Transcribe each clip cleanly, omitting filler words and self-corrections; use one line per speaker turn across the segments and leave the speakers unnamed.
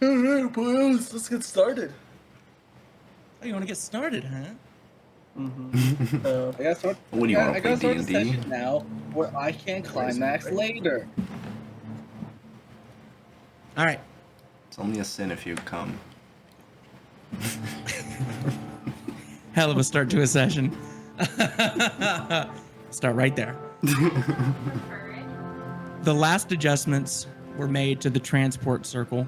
All right, boys, let's get started.
Oh, you want to get started, huh?
Mm-hmm.
I gotta start.
What do you want to play,
start the
D&D?
session now, where I can climax later.
All right.
It's only a sin if you come.
Hell of a start to a session. Start right there. The last adjustments were made to the transport circle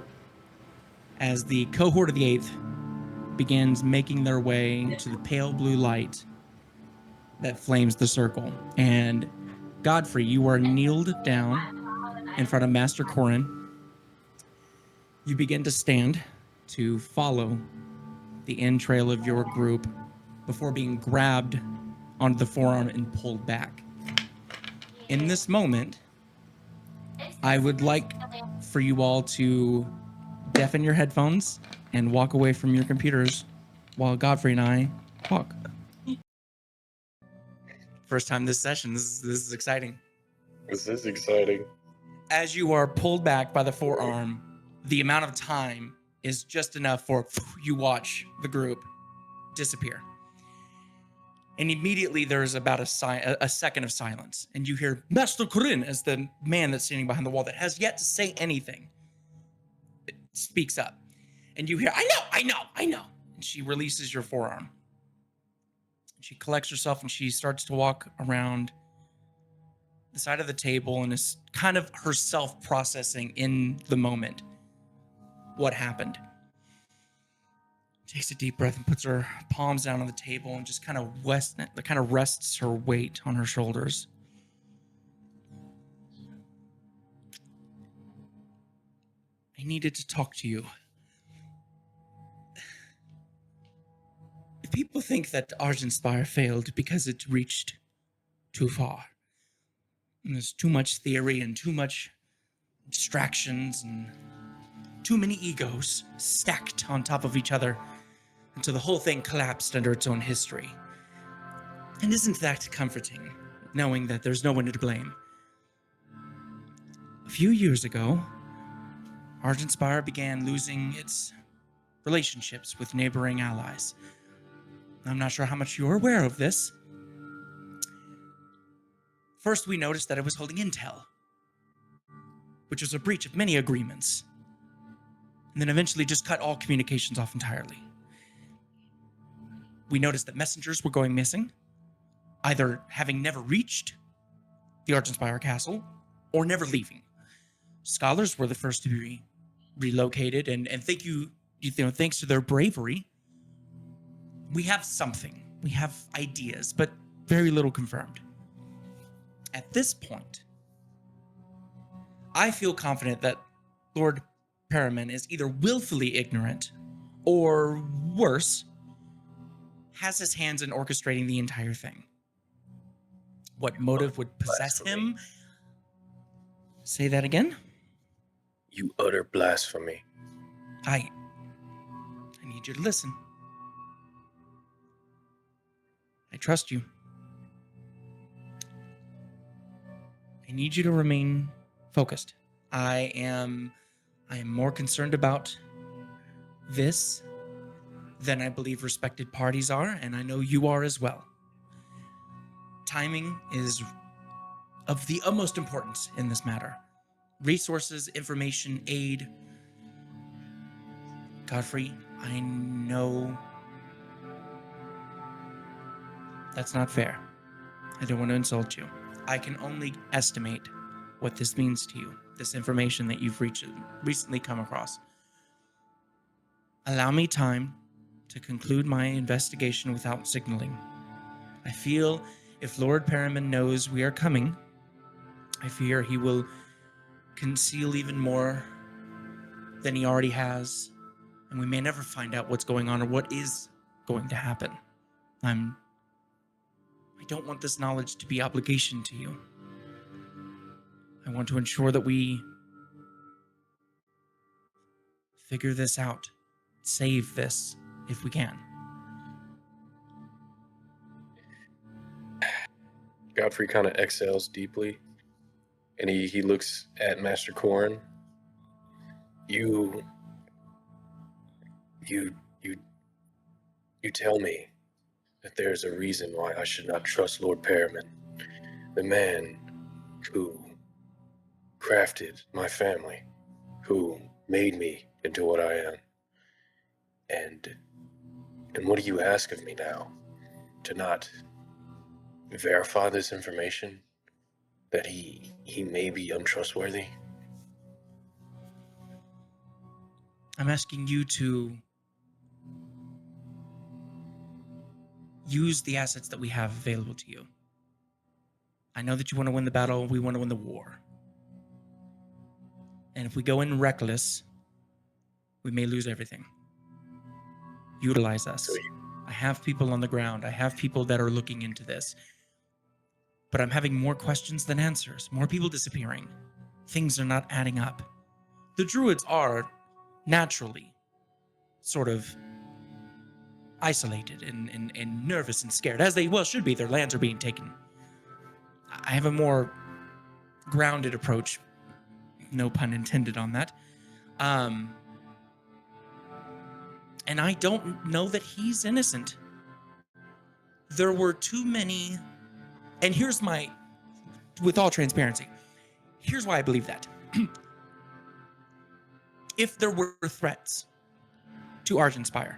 as the cohort of the 8th begins making their way to the pale blue light that flames the circle. And Godfrey, you are kneeled down in front of Master Corin. You begin to stand to follow the end trail of your group before being grabbed onto the forearm and pulled back. In this moment, I would like for you all to deafen your headphones and walk away from your computers while Godfrey and I talk. First time this session. This is exciting.
This is exciting.
As you are pulled back by the forearm, the amount of time is just enough for you watch the group disappear. And immediately there's about a second of silence, and you hear Master Corin as the man that's standing behind the wall that has yet to say anything speaks up. And you hear, I know. And she releases your forearm. She collects herself and she starts to walk around the side of the table and is kind of herself processing in the moment what happened. Takes a deep breath and puts her palms down on the table and just kind of rests her weight on her shoulders. I needed to talk to you. If people think that Argenspire failed because it reached too far, and there's too much theory and too much distractions and too many egos stacked on top of each other until the whole thing collapsed under its own history. And isn't that comforting, knowing that there's no one to blame? A few years ago, Argenspire began losing its relationships with neighboring allies. I'm not sure how much you're aware of this. First, we noticed that it was holding intel, which was a breach of many agreements, and then eventually just cut all communications off entirely. We noticed that messengers were going missing, either having never reached the Argenspire Castle or never leaving. Scholars were the first to be relocated, and thanks to their bravery, we have something. We have ideas, but very little confirmed. At this point, I feel confident that Lord Paramin is either willfully ignorant or worse, has his hands in orchestrating the entire thing. What motive would possess him? Say that again?
You utter blasphemy.
I need you to listen. I trust you. I need you to remain focused. I am more concerned about this than I believe respected parties are, and I know you are as well. Timing is of the utmost importance in this matter. Resources, information, aid. Godfrey, I know that's not fair. I don't want to insult you. I can only estimate what this means to you, this information that you've recently come across. Allow me time to conclude my investigation without signaling. I feel if Lord Paramin knows we are coming, I fear he will conceal even more than he already has, and we may never find out what's going on or what is going to happen. I don't want this knowledge to be obligation to you. I want to ensure that we figure this out, save this if we can.
Godfrey kind of exhales deeply, and he looks at Master Corin. You You, you, you tell me that there's a reason why I should not trust Lord Pearman, the man who crafted my family, who made me into what I am. And what do you ask of me now? To not verify this information? That he may be untrustworthy?
I'm asking you to use the assets that we have available to you. I know that you want to win the battle, we want to win the war. And if we go in reckless, we may lose everything. Utilize us.
So
I have people on the ground. I have people that are looking into this. But I'm having more questions than answers. More people disappearing. Things are not adding up. The druids are naturally sort of isolated and nervous and scared, as they well should be. Their lands are being taken. I have a more grounded approach. No pun intended on that. And I don't know that he's innocent. There were too many, and here's my, with all transparency, here's why I believe that. If there were threats to Argenspire,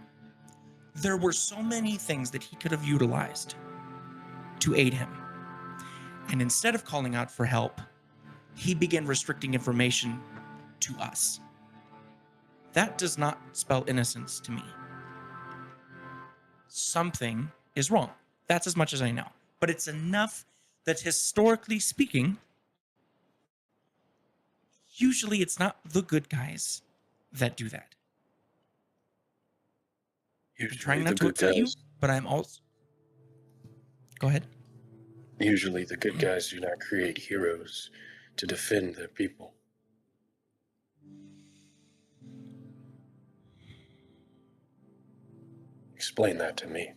there were so many things that he could have utilized to aid him. And instead of calling out for help, he began restricting information to us. That does not spell innocence to me. Something is wrong. That's as much as I know. But it's enough that historically speaking, usually it's not the good guys that do that. I'm
usually
trying
the
not to
good
upset you,
guys,
but I'm also... Go ahead.
usually the good guys do not create heroes to defend their people. Explain that to me.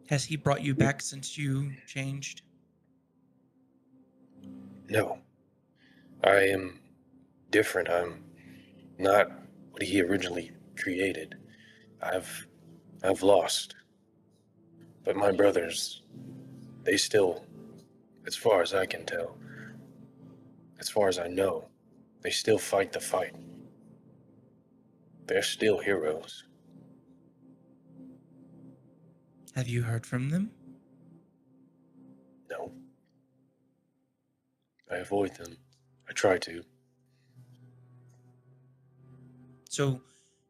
Has he brought you back since you changed?
No. I am different. I'm not what he originally created. I've lost. But my brothers, they still, as far as I can tell, as far as I know, they still fight the fight. They're still heroes.
Have you heard from them?
No. I avoid them. I try to.
So,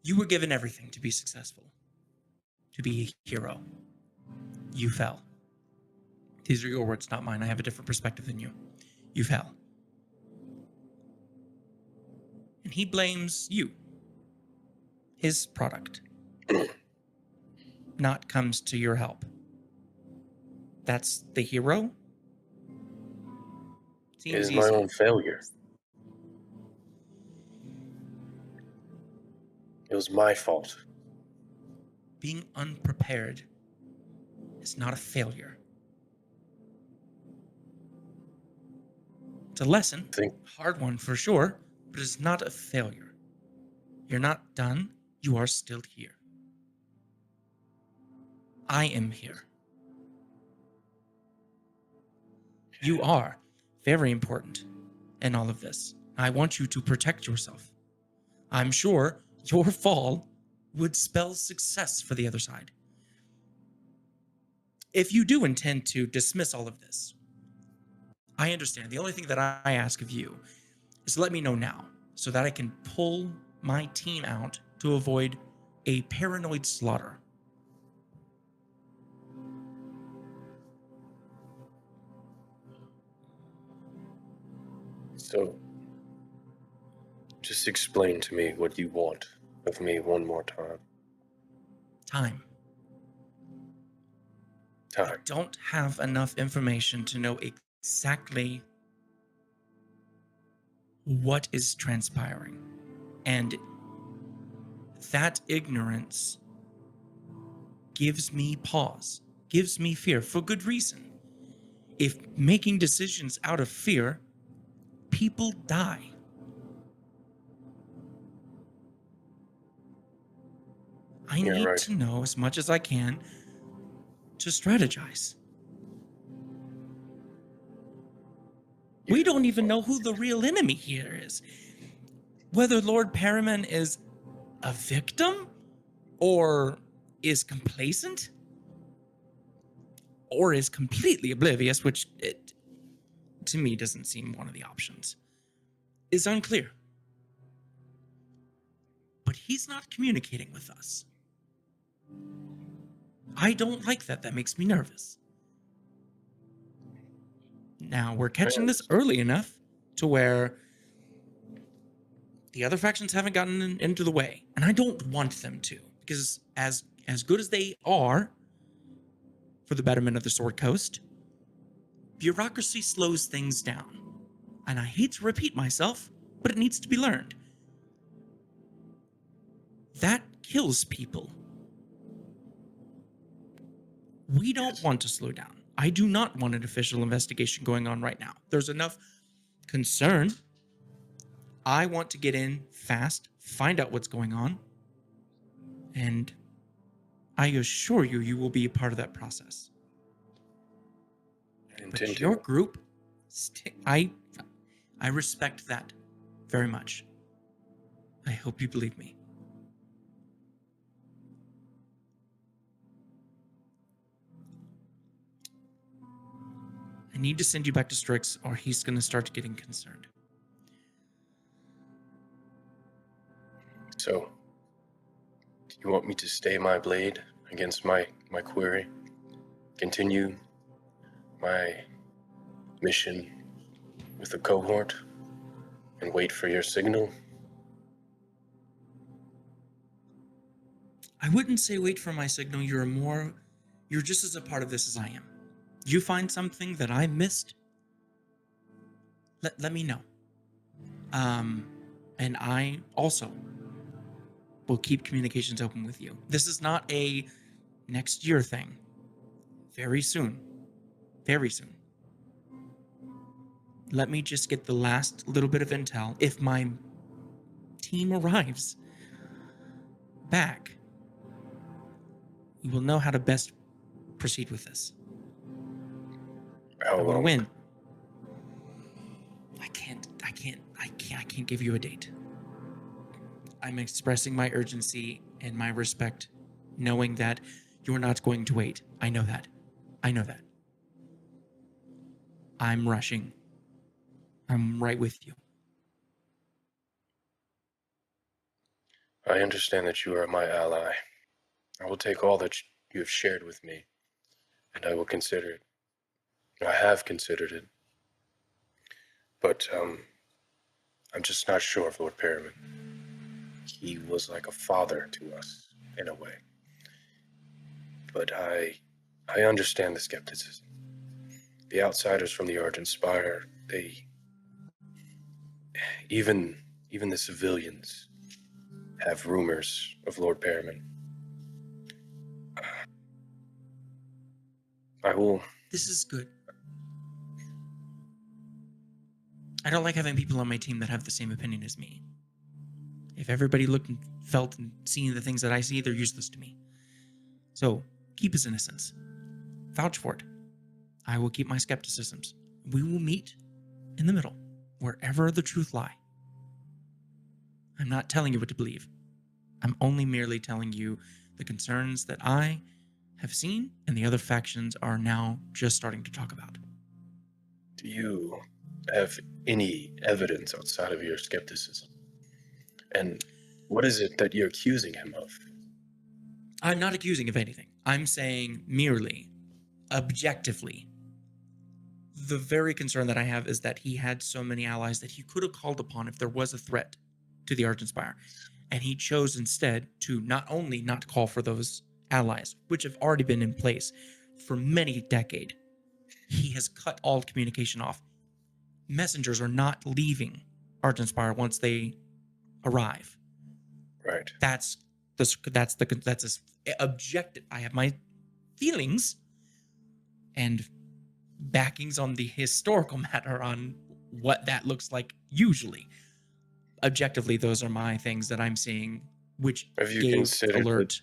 you were given everything to be successful, to be a hero. You fell. These are your words, not mine. I have a different perspective than you. You fell. And he blames you. His product not comes to your help. That's the hero?
It
Seems
is my
easy.
own failure. It was my fault.
Being unprepared is not a failure. It's a lesson, hard one for sure, but it's not a failure. You're not done. You are still here. I am here. You are very important in all of this. I want you to protect yourself. I'm sure your fall would spell success for the other side. If you do intend to dismiss all of this, I understand. The only thing that I ask of you is to let me know now so that I can pull my team out to avoid a paranoid slaughter.
So, just explain to me what you want of me one more time.
Time. I don't have enough information to know exactly what is transpiring. And that ignorance gives me pause, gives me fear for good reason. If making decisions out of fear, people die. I
You're
need
right.
to know as much as I can to strategize. We don't even know who the real enemy here is. Whether Lord Paraman is a victim, or is complacent, or is completely oblivious, which to me doesn't seem one of the options, is unclear. But he's not communicating with us. I don't like that. That makes me nervous. Now, we're catching this early enough to where the other factions haven't gotten into the way, and I don't want them to, because as good as they are for the betterment of the Sword Coast, bureaucracy slows things down. And I hate to repeat myself, but it needs to be learned. That kills people. We don't want to slow down. I do not want an official investigation going on right now. There's enough concern. I want to get in fast, find out what's going on, and I assure you, you will be a part of that process. But your group, I respect that very much. I hope you believe me. I need to send you back to Strix, or he's going to start getting concerned.
So, do you want me to stay my blade against my query? Continue my mission with the cohort and wait for your signal?
I wouldn't say wait for my signal. You're just as a part of this as I am. You find something that I missed, let me know. And I also will keep communications open with you. This is not a next year thing. Very soon. Very soon. Let me just get the last little bit of intel. If my team arrives back, we will know how to best proceed with this.
How
I want to
long?
win. I can't give you a date. I'm expressing my urgency and my respect, knowing that you're not going to wait. I know that. I'm rushing. I'm right with you.
I understand that you are my ally. I will take all that you have shared with me, and I will consider it. I have considered it. But, I'm just not sure of Lord Perriman. He was like a father to us, in a way. But I understand the skepticism. The outsiders from the Argent Spire, even the civilians have rumors of Lord Perriman.
This is good. I don't like having people on my team that have the same opinion as me. If everybody looked and felt and seen the things that I see, they're useless to me. So, keep his innocence. Vouch for it. I will keep my skepticisms. We will meet in the middle, wherever the truth lie. I'm not telling you what to believe. I'm only merely telling you the concerns that I have seen and the other factions are now just starting to talk about.
Do you have any evidence outside of your skepticism? And what is it that you're accusing him of?
I'm not accusing of anything. I'm saying merely, objectively, the very concern that I have is that he had so many allies that he could have called upon if there was a threat to the Argent Spire. And he chose instead to not only not call for those allies, which have already been in place for many decades, he has cut all communication off. Messengers are not leaving Argent Spire once they arrive.
Right.
That's his objective. I have my feelings and backings on the historical matter on what that looks like usually. Objectively, those are my things that I'm seeing, which
Have you
gave
considered
alert.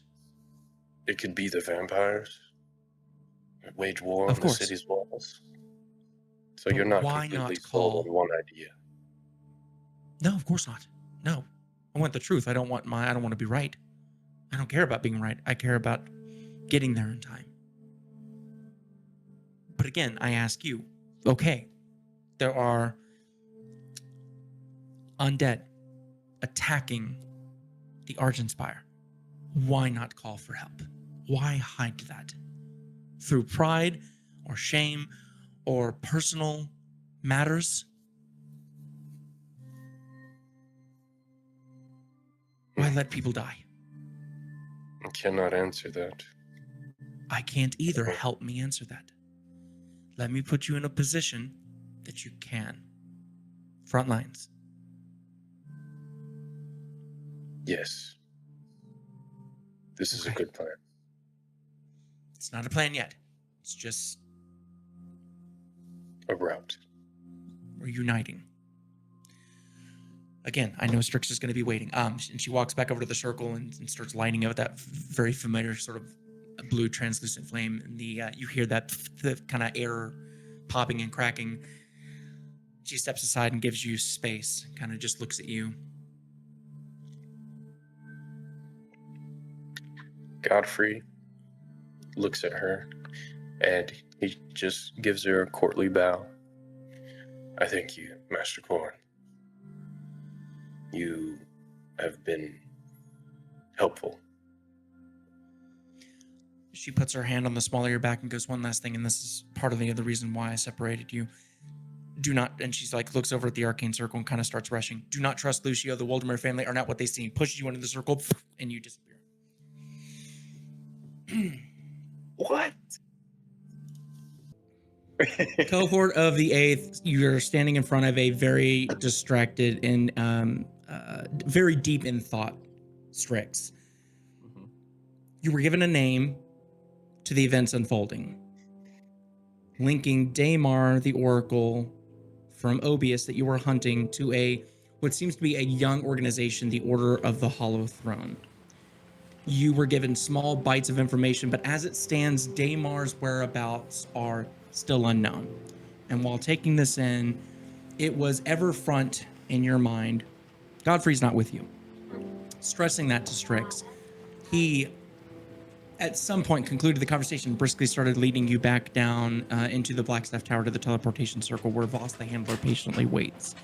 It could be the vampires that wage war
Of
on the
course.
city's walls. So
But
you're not
why
completely
not
sold
call?
on one idea.
No, of course not. No. I want the truth. I don't want to be right. I don't care about being right. I care about getting there in time. But again, I ask you, okay, there are undead attacking the Argenspire. Why not call for help? Why hide that? Through pride or shame or personal matters? Why let people die?
I cannot answer that.
I can't either. Help me answer that. Let me put you in a position that you can. Front lines.
Yes. This is a
Okay.
good plan.
It's not a plan yet. It's just
A route.
we're uniting. Again, I know Strix is going to be waiting. And she walks back over to the circle and starts lighting up that very familiar sort of blue translucent flame. And you hear that the kind of air popping and cracking. She steps aside and gives you space. Kind of just looks at you.
Godfrey looks at her and he just gives her a courtly bow. I thank you, Master Korn. You have been helpful.
She puts her hand on the small of your back and goes, one last thing, and this is part of the other reason why I separated you. Do not, and she's like, looks over at the arcane circle and kind of starts rushing. Do not trust Lucio. The Waldemar family are not what they seem. Pushes you into the circle, and you disappear.
What?
Cohort of the 8th, you're standing in front of a very distracted and very deep in thought Strix.
Mhm.
You were given a name to the events unfolding, linking Daymar, the Oracle from Obius that you were hunting, to what seems to be a young organization, the Order of the Hollow Throne. You were given small bites of information, but as it stands, Daymar's whereabouts are still unknown. And while taking this in, it was ever front in your mind. Godfrey's not with you. Stressing that to Strix, he at some point concluded the conversation, briskly started leading you back down into the Blackstaff Tower to the teleportation circle where Voss the handler patiently waits.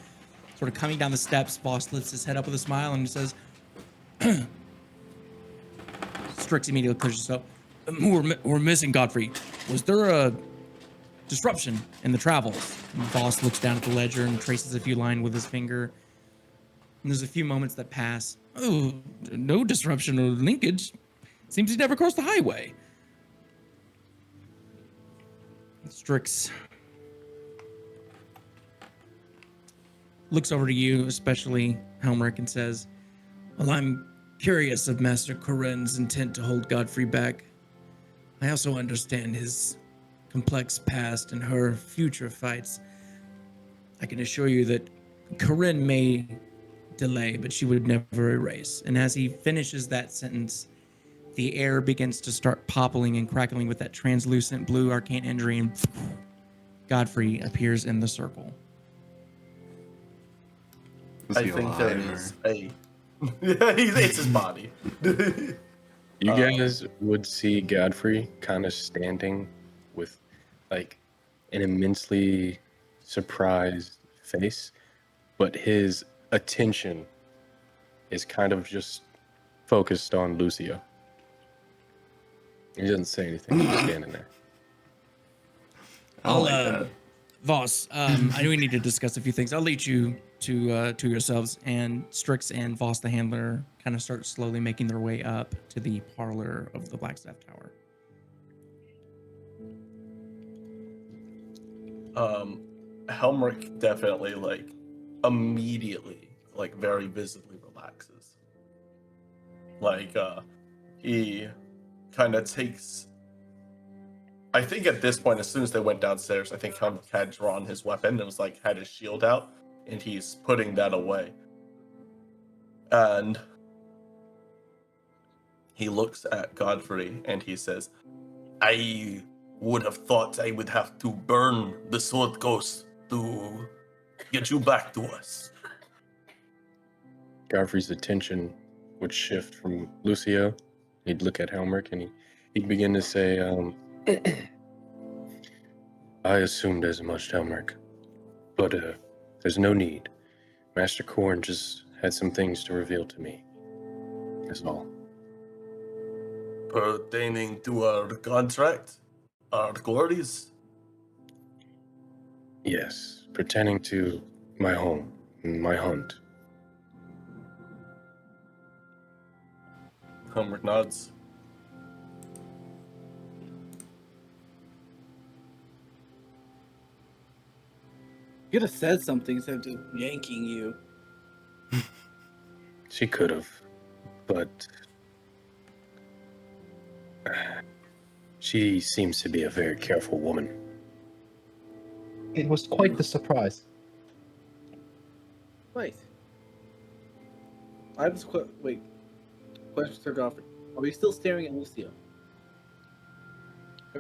Sort of coming down the steps, Voss lifts his head up with a smile and says, Strix immediately clears himself. We're missing Godfrey. Was there a disruption in the travels? And Voss looks down at the ledger and traces a few lines with his finger. And there's a few moments that pass. Oh, no disruption or linkage. Seems he never crossed the highway. Strix looks over to you, especially Helmirk, and says, well, I'm curious of Master Corinne's intent to hold Godfrey back. I also understand his complex past and her future fights. I can assure you that Corinne may delay, but she would never erase. And as he finishes that sentence, the air begins to start popping and crackling with that translucent blue arcane energy, and Godfrey appears in the circle.
Is
I
he
think there
alive,
is
or-
a. It's his body.
You guys would see Godfrey kind of standing with like an immensely surprised face, but his attention is kind of just focused on Lucio. He doesn't say anything, he's just standing there.
I like that.
Voss, I know we need to discuss a few things. I'll lead you to yourselves, and Strix and Voss the handler kind of start slowly making their way up to the parlor of the Blackstaff Tower.
Helmirk definitely immediately very visibly relaxes. He kind of takes. I think at this point, as soon as they went downstairs, I think Helmirk had drawn his weapon and was had his shield out, and he's putting that away. And He looks at Godfrey and he says, I would have thought I would have to burn the sword ghost to get you back to us.
Godfrey's attention would shift from Lucio. He'd look at Helmirk and he'd begin to say, I assumed as much, Helmirk, but there's no need. Master Korn just had some things to reveal to me. That's all.
Pertaining to our contract, our glories.
Yes, pertaining to my home, my hunt.
Helmirk nods.
You could have said something instead of just yanking you.
She could have, but she seems to be a very careful woman.
It was quite the surprise.
Wait. I have this wait. Question, Sir Godfrey. Are we still staring at Lucio?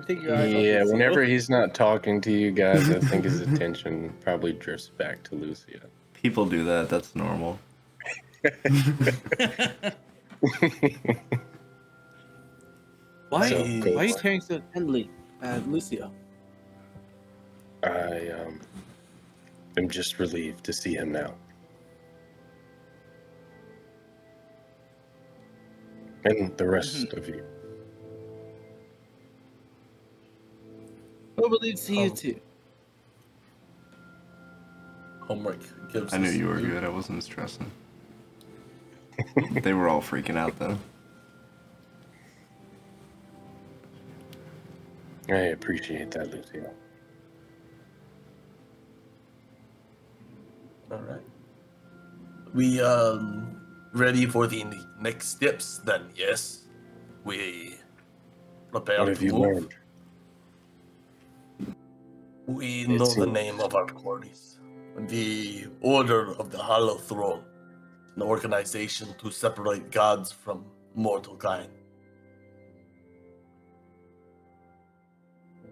Take your eyes off
Yeah,
Lucio.
whenever he's not talking to you guys, I think his attention probably drifts back to Lucia.
People do that. That's normal.
Why?
So, go
Why are you
for it.
staring so intently at Lucio?
I am just relieved to see him now. And the rest of you.
What would lead to you two?
Helmirk gives
I knew
us-
you were good. I wasn't stressing. They were all freaking out though.
I appreciate that, Lucio.
All right. We ready for the next steps then? Yes. We prepare
What have
to
you
move.
learned?
We
It
know the
seems-
name of our quarries. The Order of the Hollow Throne, an organization to separate gods from mortal kind.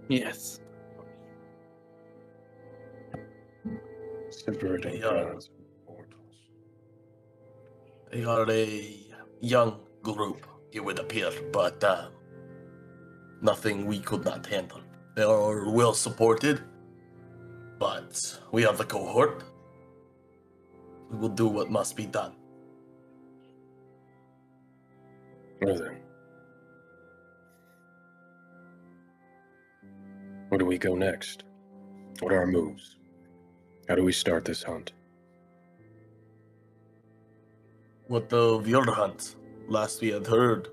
Yes.
Separating
Yeah.
gods and mortals.
They are a young group, it would appear, but nothing we could not handle. They are well supported, but we are the cohort. We will do what must be done.
Well then. Where do we go next? What are our moves? How do we start this hunt?
What of your hunt? Last we had heard,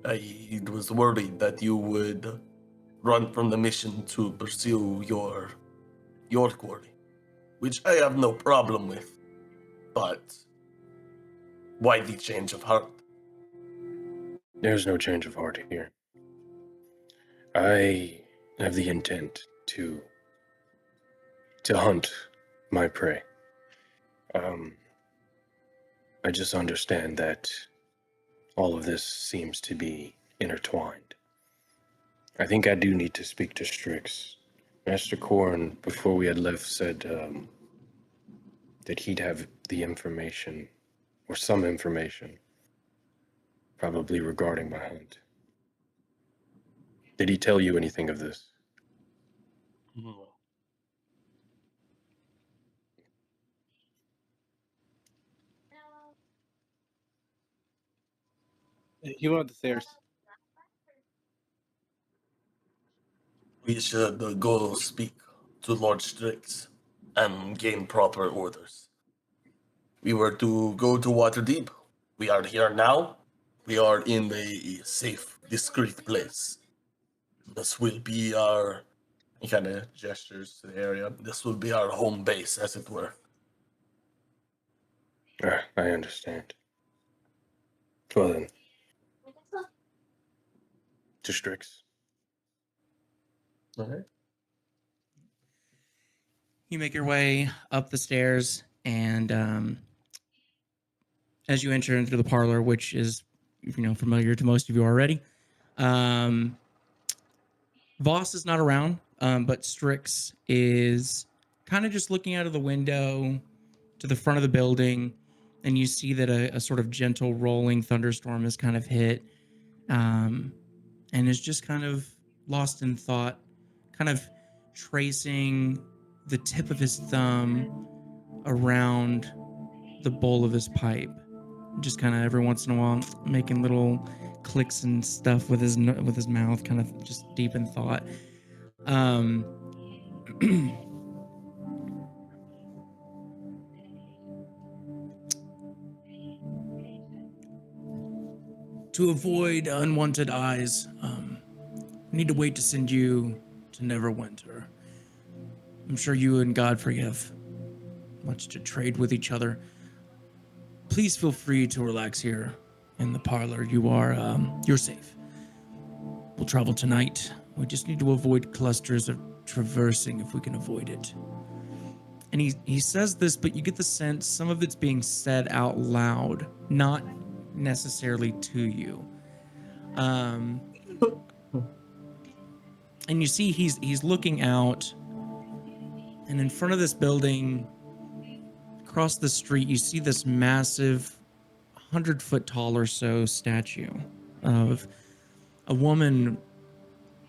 I was worried that you would run from the mission to pursue your quarry, which I have no problem with. But why the change of heart?
There's no change of heart here. I have the intent to hunt my prey. I just understand that all of this seems to be intertwined. I think I do need to speak to Strix. Master Korn, before we had left, said that he'd have the information, or some information, probably regarding my hunt. Did he tell you anything of this?
He went up the stairs.
We should go speak to Lord Strix and gain proper orders. We were to go to Waterdeep. We are here now. We are in a safe, discreet place. This will be our... He kind of gestures to the area. This will be our home base, as it were.
I understand. Well then. To Strix.
Okay.
You make your way up the stairs, and as you enter into the parlor, which is familiar to most of you already. Voss is not around, but Strix is kind of just looking out of the window to the front of the building, and you see that a sort of gentle rolling thunderstorm has kind of hit, and is just kind of lost in thought, kind of tracing the tip of his thumb around the bowl of his pipe, just kind of every once in a while making little clicks and stuff with his mouth, kind of just deep in thought. To avoid unwanted eyes, we need to wait to send you to Neverwinter. I'm sure you and Godfrey have much to trade with each other. Please feel free to relax here in the parlor. You're safe. We'll travel tonight. We just need to avoid clusters of traversing if we can avoid it. And he says this, but you get the sense some of it's being said out loud, not necessarily to you. And you see he's looking out, and in front of this building, across the street, you see this massive 100-foot tall or so statue of a woman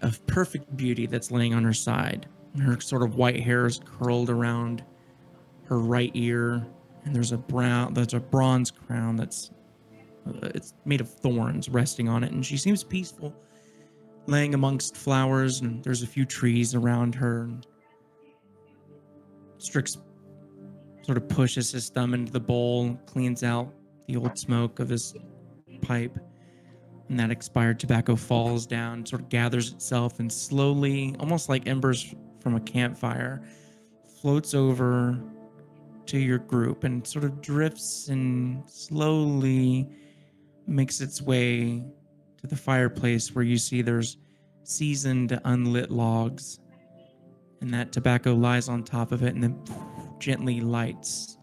of perfect beauty that's laying on her side. And her sort of white hair is curled around her right ear, and there's a bronze crown that's it's made of thorns resting on it, and she seems peaceful, laying amongst flowers, and there's a few trees around her. And Strix sort of pushes his thumb into the bowl, cleans out the old smoke of his pipe, and that expired tobacco falls down, sort of gathers itself, and slowly, almost like embers from a campfire, floats over to your group and sort of drifts and slowly makes its way to the fireplace, where you see there's seasoned, unlit logs, and that tobacco lies on top of it and then gently lights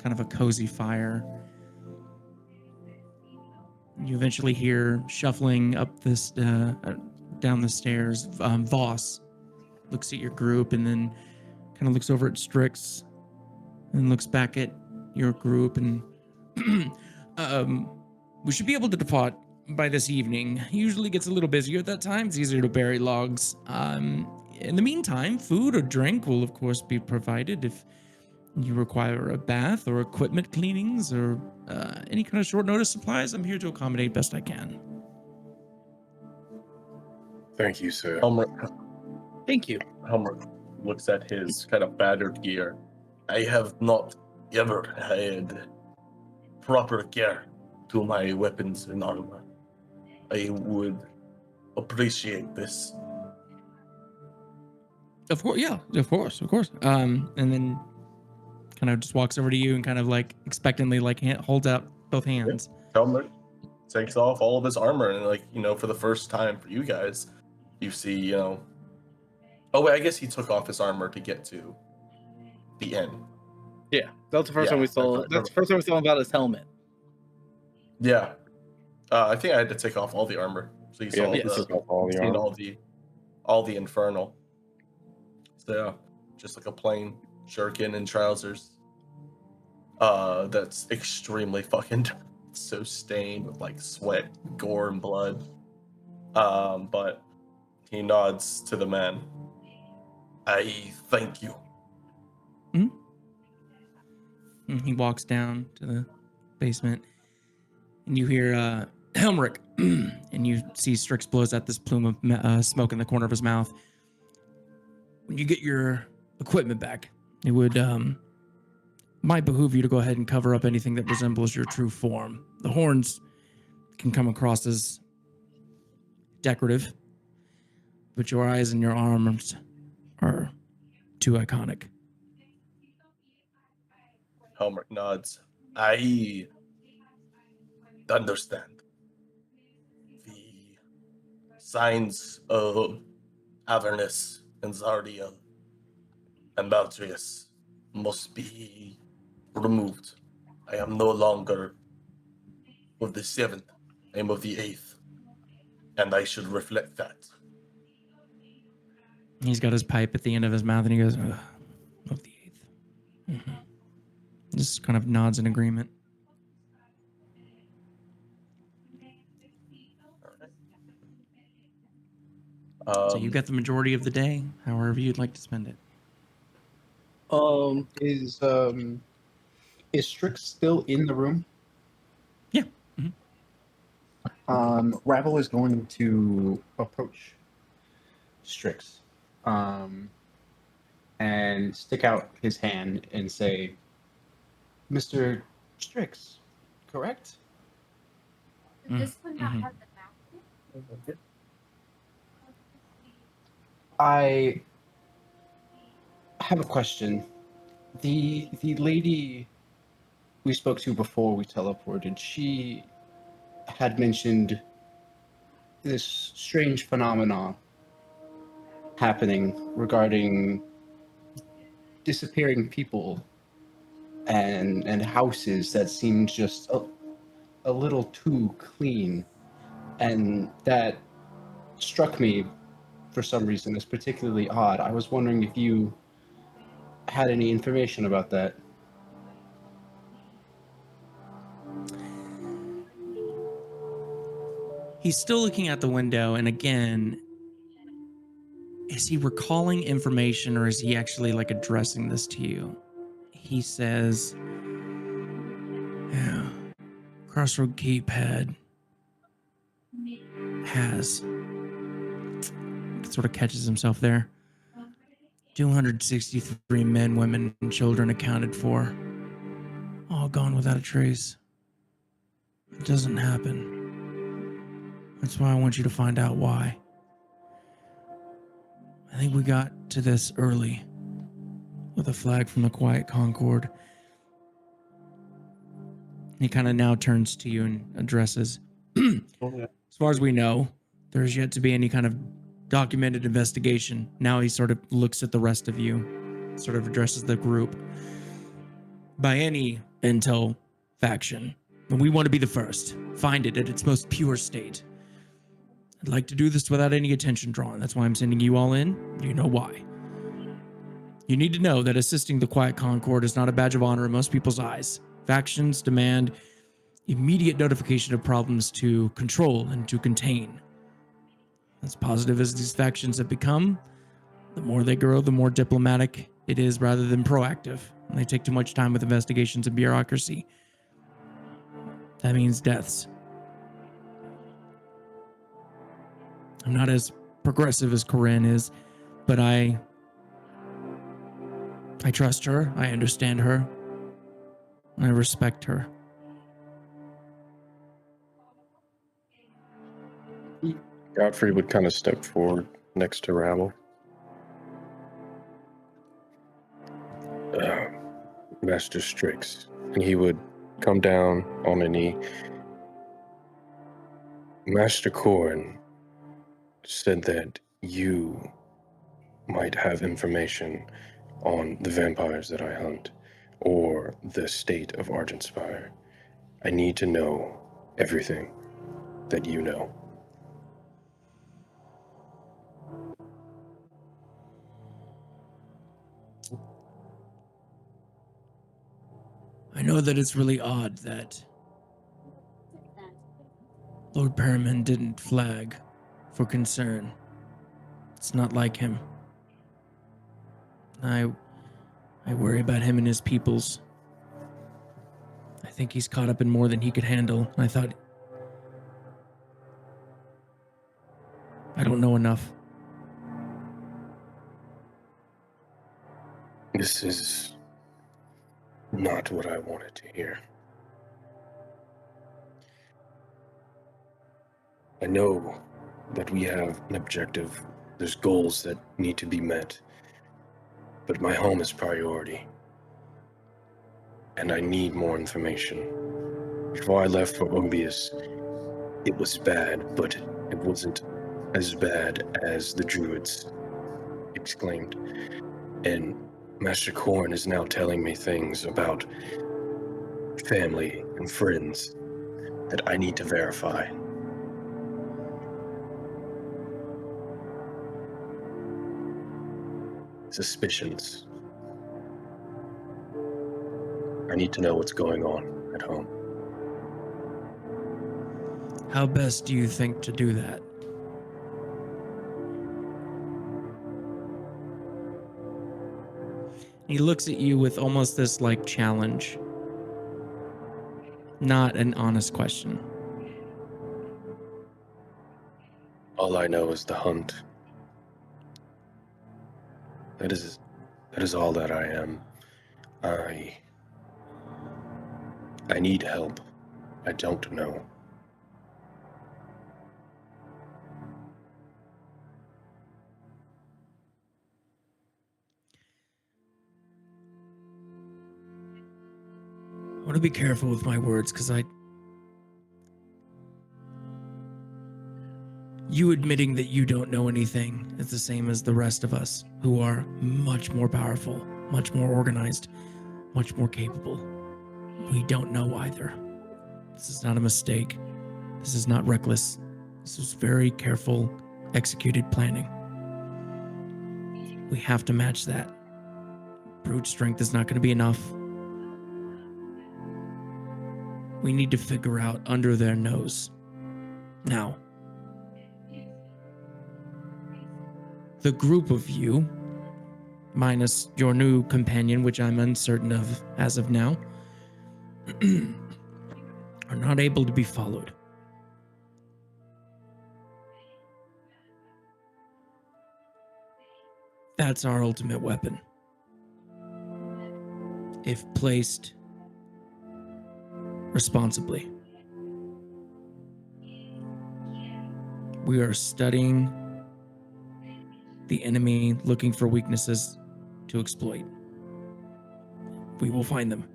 kind of a cozy fire. You eventually hear shuffling up this down the stairs. Voss looks at your group and then kind of looks over at Strix and looks back at your group, and we should be able to depart by this evening. Usually gets a little busier at that time. It's easier to bury logs. In the meantime, food or drink will of course be provided. If you require a bath or equipment cleanings or any kind of short notice supplies, I'm here to accommodate best I can.
Thank you, sir.
Helmirk
Thank you.
looks at his kind of battered gear. I have not ever had proper care to my weapons and armor. I would appreciate this.
Of course, yeah, of course. And then kind of just walks over to you and kind of like expectantly like holds out both hands.
Helmirk takes off all of his armor, and for the first time for you guys, you see, oh wait, I guess he took off his armor to get to the inn.
Yeah, that's the first time we saw. That's the first time we saw him without his helmet.
Yeah, I think I had to take off all the armor, so you saw all the infernal. So yeah, just like a plain jerkin and trousers. That's extremely fucking so stained with like sweat, gore, and blood. But he nods to the man. I thank you.
Mm-hmm. And he walks down to the basement, and you hear Helmirk, and you see Strix blows out this plume of smoke in the corner of his mouth. When you get your equipment back, it would might behoove you to go ahead and cover up anything that resembles your true form. The horns can come across as decorative, but your eyes and your arms are too iconic.
Helmirk nods. I understand. The signs of Avernus and Zardiel and Baltrius must be removed. I am no longer of the seventh. I am of the 8th, and I should reflect that.
He's got his pipe at the end of his mouth and he goes, "Ugh, of the 8th. Mm-hmm. Just kind of nods in agreement. So you got the majority of the day, however you'd like to spend it.
Is Strix still in the room?
Yeah.
Ravel is going to approach Strix, and stick out his hand and say, "Mr. Strix, correct?"
Did this one not have the map?
I have a question. The lady we spoke to before we teleported, she had mentioned this strange phenomena happening regarding disappearing people and houses that seemed just a little too clean, and that struck me for some reason as particularly odd. I was wondering if you had any information about that.
He's still looking out the window, and again, is he recalling information or is he actually like addressing this to you? He says, yeah, Crossroad Keep has sort of catches himself there. 263 men, women, and children accounted for. All gone without a trace. It doesn't happen. That's why I want you to find out why. I think we got to this early with a flag from the Quiet Concord. He kind of now turns to you and addresses, as far as we know, there's yet to be any kind of documented investigation. Now he sort of looks at the rest of you, sort of addresses the group. By any intel faction, and we want to be the first. Find it at its most pure state. I'd like to do this without any attention drawn. That's why I'm sending you all in. You know why. You need to know that assisting the Quiet Concord is not a badge of honor in most people's eyes. Factions demand immediate notification of problems to control and to contain. As positive as these factions have become, the more they grow, the more diplomatic it is rather than proactive. And they take too much time with investigations and bureaucracy. That means deaths. I'm not as progressive as Corinne is, but I trust her, I understand her, and I respect her.
Godfrey would kind of step forward next to Ravel. Master Strix. And he would come down on a knee. Master Corin said that you might have information on the vampires that I hunt, or the state of Argentspire. I need to know everything that you know.
I know that it's really odd that Lord Perriman didn't flag for concern. It's not like him. I worry about him and his peoples. I think he's caught up in more than he could handle. I thought, I don't know enough.
This is not what I wanted to hear. I know that we have an objective. There's goals that need to be met. But my home is priority. And I need more information. Before I left for Obius, it was bad, but it wasn't as bad as the Druids exclaimed. And Master Corn is now telling me things about family and friends. that I need to verify. Suspicions. I need to know what's going on at home.
How best do you think to do that? He looks at you with almost this like challenge. Not an honest question.
All I know is the hunt. That is all that I am. I need help. I don't know.
I want to be careful with my words because you admitting that you don't know anything is the same as the rest of us who are much more powerful, much more organized, much more capable. We don't know either. This is not a mistake. This is not reckless. This is very careful, executed planning. We have to match that. Brute strength is not going to be enough. We need to figure out under their nose. Now, the group of you, minus your new companion, which I'm uncertain of as of now, are not able to be followed. That's our ultimate weapon. If placed responsibly. We are studying the enemy, looking for weaknesses to exploit. We will find them.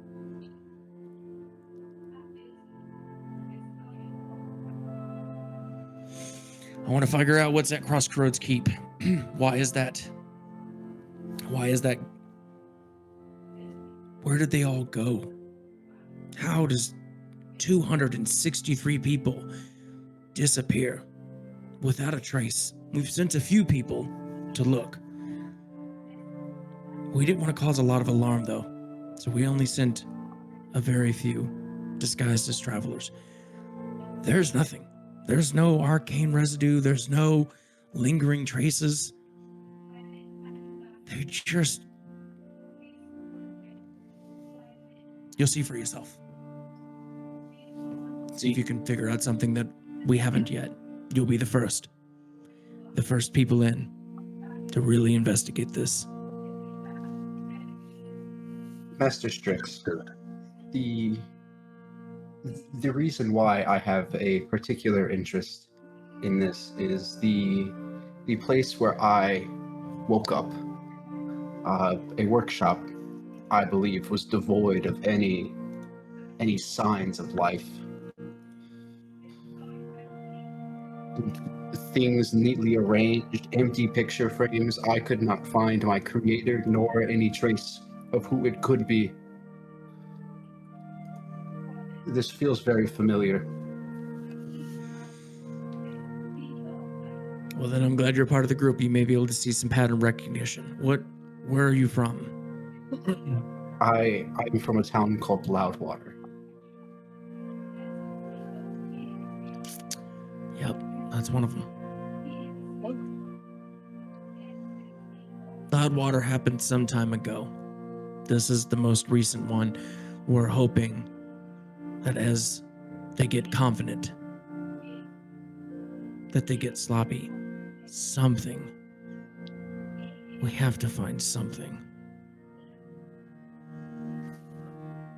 I want to figure out what's at Crossroads Keep. Why is that? Why is that? Where did they all go? How does 263 people disappear without a trace? We've sent a few people to look. We didn't want to cause a lot of alarm, though, so we only sent a very few disguised as travelers. There's nothing. There's no arcane residue. There's no lingering traces. They're just... You'll see for yourself. See if you can figure out something that we haven't yet. You'll be the first people in to really investigate this.
Master Strix, the reason why I have a particular interest in this is the place where I woke up. A workshop, I believe, was devoid of any signs of life. Things neatly arranged, empty picture frames. I could not find my creator nor any trace of who it could be. This feels very familiar.
Well, then I'm glad you're part of the group. You may be able to see some pattern recognition. Where are you from?
I'm from a town called Loudwater.
Yep, that's one of them. Loudwater happened some time ago. This is the most recent one. We're hoping that as they get confident, that they get sloppy, something. We have to find something.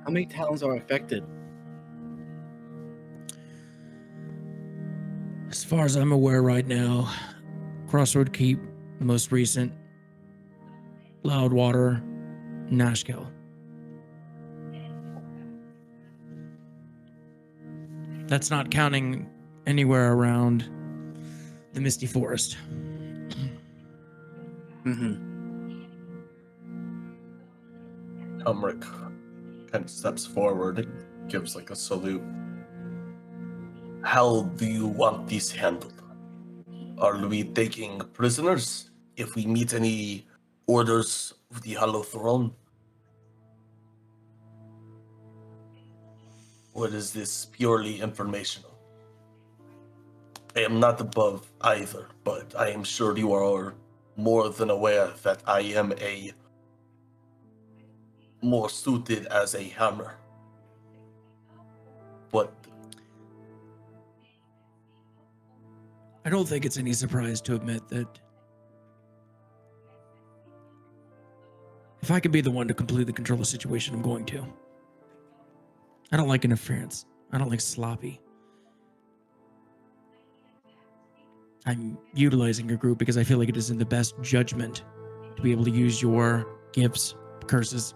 How many towns are affected?
As far as I'm aware right now, Crossroad Keep, most recent, Loudwater, Nashkel. That's not counting anywhere around the Misty Forest.
Helmirk kind of steps forward and gives like a salute. How do you want this handled? Are we taking prisoners if we meet any orders of the Hollow Throne? Or is this purely informational? I am not above either, but I am sure you are more than aware that I am more suited as a hammer. But
I don't think it's any surprise to admit that if I could be the one to completely control the situation, I'm going to. I don't like interference. I don't like sloppy. I'm utilizing your group because I feel like it is in the best judgment to be able to use your gifts, curses,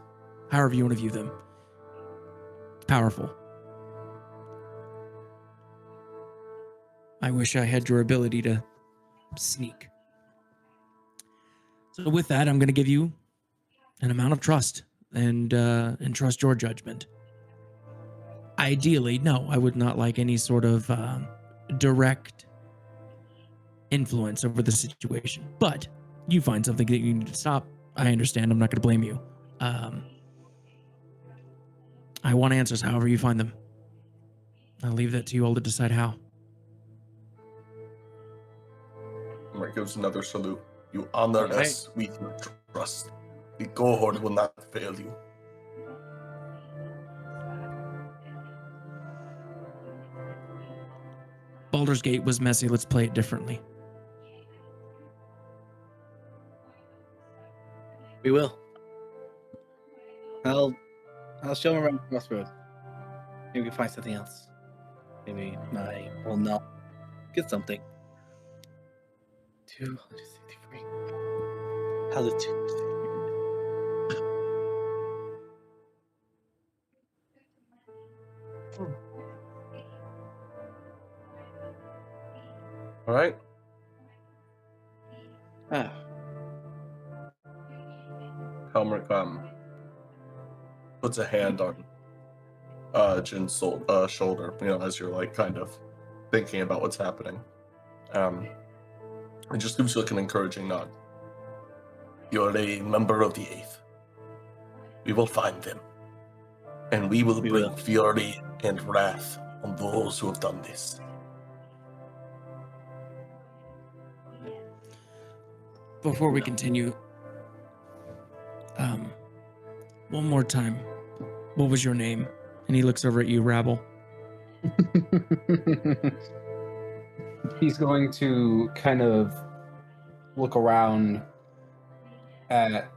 however you want to view them. It's powerful. I wish I had your ability to sneak. So with that, I'm going to give you an amount of trust and trust your judgment. Ideally, no, I would not like any sort of direct influence over the situation. But you find something that you need to stop. I understand. I'm not going to blame you. I want answers however you find them. I'll leave that to you all to decide how.
Helmirk gives another salute. You honor
Alright.
us with your trust. The cohort will not fail you.
Baldur's Gate was messy. Let's play it differently.
We will. I'll show him around the crossroad. Maybe we can find something else. Maybe I will not get something. 263. How the 2?
All right.
Ah,
Helmirk puts a hand on Jin's shoulder, as you're like kind of thinking about what's happening. It just gives you like an encouraging nod. You're a member of the Eighth. We will find them, and we will bring fury and wrath on those who have done this.
Before we continue, one more time, what was your name? And he looks over at you, Rabble.
He's going to kind of look around at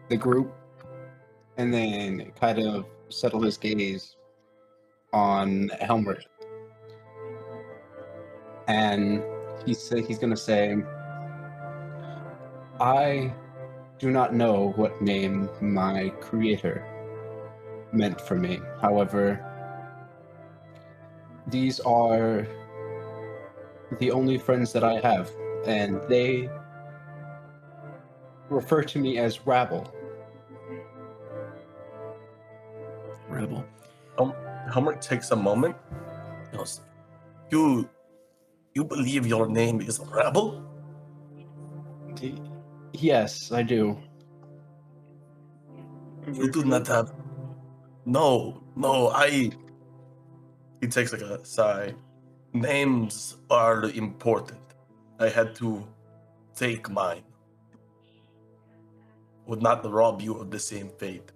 the group and then kind of settle his gaze on Helmirk. And he's going to say, I do not know what name my creator meant for me. However, these are the only friends that I have, and they refer to me as Rabble.
Rabble.
Helmirk takes a moment. He goes, You believe your name is Rebel?
Yes, I do.
You do not have. No, He takes like a sigh. Names are important. I had to take mine. Would not rob you of the same fate.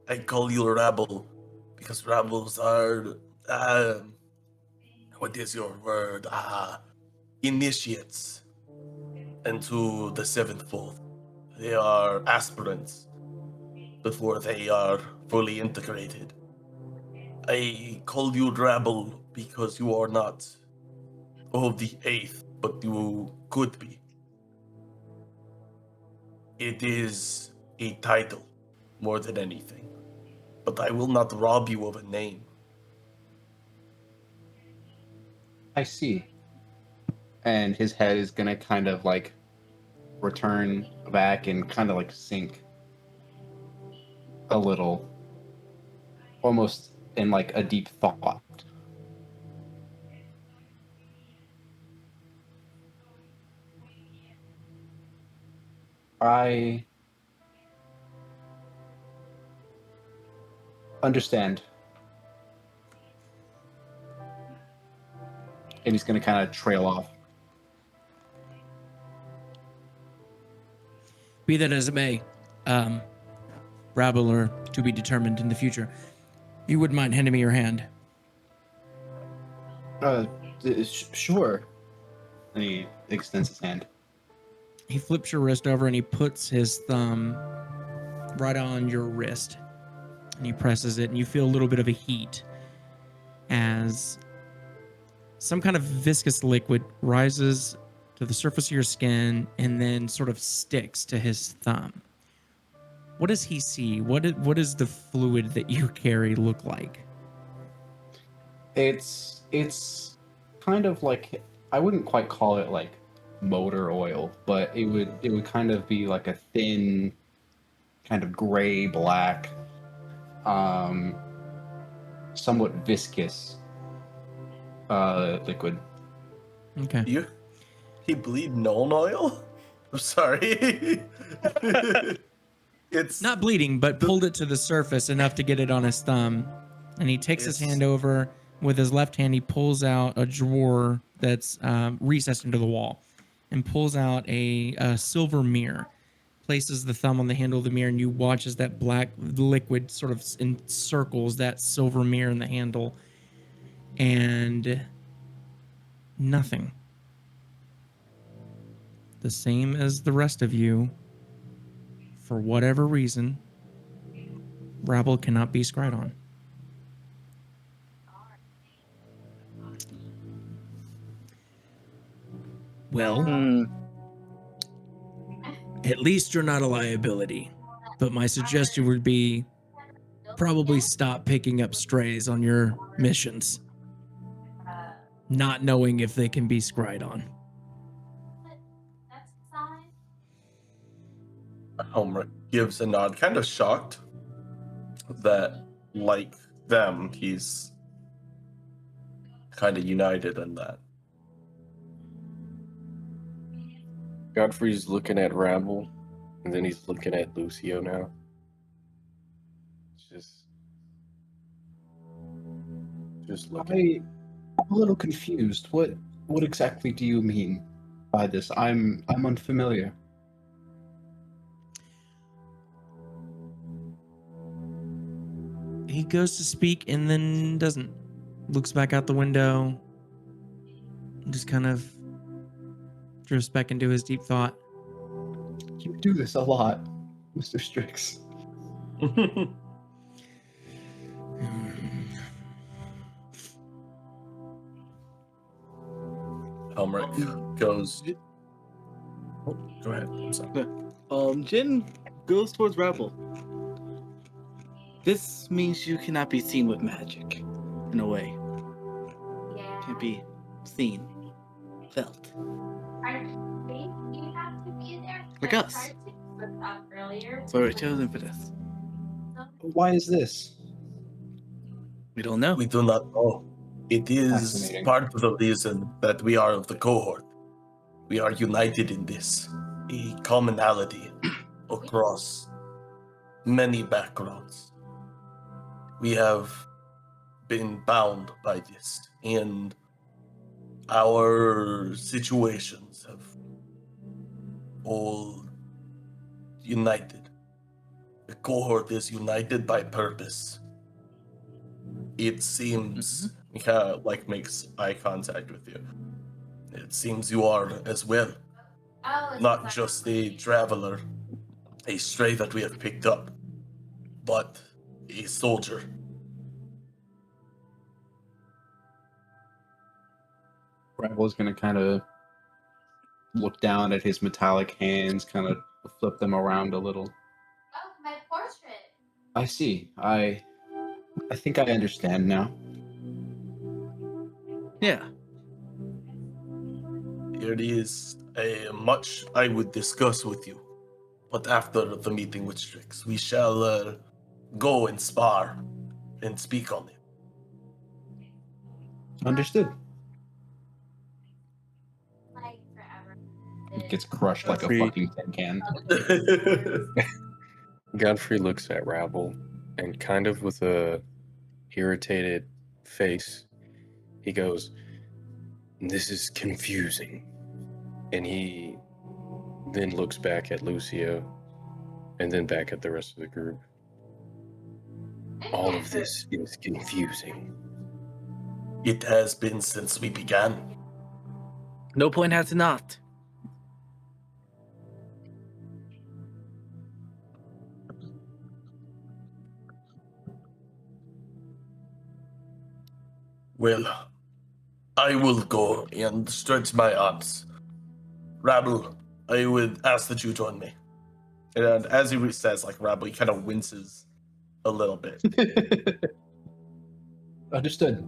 I call you Rabble because rebels are. What is your word? Initiates into the seventh fold. They are aspirants before they are fully integrated. I call you Rabble because you are not of the eighth, but you could be. It is a title more than anything, but I will not rob you of a name.
I see. And his head is gonna kind of like return back and kind of like sink a little, almost in like a deep thought. I understand. And he's going to kind of trail off.
Be that as it may, Rabble or to be determined in the future. If you wouldn't mind handing me your hand.
Sure. And he extends his hand.
He flips your wrist over and he puts his thumb right on your wrist. And he presses it, and you feel a little bit of a heat as some kind of viscous liquid rises to the surface of your skin and then sort of sticks to his thumb. What does he see? What does the fluid that you carry look like?
It's kind of like, I wouldn't quite call it like motor oil, but it would kind of be like a thin, kind of gray black, somewhat viscous liquid.
Okay.
He bleed known oil? I'm sorry. It's
Not bleeding, but pulled it to the surface enough to get it on his thumb. And he takes his hand over. With his left hand, he pulls out a drawer that's recessed into the wall and pulls out a silver mirror. Places the thumb on the handle of the mirror, and you watch as that black liquid sort of encircles that silver mirror in the handle. And nothing. The same as the rest of you. For whatever reason, Rabble cannot be scryed on. Well, at least you're not a liability. But my suggestion would be probably stop picking up strays on your missions, not knowing if they can be scryed on.
Helmirk gives a nod, kind of shocked that, like them, he's kind of united in that.
Godfrey's looking at Rabble, and then he's looking at Lucio now. It's just looking.
I'm a little confused. What exactly do you mean by this? I'm unfamiliar.
He goes to speak and then doesn't. Looks back out the window. Just kind of drifts back into his deep thought.
You do this a lot, Mr. Strix.
Helmirk goes. Oh, go ahead. I'm sorry.
Jin goes towards Rabble. This means you cannot be seen with magic, in a way.
Yeah.
Can't be seen, felt.
I think you have to be there.
Like
I
us.
tried to look up earlier.
So we're chosen for this.
Why is this?
We don't know.
We do not know. It is
Fascinating.
part of the reason that we are of the cohort. We are united in this. A commonality across many backgrounds. We have been bound by this, and our situations have all united. The cohort is united by purpose. It seems, he kind of like makes eye contact with you. It seems you are as well.
Oh, it's
Not
like-
just a traveler, a stray that we have picked up, but a soldier.
Rabble's gonna kind of look down at his metallic hands, kind of flip them around a little.
Oh, my portrait.
I see. I think I understand now.
Yeah.
There is much I would discuss with you, but after the meeting with Strix, we shall go and spar and speak on it.
Understood.
Like forever.
gets crushed like a
Free.
fucking tin can.
Godfrey looks at Rabble and kind of with a irritated face, he goes, "This is confusing." And he then looks back at Lucio and then back at the rest of the group. All of this is confusing.
It has been since we began.
No point has it not.
Well, I will go and stretch my arms. Rabble, I would ask that you join me. And as he says, like Rabble, he kind of winces a little bit.
Understood.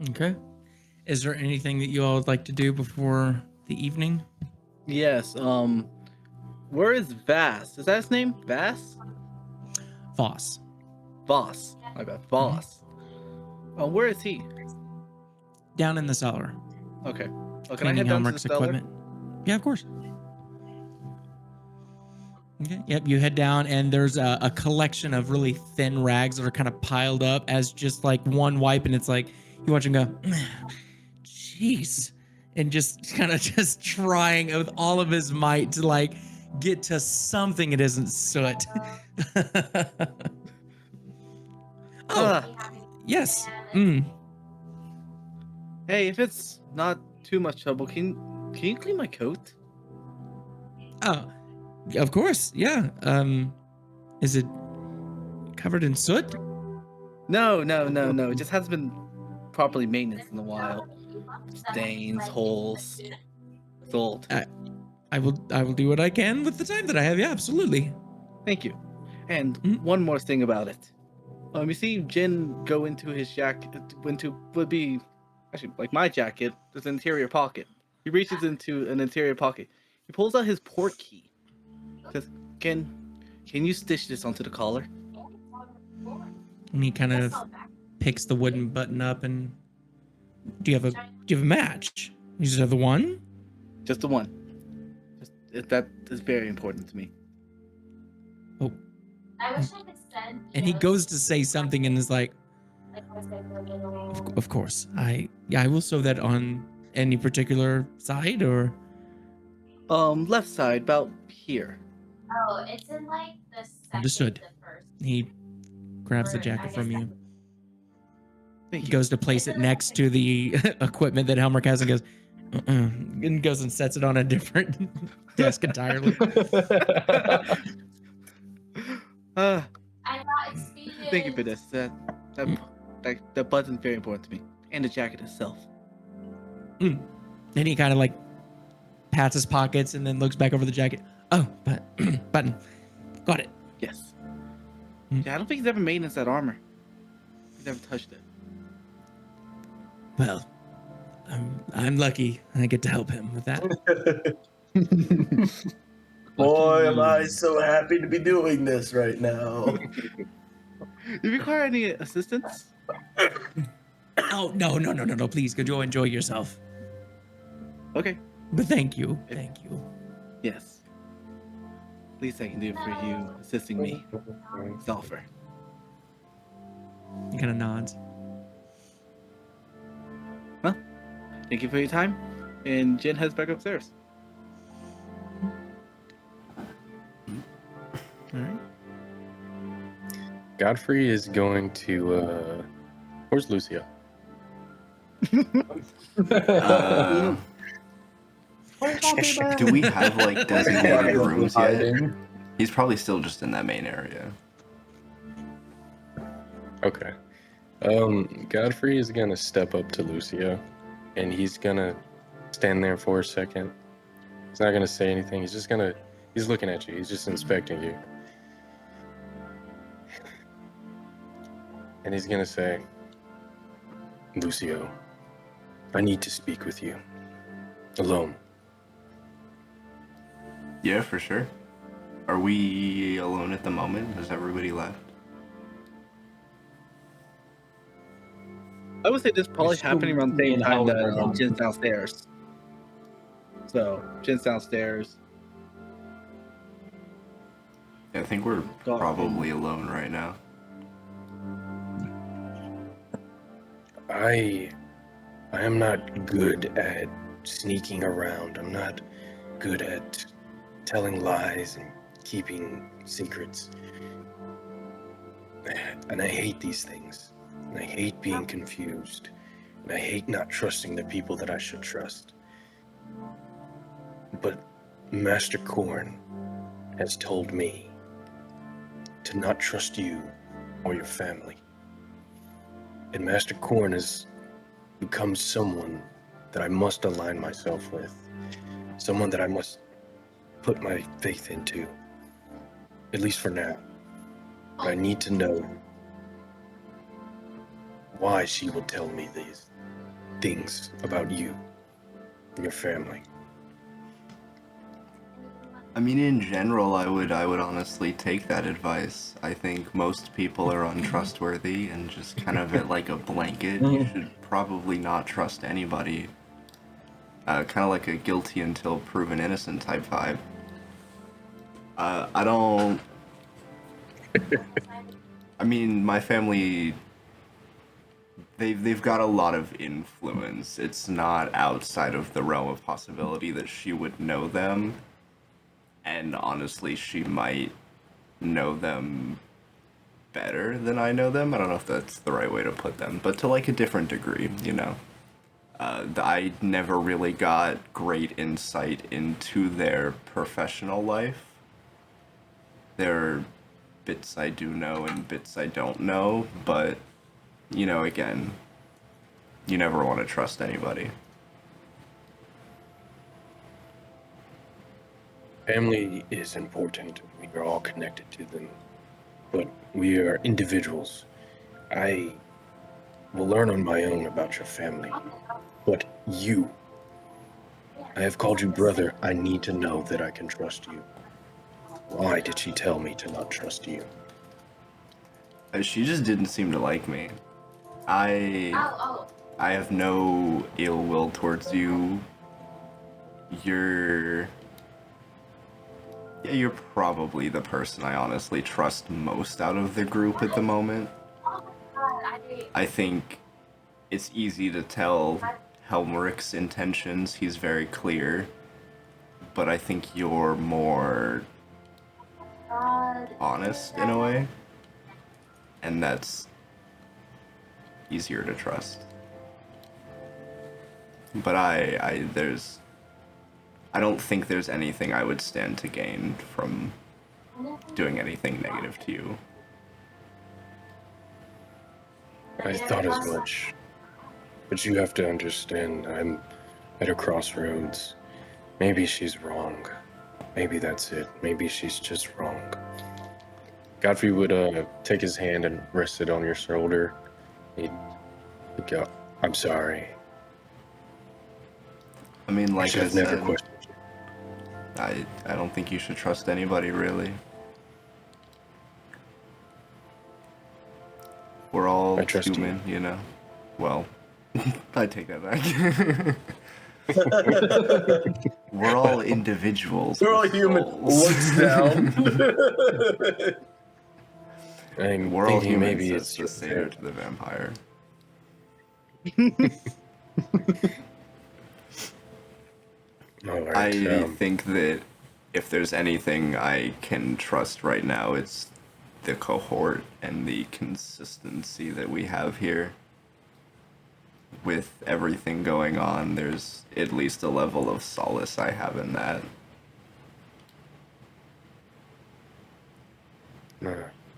Okay. Is there anything that you all would like to do before the evening?
Yes. Where is Vass? Is that his name? Vass?
Voss.
Voss. My bad. Voss. Where is he?
Down in the cellar.
Okay. Oh, can I
Cleaning
head down to the
Helmirk's
cellar?
equipment. Yeah, of course. Okay. Yep. You head down, and there's a collection of really thin rags that are kind of piled up as just like one wipe, and it's like you watch him go, jeez, and just kind of just trying with all of his might to like get to something it isn't soot. Oh, yes.
Hey, if it's not too much trouble, can you clean my coat?
Oh, of course. Yeah. Is it covered in soot?
No. It just hasn't been properly maintained in a while. Stains, holes. It's old.
I will do what I can with the time that I have. Yeah, absolutely.
Thank you. And one more thing about it. You see Jin go into his jacket, would be actually like my jacket. There's an interior pocket. He reaches into an interior pocket. He pulls out his port key. Says, "Can you stitch this onto the collar?"
And he kind of picks the wooden button up and do you have a match? You just have the one?
Just the one. That is very important to me.
Oh.
I wish I could send.
And he goes to say something and is like, of course. I will sew that on any particular side or
Left side, about here.
Oh, it's in like the second
Understood.
to first.
he grabs the
Or, I
jacket
guess
from
that-
you.
Thank
He
you.
goes to place it next to the equipment that Helmirk has and goes, and goes and sets it on a different desk entirely.
Uh,
I'm not experienced.
Thank you for this. That button's very important to me, and the jacket itself.
And he kind of like pats his pockets and then looks back over the jacket. Oh, button. Got it.
Yes.
Mm.
Yeah, I don't think he's ever maintenance that armor. He's never touched it.
Well, I'm lucky I get to help him with that.
Boy, am I so happy to be doing this right now.
Do you require any assistance?
Oh, no. Please, could you enjoy yourself?
Okay.
But thank you.
Yes. Least I can do for you, assisting me. Sulfur.
He kind of nods.
Well, thank you for your time. And Jin heads back upstairs.
All right.
Godfrey is going to. Where's Lucio?
Do we have like designated rooms yet? He's probably still just in that main area.
Okay. Godfrey is gonna step up to Lucio, and he's gonna stand there for a second. He's not gonna say anything. He's looking at you. He's just inspecting you. And he's gonna say, "Lucio, I need to speak with you. Alone."
Yeah, for sure. Are we alone at the moment? Has everybody left?
I would say this probably
It's
happening around the
me
same
and
time that
Helmirk.
Jin's downstairs. So Jin's downstairs.
I think we're
Godfrey.
probably alone right now.
I am not good at sneaking around. I'm not good at telling lies and keeping secrets. And I hate these things. And I hate being confused. And I hate not trusting the people that I should trust. But Master Korn has told me to not trust you or your family. And Master Korn has become someone that I must align myself with. Someone that I must put my faith into. At least for now. But I need to know why she would tell me these things about you and your family.
I mean, in general, I would honestly take that advice. I think most people are untrustworthy, and just kind of at like a blanket, you should probably not trust anybody. Kind of like a guilty until proven innocent type vibe. I don't. I mean, my family. They've got a lot of influence. It's not outside of the realm of possibility that she would know them. And honestly, she might know them better than I know them. I don't know if that's the right way to put them, but to like a different degree, you know. I never really got great insight into their professional life. There are bits I do know and bits I don't know, but, you know, again, you never want to trust anybody.
Family is important. We are all connected to them. But we are individuals. I will learn on my own about your family. But you, I have called you brother. I need to know that I can trust you. Why did she tell me to not trust you?
She just didn't seem to like me. I have no ill will towards you. You're probably the person I honestly trust most out of the group at the moment. I think it's easy to tell Helmirk's intentions. He's very clear. But I think you're more honest in a way. And that's easier to trust. But I don't think there's anything I would stand to gain from doing anything negative to you.
I thought as much. But you have to understand, I'm at a crossroads. Maybe she's wrong. Maybe that's it. Maybe she's just wrong. Godfrey would take his hand and rest it on your shoulder. He'd go, I'm sorry.
I mean, like I
I've never
said,
questioned you.
I don't think you should trust anybody, really. We're all
I trust
human, you know? Well, I take that back. We're all individuals.
We're all
with
human.
souls.
Looks down.
I'm
We're all
thinking
humans,
maybe
says
it's
the
your
satyr
parent.
to the vampire.
All right,
I think that if there's anything I can trust right now, it's the cohort and the consistency that we have here. With everything going on, there's at least a level of solace I have in that.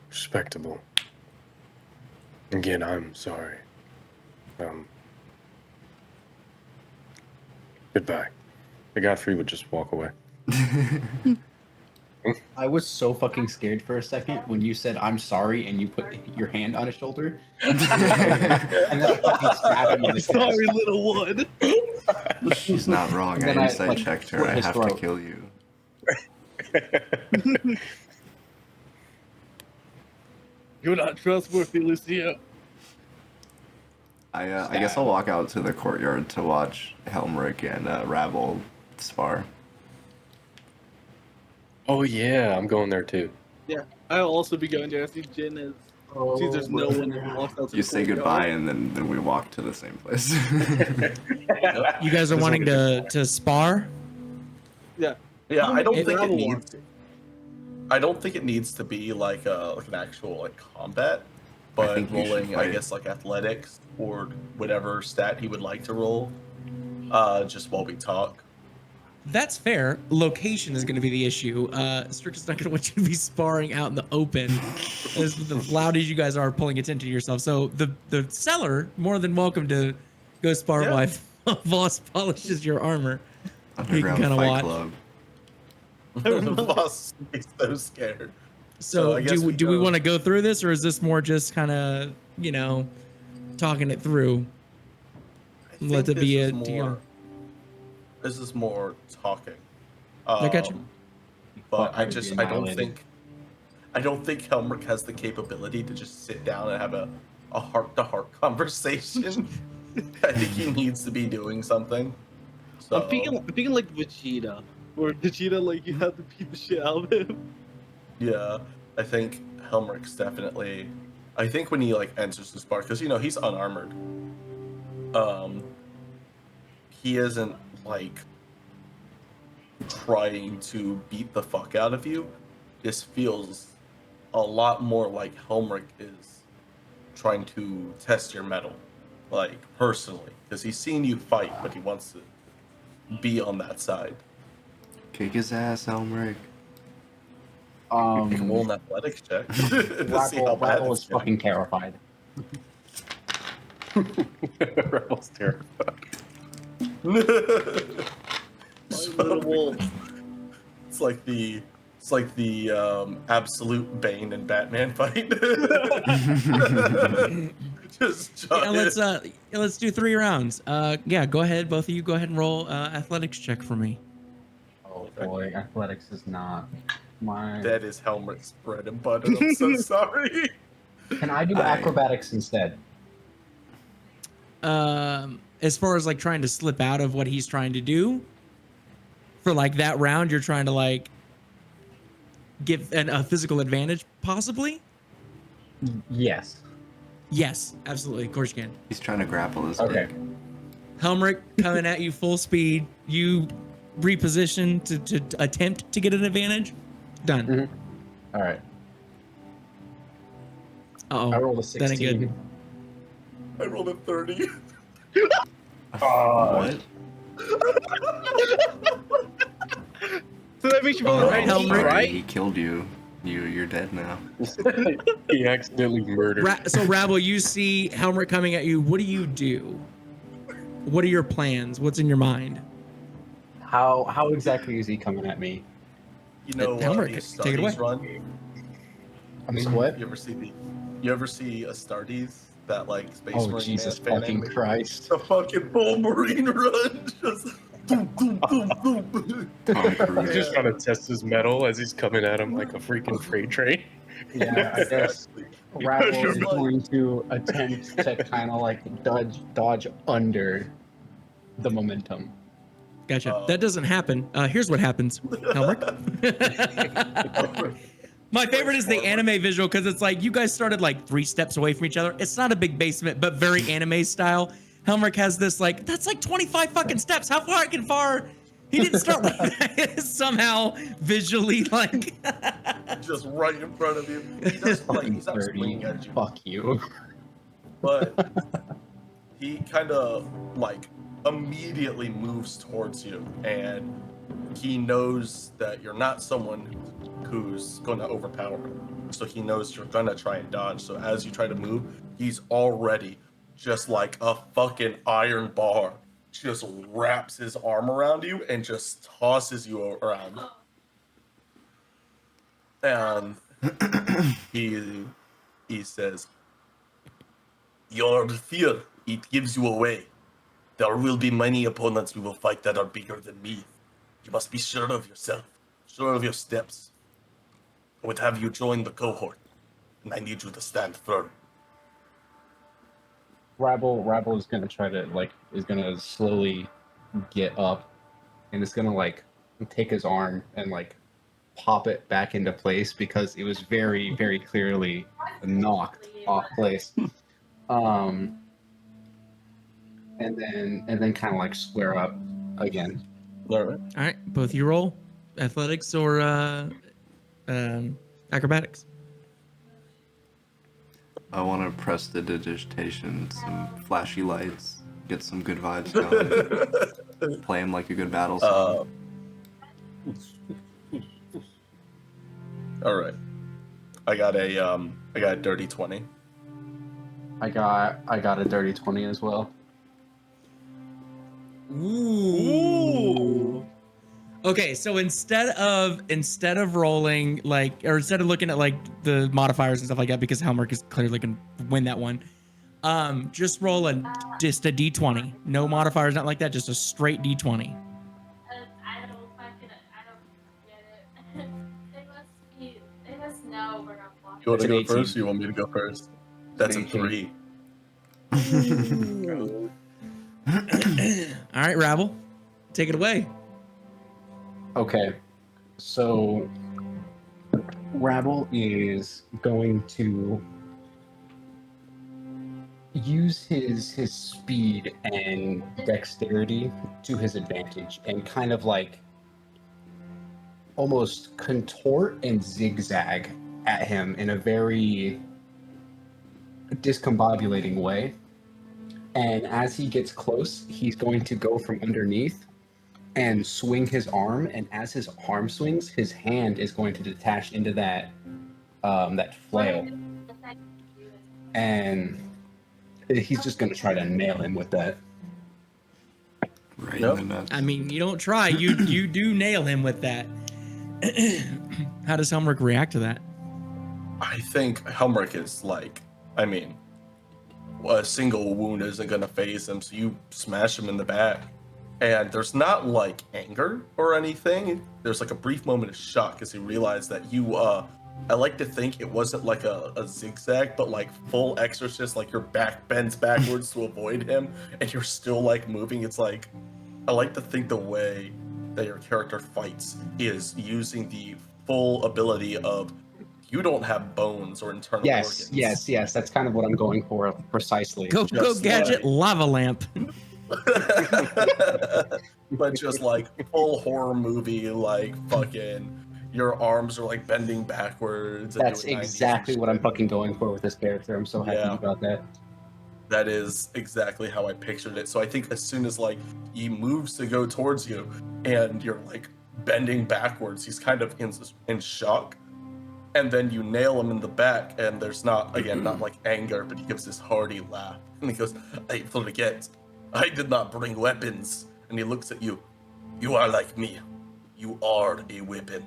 Respectable. Again, I'm sorry. Goodbye. The Godfrey would just walk away.
I was so fucking scared for a second when you said I'm sorry and you put your hand on his shoulder. And then I fucking stabbed him in the chest.
Sorry, little one.
She's not wrong.
And
I
then I,
insight
like,
checked her.
slit
I
his
have
throat.
to kill you.
You're not trustworthy, Lucia.
I guess I'll walk out to the courtyard to watch Helmirk and Rabble spar.
Oh yeah, I'm going there too.
Yeah, I'll also be going there. I see Jin is. See, there's no one who walks out to
You
the
say
courtyard.
goodbye, and then we walk to the same place.
You guys are wanting to spar?
Yeah.
Yeah, I don't
It-
think it
Rabble
needs. I don't think it needs to be like an actual like combat, but
think you should
rolling, I
fight.
guess, like athletics or whatever stat he would like to roll, just while we talk.
That's fair. Location is going to be the issue. Strick is not going to want you to be sparring out in the open, as loud as you guys are pulling attention to yourself. So the seller more than welcome to go spar
Yeah.
while Voss polishes your armor.
Underground
kinda
Fight
watch.
Club.
The boss is so scared.
So,
I guess
do we
go-
want to go through this, or is this more just kind of talking it through?
I
Let
think
it be
this
a
is
deal.
more. This is more talking.
I got you.
But I
Fuck,
just
I'd be
I don't
annihilated.
think Helmirk has the capability to just sit down and have a heart-to-heart conversation. I think he needs to be doing something. So
I'm thinking like Vegeta, where Vegeta like you have to beat the shit out of him.
yeah, I think Helmirk's definitely. I think when he like enters the spark, because he's unarmored. He isn't like trying to beat the fuck out of you. This feels a lot more like Helmirk is trying to test your mettle, like personally, because he's seen you fight, but he wants to be on that side.
Kick his ass, Helmirk.
You can roll an athletics check to see how bad
Rabble
it's
is fucking terrified.
Rebel's terrified.
My little wolf.
It's like the absolute Bane and Batman fight. Just
Yeah,
giant.
let's do 3 rounds. Yeah, go ahead, both of you. Go ahead and roll athletics check for me.
Oh boy, athletics is not my.
That is Helmirk's bread and butter. I'm so sorry.
Can I do acrobatics instead?
As far as like trying to slip out of what he's trying to do, for like that round, you're trying to like give a physical advantage, possibly.
Yes.
Yes, absolutely. Of course you can.
He's trying to grapple his
Okay.
dick.
Helmirk coming at you full speed. You reposition to attempt to get an advantage. Done.
Mhm. All right.
Uh-oh.
I rolled a
That ain't
16.
good.
I rolled a 30.
What?
So that makes you roll
Oh,
right,
Helmirk.
Helmirk, right?
He killed you. You're dead now.
He accidentally murdered.
So Rabble, you see Helmirk coming at you. What do you do? What are your plans? What's in your mind?
How exactly is he coming at me?
You know
Helmirk,
these
take it away.
Astartes run?
I'm what?
You ever see Astartes, that like space
Oh
marine
Jesus
fan
fucking
anime?
Christ!
The fucking full marine run, just boom, boom, boom, boom.
Tom Cruise.
He's just trying to test his metal as he's coming at him like a freaking freight train.
Yeah, I guess Rabble
You're
is
like-
going to attempt to kind of like dodge under the momentum.
Gotcha. That doesn't happen. Here's what happens, Helmirk. My favorite is the anime visual because it's like you guys started like 3 steps away from each other. It's not a big basement, but very anime style. Helmirk has this like, that's like 25 fucking steps. How fucking far? He didn't start like that. Somehow visually like.
Just right in front of you. He doesn't like
Fucking
he's not
30.
swinging at you,
Fuck you.
but he kind of like immediately moves towards you, and he knows that you're not someone who's going to overpower him. So he knows you're going to try and dodge. So as you try to move, he's already just like a fucking iron bar, just wraps his arm around you and just tosses you around. And he says, "Your fear, it gives you away. There will be many opponents we will fight that are bigger than me. You must be sure of yourself, sure of your steps. I would have you join the cohort, and I need you to stand firm."
Rabble is gonna try to is gonna slowly get up, and is gonna take his arm and pop it back into place because it was very very clearly knocked off place. And then kind of square up again.
All right.
All right, both you roll athletics or acrobatics.
I want to press the digitation, some flashy lights, get some good vibes going, play him like a good battle song.
All right. I got a dirty 20.
I got a dirty 20 as well.
Ooh. Okay, so instead of rolling or instead of looking at the modifiers and stuff like that, because Helmirk is clearly gonna win that one, just roll just a d20. No modifiers, not like that, just a straight d20.
I don't get it. They must know we're not blocking.
You want to
It's an
go
18.
first? Or you want me to go first? That's a
18.
3.
All right, Rabble, take it away.
Okay, so Rabble is going to use his speed and dexterity to his advantage and kind of almost contort and zigzag at him in a very discombobulating way. And as he gets close, he's going to go from underneath and swing his arm, and as his arm swings, his hand is going to detach into that flail, and he's just going to try to nail him with that.
Right
Yep.
in the nuts.
I mean, you don't try, you do nail him with that. How does Helmirk react to that?
I think Helmirk is a single wound isn't going to phase him, so you smash him in the back. And there's not anger or anything. There's a brief moment of shock as he realized that you, I like to think it wasn't a zigzag, but full exorcist, your back bends backwards to avoid him, and you're still moving. It's I like to think the way that your character fights is using the full ability of you don't have bones or internal organs.
Yes. That's kind of what I'm going for precisely.
Go gadget lava lamp.
But just full horror movie, fucking your arms are bending backwards. And
That's
doing 90s
exactly what I'm
shit.
fucking going for with this character. I'm so happy
Yeah.
about that.
That is exactly how I pictured it. So I think as soon as he moves to go towards you and you're bending backwards, he's kind of in shock. And then you nail him in the back, and there's not anger, but he gives this hearty laugh. And he goes, I forget. I did not bring weapons. And he looks at you. You are like me. You are a weapon.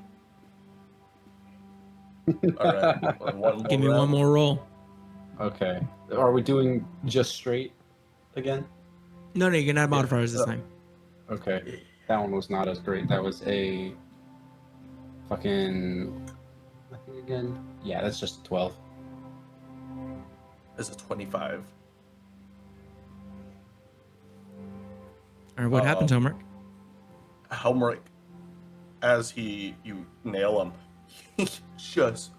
All right.
Give me one more roll.
Okay. Are we doing just straight again?
No, you can add modifiers this time.
Okay. That one was not as great. That was a fucking nothing again. Yeah, that's just 12.
This is 25.
All right, what happens, Helmirk?
Helmirk, as you nail him, he just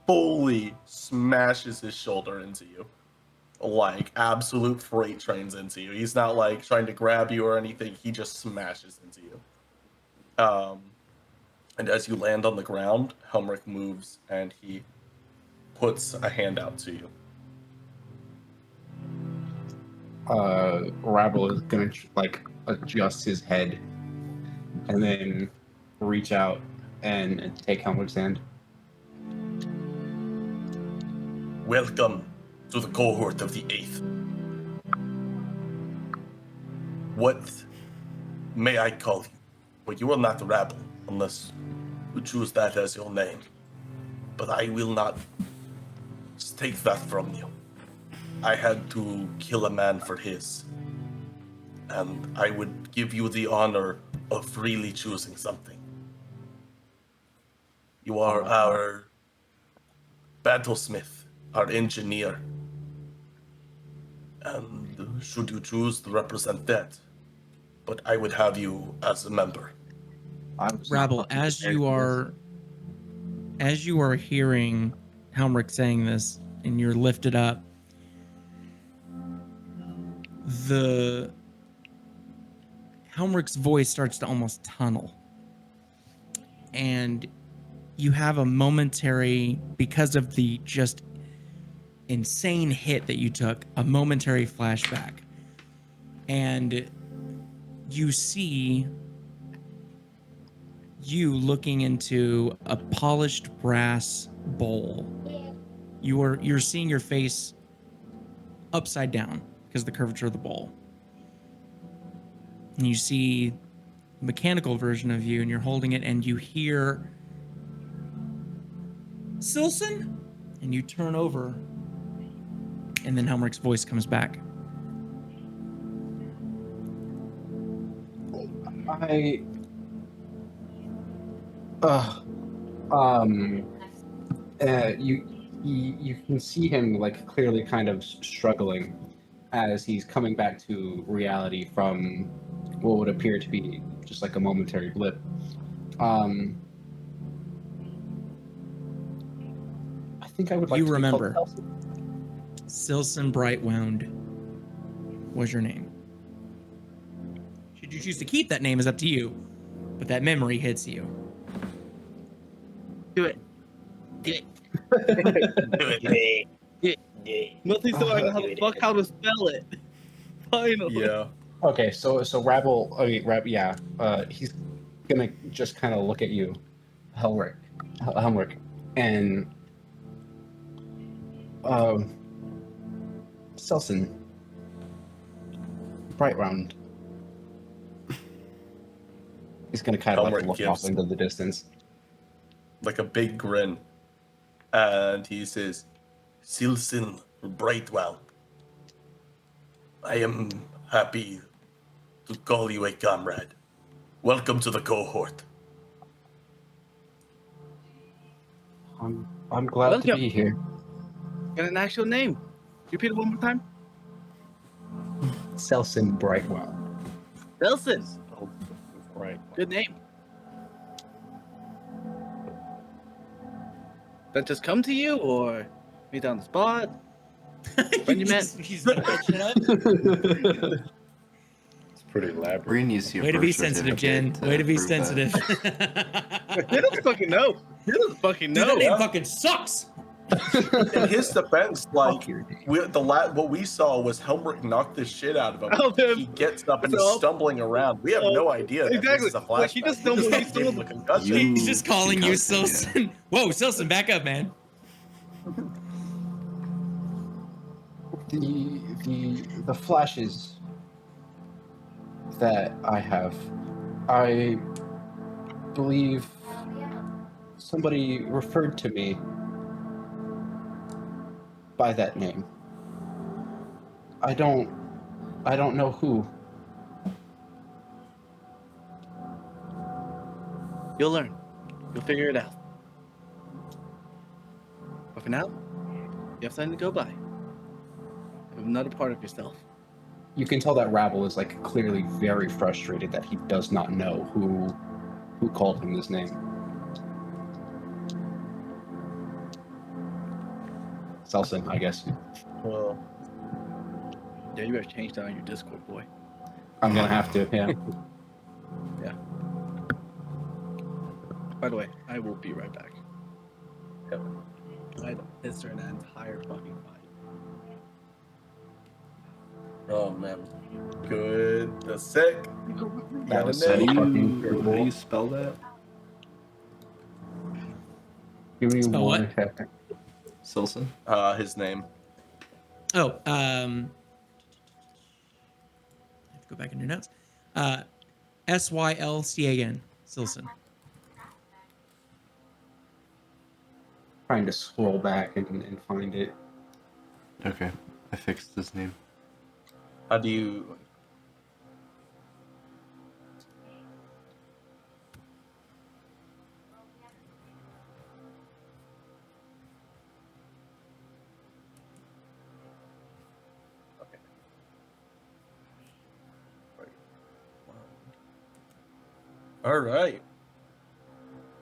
fully smashes his shoulder into you. Absolute freight trains into you. He's not trying to grab you or anything. He just smashes into you. And as you land on the ground, Helmirk moves and he puts a hand out to you.
Rabble is gonna adjust his head and then reach out and take Helmirk's hand.
Welcome to the cohort of the 8th. What may I call you? Well, you are not Rabble, unless you choose that as your name. But I will not take that from you. I had to kill a man for his. And I would give you the honor of freely choosing something. You are our battlesmith, our engineer. And should you choose to represent that, but I would have you as a member.
I was not
Rabble,
fucking
as
prepared
you
for
are hearing Helmirk saying this, and you're lifted up, the Helmirk's voice starts to almost tunnel, and you have a momentary, because of the just insane hit that you took, a momentary flashback, and you see you looking into a polished brass bowl. You're seeing your face upside down because of the curvature of the bowl. And you see a mechanical version of you, and you're holding it, and you hear Sylcan, and you turn over, and then Helmirk's voice comes back.
I you can see him like clearly kind of struggling as he's coming back to reality from what would appear to be just like a momentary blip. I think I would like
You
to be
remember.
called Chelsea.
Sylcan Brightwound was your name. Should you choose to keep that name is up to you, but that memory hits you.
Do it. Do it.
Do it.
Nothing so I know how to spell it. Finally.
Yeah.
Okay, so Rabble, yeah, he's gonna just kind of look at you, Helmirk, and Sylcan, Brightwound. He's gonna kind of like
Helmirk
look
gives-
off into the distance.
Like a big grin. And he says, Sylcan Brightwound, I am happy to call you a comrade. Welcome to the cohort.
I'm glad to
Welcome.
be here.
Got an actual name. Repeat it one more time.
Sylcan Brightwound.
Nelson.
Right.
Good name. That just come to you, or meet on the spot? When you met?
He's pitching it up.
It's pretty elaborate.
Bree needs your
Way to be
birth
sensitive, Jen.
certificate to
Way to be
prove that.
sensitive.
He doesn't fucking know. He doesn't fucking
Dude,
know.
that name fucking sucks.
In his defense, like,
Fuck your name.
what we saw was Helmirk knock the shit out of him.
Out of him.
He gets up and
So-
he's stumbling around. We have no idea that
Exactly.
this is a flashback.
Like, he just don't believe
gave him
someone-
a concussion.
You-
He's just calling you
concussed him,
Sylcan. Whoa, Sylcan, back up, man.
The flashes that I have, I believe somebody referred to me by that name. I don't know who.
You'll learn. You'll figure it out. But for now, you have something to go by. You have another part of yourself.
You can tell that Rabble is like clearly very frustrated that he does not know who called him this name. Sylcan, I guess.
Well,
Yeah, you better change that on your Discord, boy.
I'm gonna have to, yeah.
By the way, I will be right back.
Yep.
I had to piss her in that entire fucking fight.
oh man, good. The sick.
That was
How
so
do you-
fucking
How do
cool.
you spell that?
Give me
Spell
one
what?
second.
Sylcan?
His name.
Oh, I have to go back in your notes. Sylcan, Sylcan.
Trying to scroll back and find it.
Okay, I fixed his name.
How do you? All right.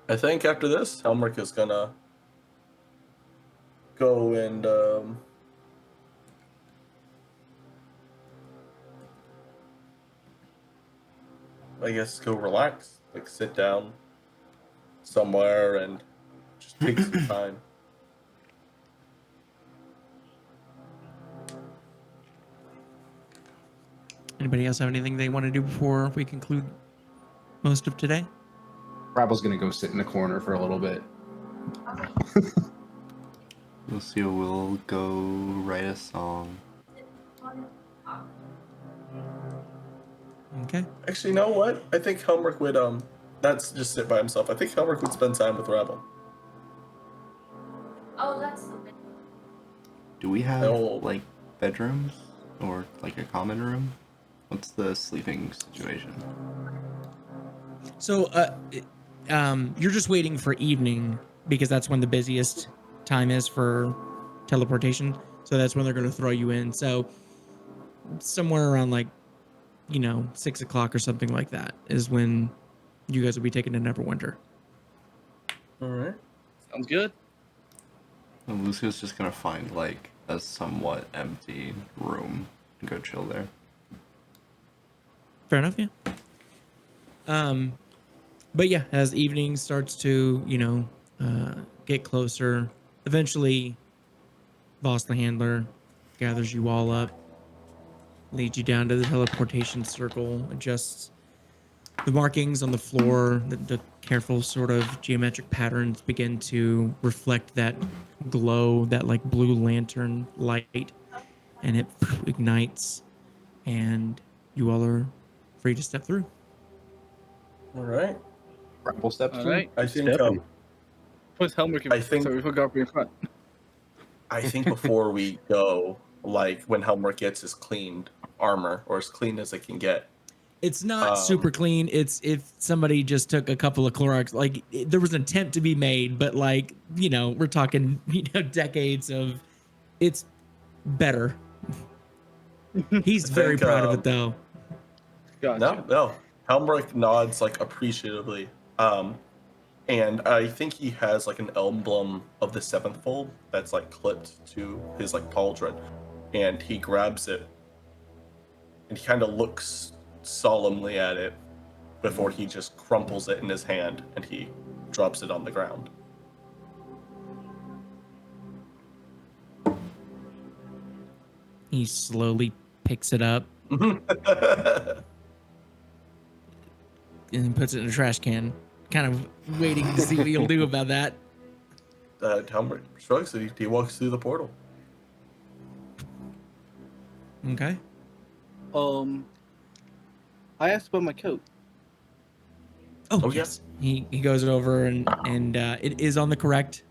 I think after this, Helmirk is gonna go and I guess go relax, like sit down somewhere and just take some time.
Anybody else have anything they want to do before we conclude most of today?
Rabble's gonna go sit in the corner for a little bit.
Lucio will go write a song.
Okay.
Actually, you know what? I think Helmirk would that's just sit by himself. I think Helmirk would spend time with Rabble.
Oh, that's the bit.
Do we have
Oh.
like bedrooms or like a common room? What's the sleeping situation?
So, you're just waiting for evening because that's when the busiest time is for teleportation. So that's when they're going to throw you in. So somewhere around like, 6 o'clock or something like that is when you guys will be taken to Neverwinter.
All right.
Sounds good.
And Lucio's just gonna find like a somewhat empty room and go chill there.
Fair enough, yeah. But yeah, as evening starts to, get closer, eventually Voss the Handler gathers you all up, leads you down to the teleportation circle, adjusts the markings on the floor, the careful sort of geometric patterns begin to reflect that glow, that like blue lantern light, and it ignites, and you all are free to step through.
All right.
Rabble steps
All
through.
right.
I think
Stepping.
Put Helmirk in.
I think-
Sorry, we forgot in front.
I think before we go, like when Helmirk gets his cleaned armor or as clean as it can get.
It's not super clean. It's if somebody just took a couple of Clorox, like there was an attempt to be made, but like, we're talking, decades of it's better. He's very
think,
proud of it though.
Gotcha.
No. Helmirk nods like appreciatively. And I think he has like an emblem of the seventh fold that's like clipped to his like pauldron. And he grabs it and he kind of looks solemnly at it before he just crumples it in his hand and he drops it on the ground.
He slowly picks it up and puts it in a trash can, kind of waiting to see what you'll do about that.
Helmirk shrugs and he walks through the portal.
Okay.
I asked about my coat.
Oh,
yeah.
yes. He goes over and it is on the correct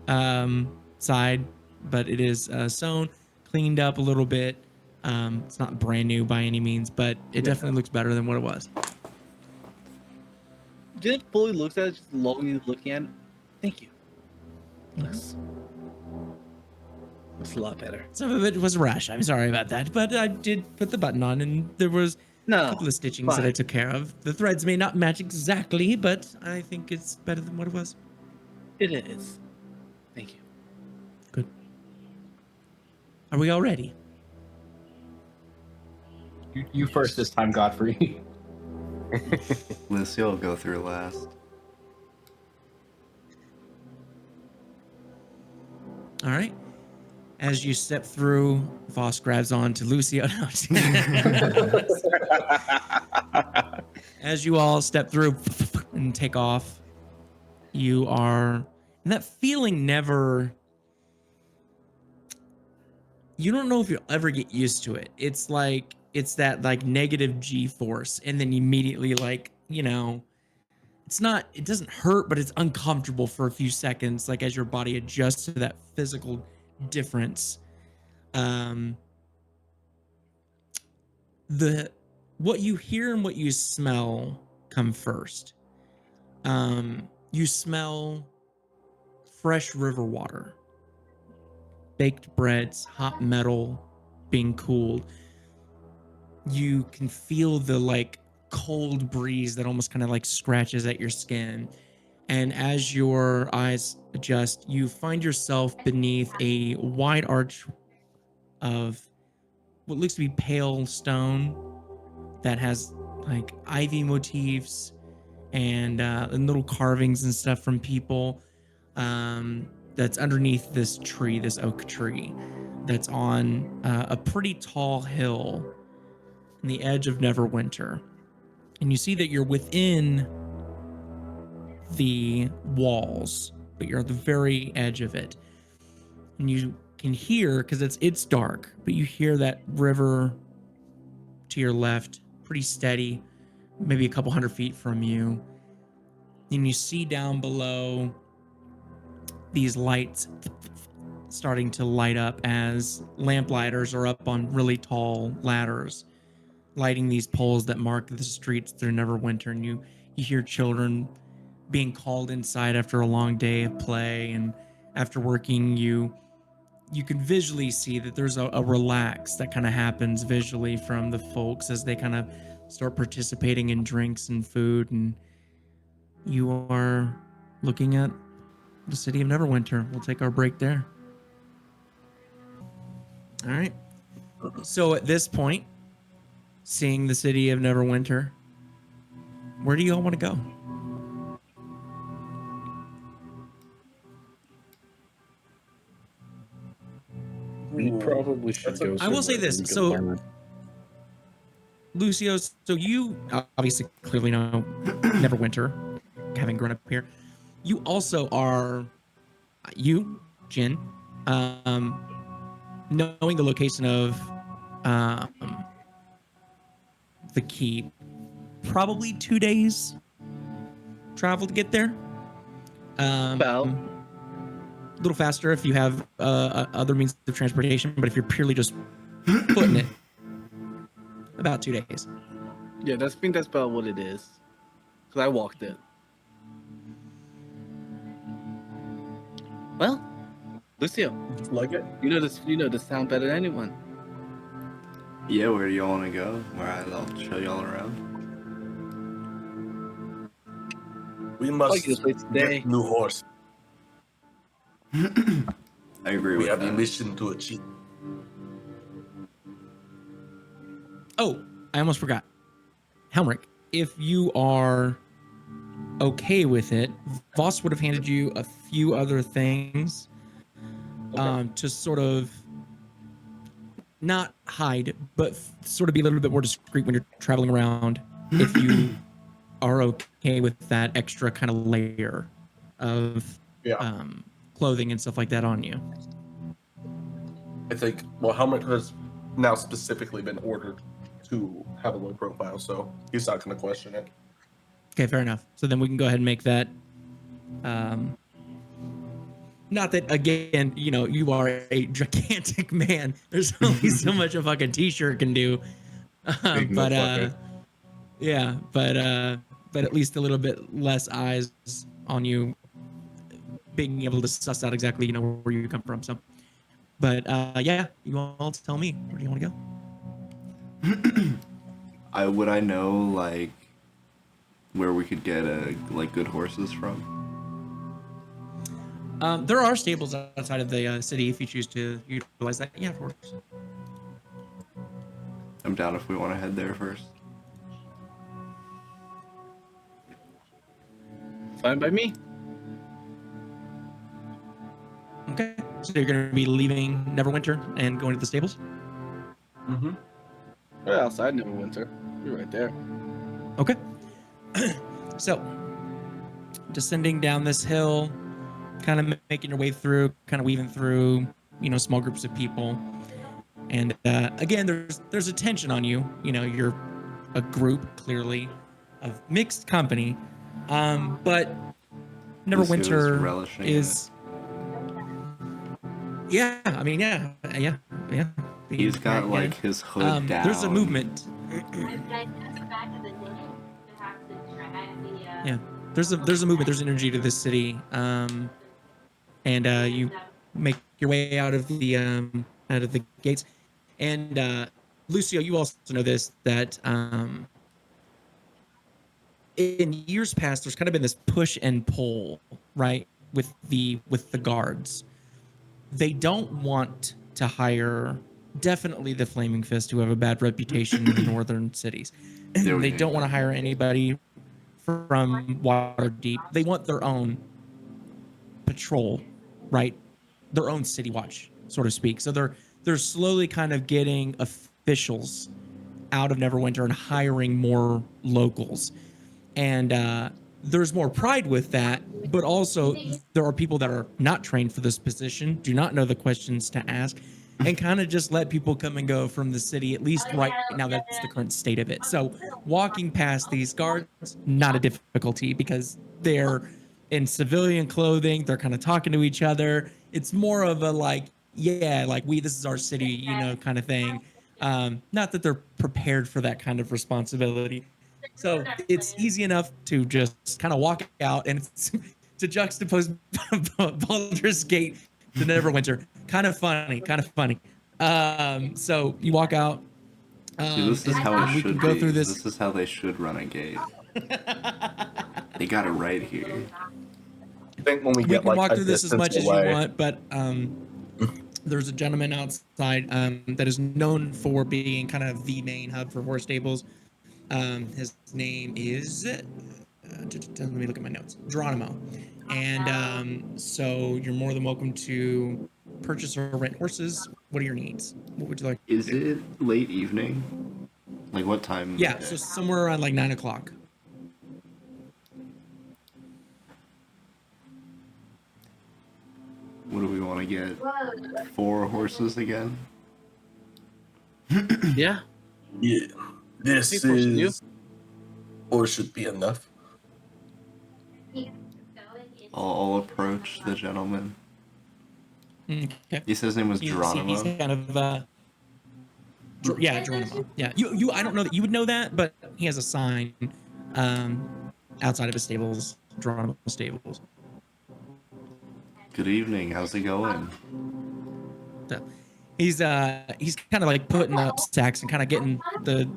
side, but it is sewn, cleaned up a little bit. It's not brand new by any means, but it definitely looks better than what it was.
Didn't fully look at it, just longingly looking at it. Thank you. Yes. It's a lot better.
Some of it was rush. I'm sorry about that, but I did put the button on, and there was a
No.
couple of stitchings that I took care of. The threads may not match exactly, but I think it's better than what it was.
It is. Thank you.
Good. Are we all ready?
You first this time, Godfrey.
Lucio will go through last.
All right. As you step through, Voss grabs on to Lucio. As you all step through and take off, you are, and that feeling never, you don't know if you'll ever get used to it. It's like, it's that like negative G-force, and then immediately like, it's not, it doesn't hurt, but it's uncomfortable for a few seconds, like as your body adjusts to that physical difference. What you hear and what you smell come first. You smell fresh river water, baked breads, hot metal being cooled. You can feel the like cold breeze that almost kind of like scratches at your skin. And as your eyes adjust, you find yourself beneath a wide arch of what looks to be pale stone that has like ivy motifs and little carvings and stuff from people. That's underneath this tree, this oak tree, that's on a pretty tall hill on the edge of Neverwinter. And you see that you're within the walls, but you're at the very edge of it. And you can hear, because it's dark, but you hear that river to your left, pretty steady, maybe a couple hundred feet from you. And you see down below these lights starting to light up as lamplighters are up on really tall ladders, lighting these poles that mark the streets through Neverwinter. And you hear children being called inside after a long day of play, and after working, you can visually see that there's a relax that kind of happens visually from the folks as they kind of start participating in drinks and food. And you are looking at the city of Neverwinter. We'll take our break there. All right. So at this point, seeing the city of Neverwinter, where do you all want to go?
We probably should go.
I will say
somewhere
this.
we can
So,
learn.
Lucio, so you obviously clearly know Neverwinter, having grown up here. You also are, Jin, knowing the location of the keep, probably 2 days travel to get there.
About.
A little faster if you have other means of transportation, but if you're purely just footing it, about 2 days.
Yeah, I think that's about what it is. Because I walked it. Well, Lucio,
Like it?
you know this town better than anyone.
Yeah, where do y'all want to go? Where I'll show y'all around.
We
I
must
like this place today.
get new horse.
I agree
We
with
have a
that.
mission to achieve.
Oh, I almost forgot. Helmirk, if you are okay with it, Voss would have handed you a few other things to sort of not hide, but sort of be a little bit more discreet when you're traveling around. If you are okay with that extra kind of layer of clothing and stuff like that on you.
I think, well, Helmirk has now specifically been ordered to have a low profile, so he's not going to question it.
Okay, fair enough. So then we can go ahead and make that. Not that, again, you know, you are a gigantic man. There's only so much a fucking t-shirt can do.
Big
But
motherfucker.
yeah, but at least a little bit less eyes on you, being able to suss out exactly, you know, where you come from. So, but yeah, you all tell me, where do you want to go?
Would I know like where we could get like good horses from?
There are stables outside of the city if you choose to utilize that. Yeah, of course.
I'm down if we want to head there first.
Fine by me.
Okay, so you're going to be leaving Neverwinter and going to the stables?
Mm-hmm.
We're outside Neverwinter. You're right there.
Okay. So, descending down this hill, kind of making your way through, kind of weaving through, you know, small groups of people. And again, there's a tension on you. You know, you're a group, clearly, of mixed company. But Neverwinter
relishing
is... Yeah, I mean, yeah.
He's got like his hood down.
There's a movement. Yeah, there's a movement. There's energy to this city, and you make your way out of the gates. And Lucio, you also know this, that in years past, there's kind of been this push and pull, right, with the guards. They don't want to hire definitely the Flaming Fist, who have a bad reputation in the northern cities. They don't want to hire anybody from Waterdeep. They want their own patrol, right? Their own city watch, so to speak. So they're slowly kind of getting officials out of Neverwinter and hiring more locals. And there's more pride with that, but also there are people that are not trained for this position, do not know the questions to ask, and kind of just let people come and go from the city. At least right now, that's the current state of it. So walking past these guards, not a difficulty because they're in civilian clothing. They're kind of talking to each other. It's more of a like, yeah, like this is our city, you know, kind of thing. Not that they're prepared for that kind of responsibility. So it's easy enough to just kind of walk out, and it's, to juxtapose Baldur's Gate to Neverwinter. Kind of funny. So you walk out.
See, this is how it
we
should
can go
be.
through this.
This is how they should run a gate. They got it right here.
I think when we
We
get
can
like
walk
a
through this as
distance
much as you
away,
want, but there's a gentleman outside that is known for being kind of the main hub for horse stables. His name is, let me look at my notes, Geronimo. And so you're more than welcome to purchase or rent horses. What are your needs? What would you like?
Is it late evening? Like what time?
Yeah, so somewhere around like 9 o'clock.
What do we want to get? 4 horses again?
Yeah.
yeah, this
People should do.
is or should be enough.
I'll approach the gentleman.
Okay.
He says his name was
He's
Geronimo.
kind of yeah, Geronimo. Yeah, you. I don't know that you would know that, but he has a sign outside of his stables, Geronimo Stables.
Good evening. How's it going?
So he's kind of like putting up stacks and kind of getting the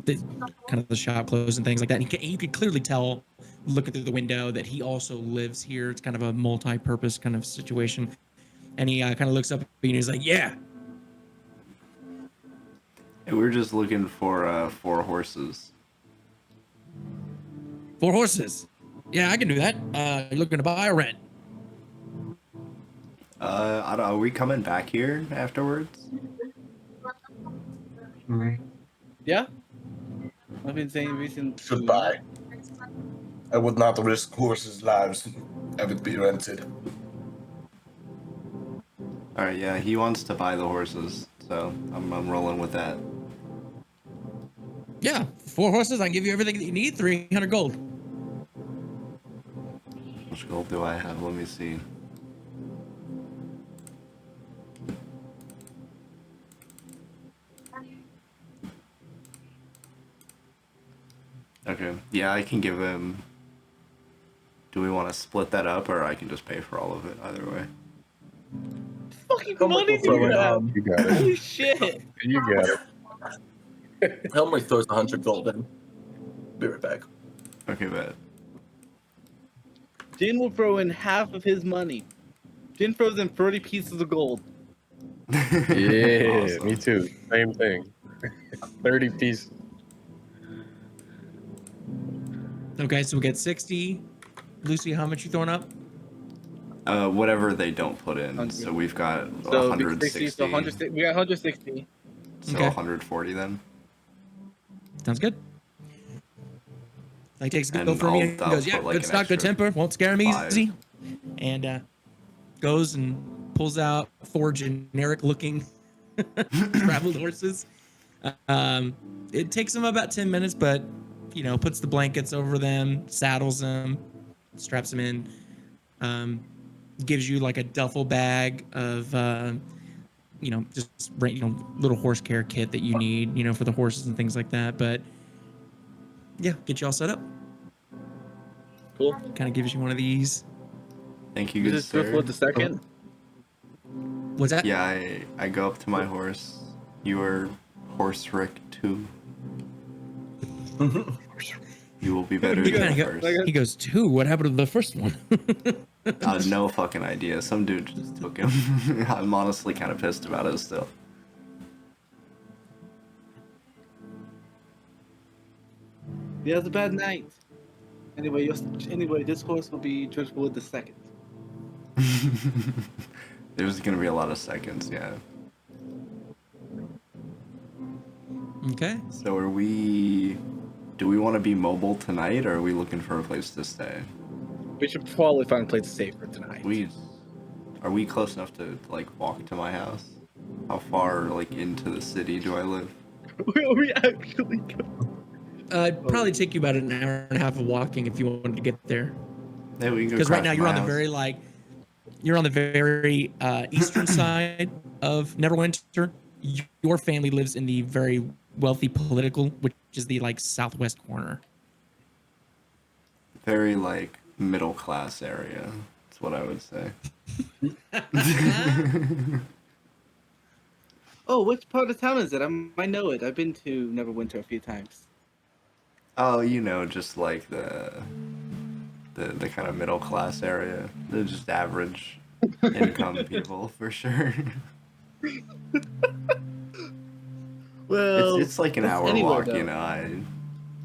kind of the shop closed and things like that. And you can clearly tell, looking through the window, that he also lives here. It's kind of a multi-purpose kind of situation. And he kind of looks up at you and he's like, "Yeah,
Hey, we're just looking for 4 horses.
4 horses. Yeah, I can do that. You looking to buy or rent?"
I don't. Are we coming back here afterwards?
Yeah. I've been saying recent.
Goodbye. I would not risk horses' lives. Have it be rented.
All right. Yeah, he wants to buy the horses, so I'm rolling with that.
Yeah, 4 horses. I can give you everything that you need. 300 gold.
Which gold do I have? Let me see. Okay. Yeah, I can give him. Do we want to split that up, or I can just pay for all of it? Either way.
Fucking
Helmirk
money
will throw
do you
it
have?
on.
You got it.
Holy shit.
You got it.
Helmirk throws 100 gold in. Be right back.
Okay, bet.
Jin will throw in half of his money. Jin throws in 30 pieces of gold.
Yeah,
Awesome.
me too. Same thing. 30 pieces.
Okay, so we get 60. Lucy, how much you throwing up?
Whatever they don't put in.
100.
So we've got
So
160.
60, so 160. We got 160.
So
Okay.
140 then.
Sounds good. He takes a
And
go from you
I'll-
and
I'll
goes, "Yeah,
put, like,
good
an
stock, good
extra
temper. Won't scare him
5.
easy." And goes and pulls out 4 generic-looking traveled horses. It takes him about 10 minutes, but puts the blankets over them, saddles them, straps them in, gives you like a duffel bag of just little horse care kit that you need, for the horses and things like that. But yeah, get you all set up.
Cool.
Kind of gives you one of these.
Thank you, good
This is Driftwood
sir.
the second.
What's that?
Yeah, I go up to my horse. You are Horse Rick too. You will be better
He
than
kinda
the
go-
first.
He goes, 2? What happened to the first one?
No fucking idea. Some dude just took him. I'm honestly kind of pissed about it still.
He has a bad night. Anyway, this horse will be Driftwood the second.
There's gonna be a lot of seconds, yeah.
Okay.
So do we want to be mobile tonight, or are we looking for a place to stay?
We should probably find a place to stay for tonight.
Are we close enough to like walk to my house? How far like into the city do I live?
we actually go?
It'd probably take you about an hour and a half of walking if you wanted to get there.
Hey, we can go.
Because right
crash
now
at
you're
my
on the
house.
very eastern side of Neverwinter. Your family lives in the very wealthy political, which is the like southwest corner.
Very like middle class area. That's what I would say.
Oh, which part of town is it? I might know it. I've been to Neverwinter a few times.
Oh, you know, just like the kind of middle class area. They're just average income people for sure.
Well,
It's like an
that's
hour
anywhere,
walk,
though.
you know.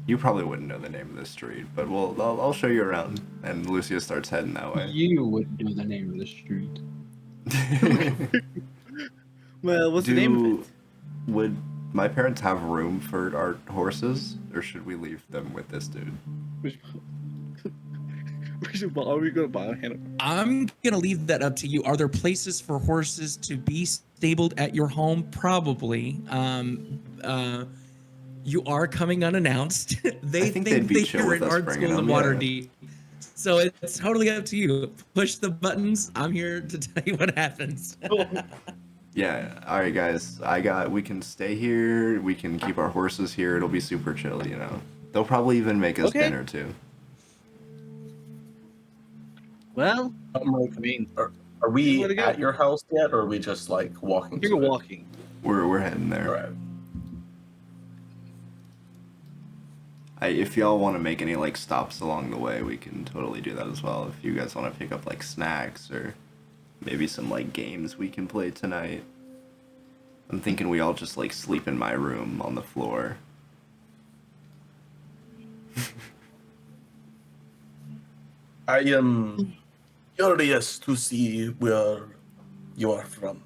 You probably wouldn't know the name of this street, but I'll show you around. And Lucia starts heading that way.
You would know the name of the street.
Well, what's the name of it?
Would my parents have room for our horses, or should we leave them with this dude?
Are we gonna buy a hand?
I'm gonna leave that up to you. Are there places for horses to be stabled at your home? Probably. You are coming unannounced.
I think they'd be
that
chill
you're
with
in
us
art
bringing
school in
them, yeah.
Waterdeep. So it's totally up to you. Push the buttons. I'm here to tell you what happens.
Yeah. All right, guys. We can stay here. We can keep our horses here. It'll be super chill, you know. They'll probably even make us
Okay.
dinner too.
Well,
I'm like,
I mean,
are we
where to go?
at your house yet, or are we just like walking?
you're
to it?
walking.
We're heading there.
All right.
If y'all want to make any like stops along the way, we can totally do that as well. If you guys want to pick up like snacks or maybe some like games we can play tonight. I'm thinking we all just like sleep in my room on the floor.
I am curious to see where you are from.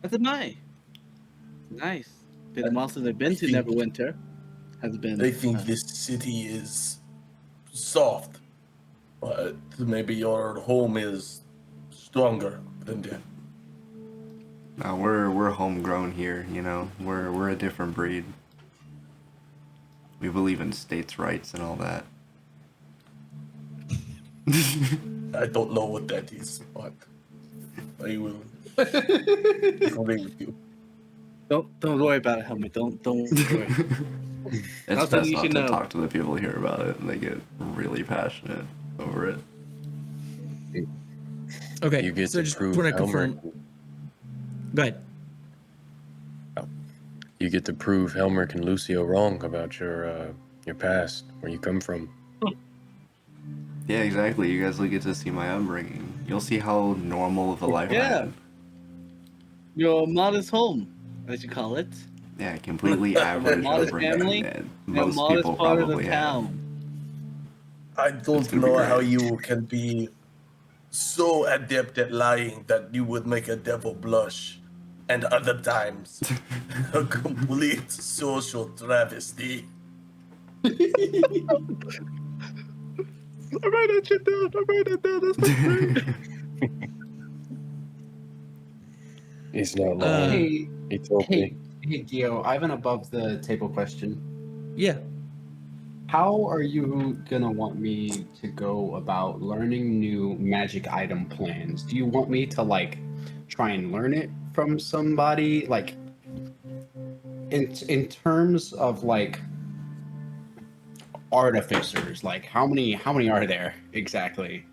That's my. Nice. Been a while since I've been to
think-
Neverwinter. Has been.
I think this city is soft, but maybe your home is stronger than that.
No, we're homegrown here, you know. We're a different breed. We believe in states' rights and all that.
I don't know what that is, but I will agree with you.
Don't worry about it, Helmirk. Don't worry.
It's
Nothing
best
you
not
should
to
know.
talk to the people here about it, and they get really passionate over it.
Okay.
You get
so
to
just
prove
want to confirm.
Helmirk.
Go ahead.
You get to prove Helmirk and Lucio wrong about your past, where you come from.
Yeah, exactly. You guys will get to see my upbringing. You'll see how normal of a life I
Yeah.
had.
Your modest home, as you call it.
Yeah, completely average
modest
upbringing
family,
that
In a
most
modest
people
part of
probably
the
have.
town.
I
It's
don't
gonna be
know
great.
how you can be so adept at lying that you would make a devil blush, and other times a complete social travesty.
I write that shit down. That's so great.
He's not lying.
Hey,
He told me.
hey, Gio, I have an above the table question.
Yeah.
How are you gonna want me to go about learning new magic item plans? Do you want me to like try and learn it from somebody? Like in terms of like artificers, like how many are there exactly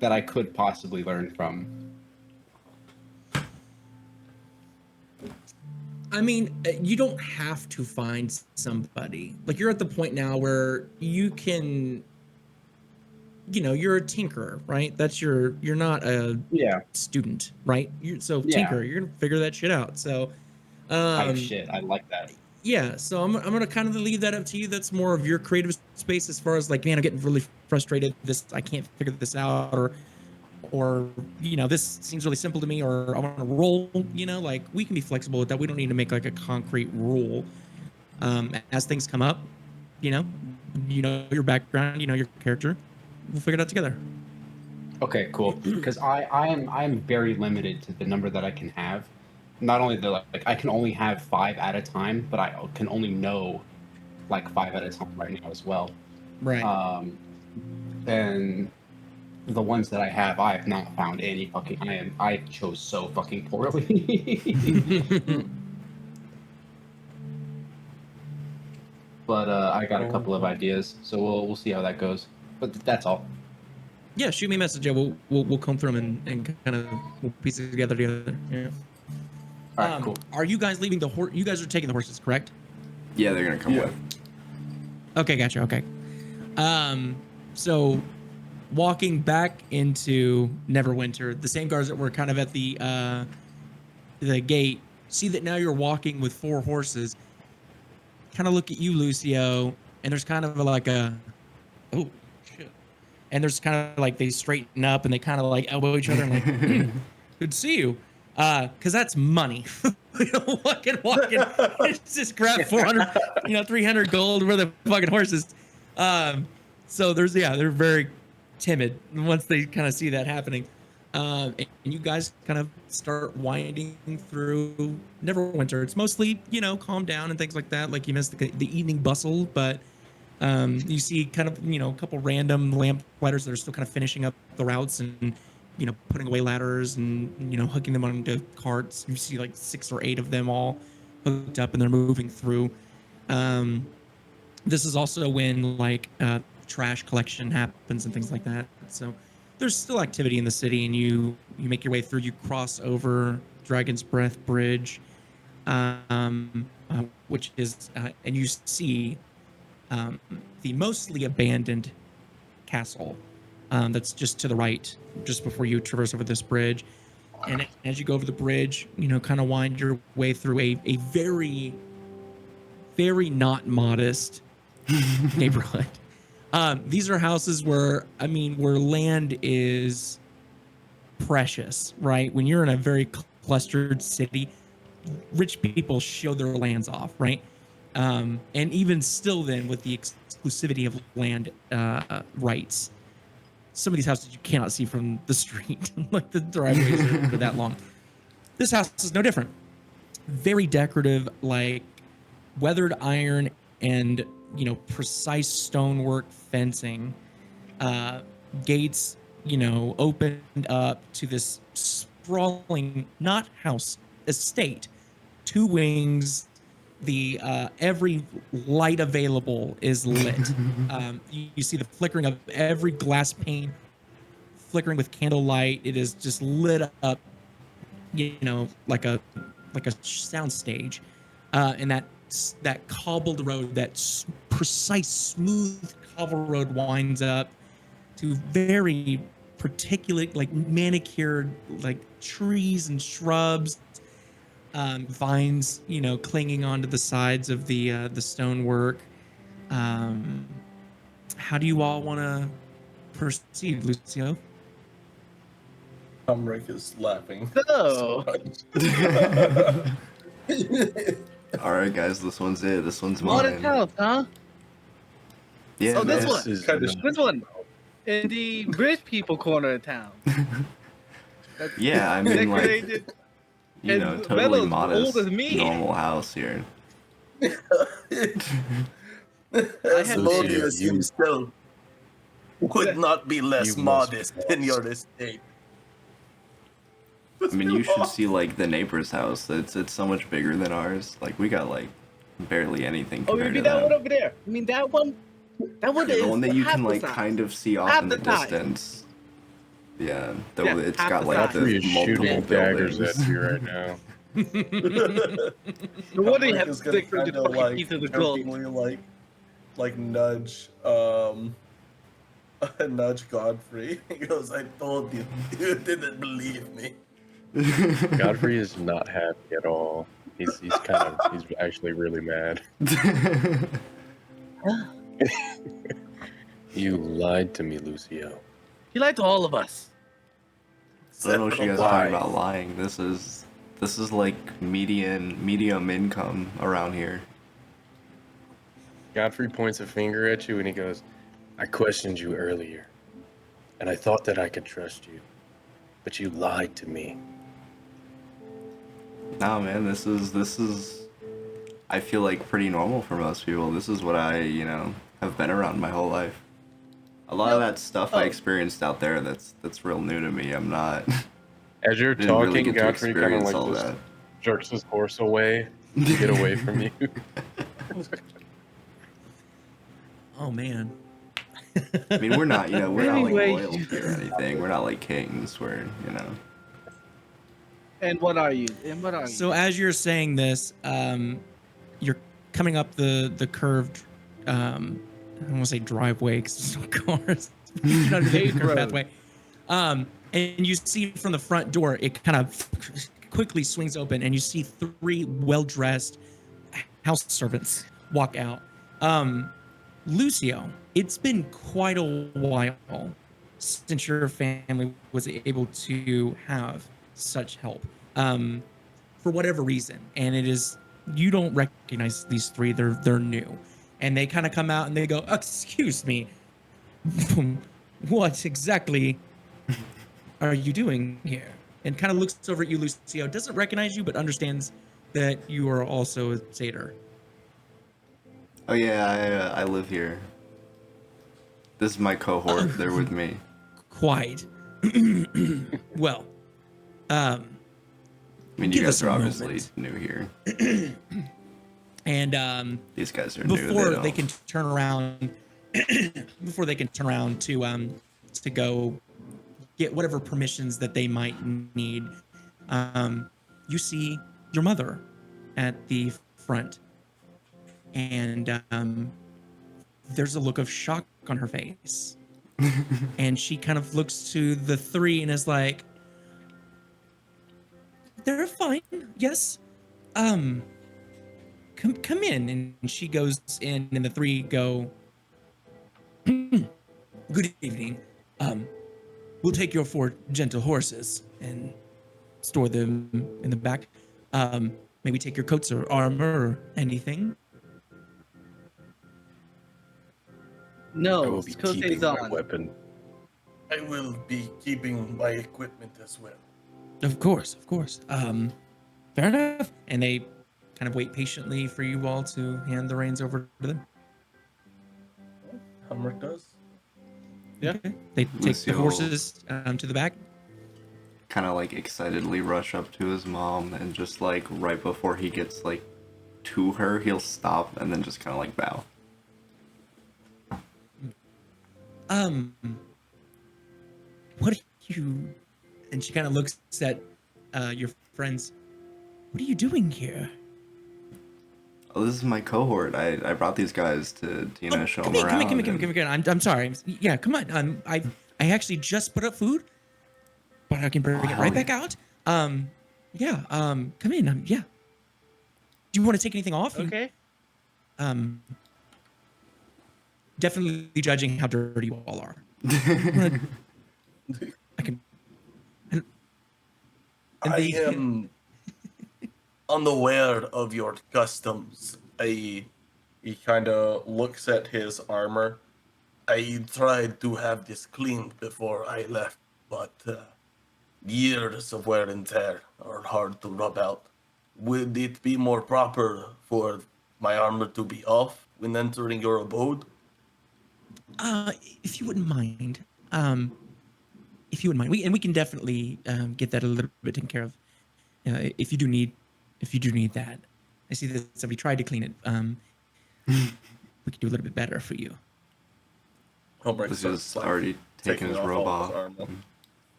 that I could possibly learn from?
I mean, you don't have to find somebody. Like, you're at the point now where you can, you're a tinkerer, right? You're not a student, right? So tinkerer, you're gonna figure that shit out. So,
Type shit. I like that.
yeah. So I'm gonna kind of leave that up to you. That's more of your creative space as far as like, man, I'm getting really frustrated. I can't figure this out, or this seems really simple to me, or I want to roll. Like, we can be flexible with that. We don't need to make like a concrete rule. As things come up, your your background, your character, we'll figure it out together.
Okay, cool. Because I'm very limited to the number that I can have. Not only I can only have 5 at a time, but I can only know like 5 at a time right now as well.
Right.
And the ones that I have not found any fucking. I chose so fucking poorly. But I got a couple of ideas, so we'll see how that goes. But that's all.
Yeah, shoot me a message. Yeah, we'll comb through them and kind of piece it together. Yeah.
All right, cool.
Are you guys leaving the horse? You guys are taking the horses, correct?
Yeah, they're gonna come with.
Okay, gotcha. Okay. So walking back into Neverwinter, the same guards that were kind of at the gate see that now you're walking with 4 horses. Kind of look at you, Lucio, and there's kind of like a, oh shit, and there's kind of like they straighten up and they kind of like elbow each other and like, good to see you, because that's money. walking, just grab 400, 300 gold worth of fucking horses. So they're very timid once they kind of see that happening. And you guys kind of start winding through Neverwinter. It's mostly, calm down and things like that. Like, you miss the evening bustle, but you see kind of, a couple random lamplighters that are still kind of finishing up the routes and, putting away ladders and, hooking them onto carts. You see like 6 or 8 of them all hooked up and they're moving through. This is also when like trash collection happens and things like that. So there's still activity in the city, and you make your way through. You cross over Dragon's Breath Bridge, which is, and you see the mostly abandoned castle that's just to the right, just before you traverse over this bridge. And as you go over the bridge, kind of wind your way through a very, very not modest neighborhood. These are houses where land is precious, right? When you're in a very clustered city, rich people show their lands off, right? And even still then, with the exclusivity of land rights, some of these houses you cannot see from the street. Like, the driveways are that long. This house is no different. Very decorative, like weathered iron and precise stonework fencing, gates, opened up to this sprawling, not house, estate, 2 wings. The every light available is lit. You see the flickering of every glass pane, flickering with candlelight. It is just lit up, like a sound stage, and that cobbled road, that precise, smooth cobbled road winds up to very particular, like manicured, like trees and shrubs, vines, clinging onto the sides of the stonework. How do you all want to proceed, Lucio?
Helmirk is laughing.
So.
All right, guys, this one's it. This one's
What
mine.
a house, huh?
Yeah,
Oh, this
man.
one. This one. In the rich people corner of town. That's
Yeah, I mean, like,
decorated.
totally
Melo's
modest,
old as me.
normal house here.
Asmodeus
you-
himself would not be less
You must
modest
be
than your
lost.
estate.
I mean, you should see like the neighbor's house. It's so much bigger than ours. Like, we got like barely anything
Oh, you
compared
mean
to
that
them.
one over there? You mean that one? That one
Yeah,
is
the one that you
half
can
the
like
size.
kind of see off
Half
in the
the size.
distance. Yeah, though
Yeah,
it's
half
got
the
like
size.
the
Godfrey is
multiple
shooting daggers
buildings.
at you right now.
No wonder you
Helmirk
have
is gonna
stick the
kinda
fucking
like
piece of the gold.
jokingly like nudge nudge Godfrey. He goes, I told you, you didn't believe me.
Godfrey is not happy at all. He's actually really mad. You lied to me, Lucio.
He lied to all of us.
I don't know what you guys are
Why?
talking about lying. This is like medium income around here.
Godfrey points a finger at you and he goes, I questioned you earlier, and I thought that I could trust you, but you lied to me.
No, man, this is I feel like pretty normal for most people. This is what I, have been around my whole life. A lot of that stuff I experienced out there that's real new to me. I'm not
As you're
didn't really
talking,
get to
Godfrey kind of
experience
like
all
just
that.
jerks his horse away to get away from you.
Oh man.
I mean, we're not, we're not like
Anyway,
royalty or anything. We're not like kings. We're,
And what are you? And what are you?
So as you're saying this, you're coming up the curved, I don't want to say driveway because there's no cars. You know, the curved pathway. And you see from the front door, it kind of quickly swings open, and you see 3 well-dressed house servants walk out. Lucio, it's been quite a while since your family was able to have such help, for whatever reason, and it is you don't recognize these 3. They're new, and they kind of come out and they go, "Excuse me, what exactly are you doing here?" And kind of looks over at you, Lucio. Doesn't recognize you, but understands that you are also a satyr.
Oh yeah, I live here. This is my cohort. They're with me.
Quite. Well,
I mean, you
give us
guys are
a
obviously
moment.
new here.
And
These guys are new.
before they
don't-
can turn around, to go get whatever permissions that they might need, you see your mother at the front, and there's a look of shock on her face. And she kind of looks to the 3 and is like, "They're fine. Yes. Come in." And she goes in, and the 3 go, "Good evening. We'll take your 4 gentle horses and store them in the back. Maybe take your coats or armor or anything."
I
No,
will be
Cote
keeping my
on.
weapon.
I will be keeping my equipment as well.
Of course, of course. Fair enough. And they kind of wait patiently for you all to hand the reins over to them.
Helmirk does.
Yeah.
Okay. They take
Lucio-
the horses to the back.
kind of like excitedly rush up to his mom and just like right before he gets like to her, he'll stop and then just kind of like bow.
What are you? And she kind of looks at your friends. What are you doing here?
Oh, this is my cohort. I brought these guys to show them around.
Come here. I'm sorry. Yeah, come on. I actually just put up food, but I can bring it right back out. Yeah. Come in. Yeah. Do you want to take anything off?
Okay.
Definitely judging how dirty you all are. I can. And
I
they-
am unaware of your customs. He kind of looks at his armor. I tried to have this cleaned before I left, but years of wear and tear are hard to rub out. Would it be more proper for my armor to be off when entering your abode?
If you wouldn't mind, we can definitely get that a little bit taken care of. If you do need that, I see that somebody tried to clean it. We can do a little bit better for you.
Helmirk
This
starts,
is already taking his robe
all his
off.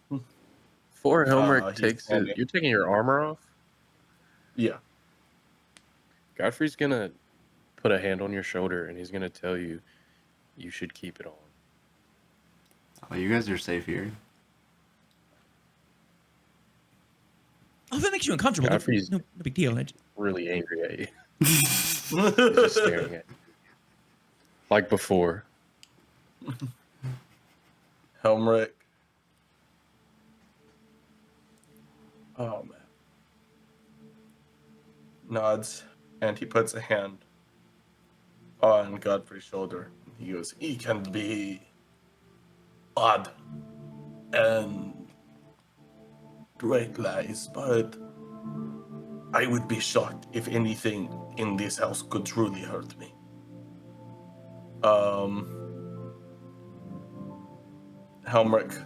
armor.
Before Helmirk
he's
takes
standing.
it, you're taking your armor off?
Yeah.
Godfrey's gonna put a hand on your shoulder and he's gonna tell you you should keep it on.
Oh, you guys are safe here.
Oh, that makes you uncomfortable.
Godfrey's
No big deal.
really angry at you. He's just staring at you. Like before.
Helmirk. Oh man. Nods and he puts a hand on Godfrey's shoulder. He goes, he can be odd and great lies, but I would be shocked if anything in this house could truly hurt me. Helmirk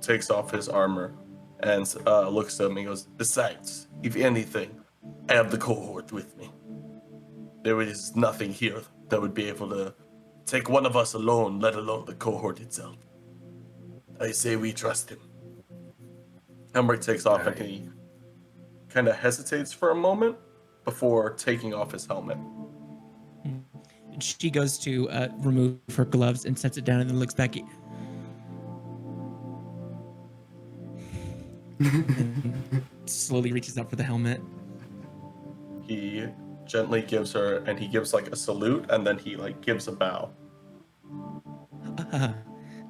takes off his armor and looks at me and goes, besides, if anything, I have the cohort with me. There is nothing here that would be able to take one of us alone, let alone the cohort itself. I say we trust him. Helmirk takes off and he kind of hesitates for a moment before taking off his helmet.
She goes to remove her gloves and sets it down and then looks back at and slowly reaches up for the helmet.
He gently gives her, and he gives like a salute, and then he like gives a bow.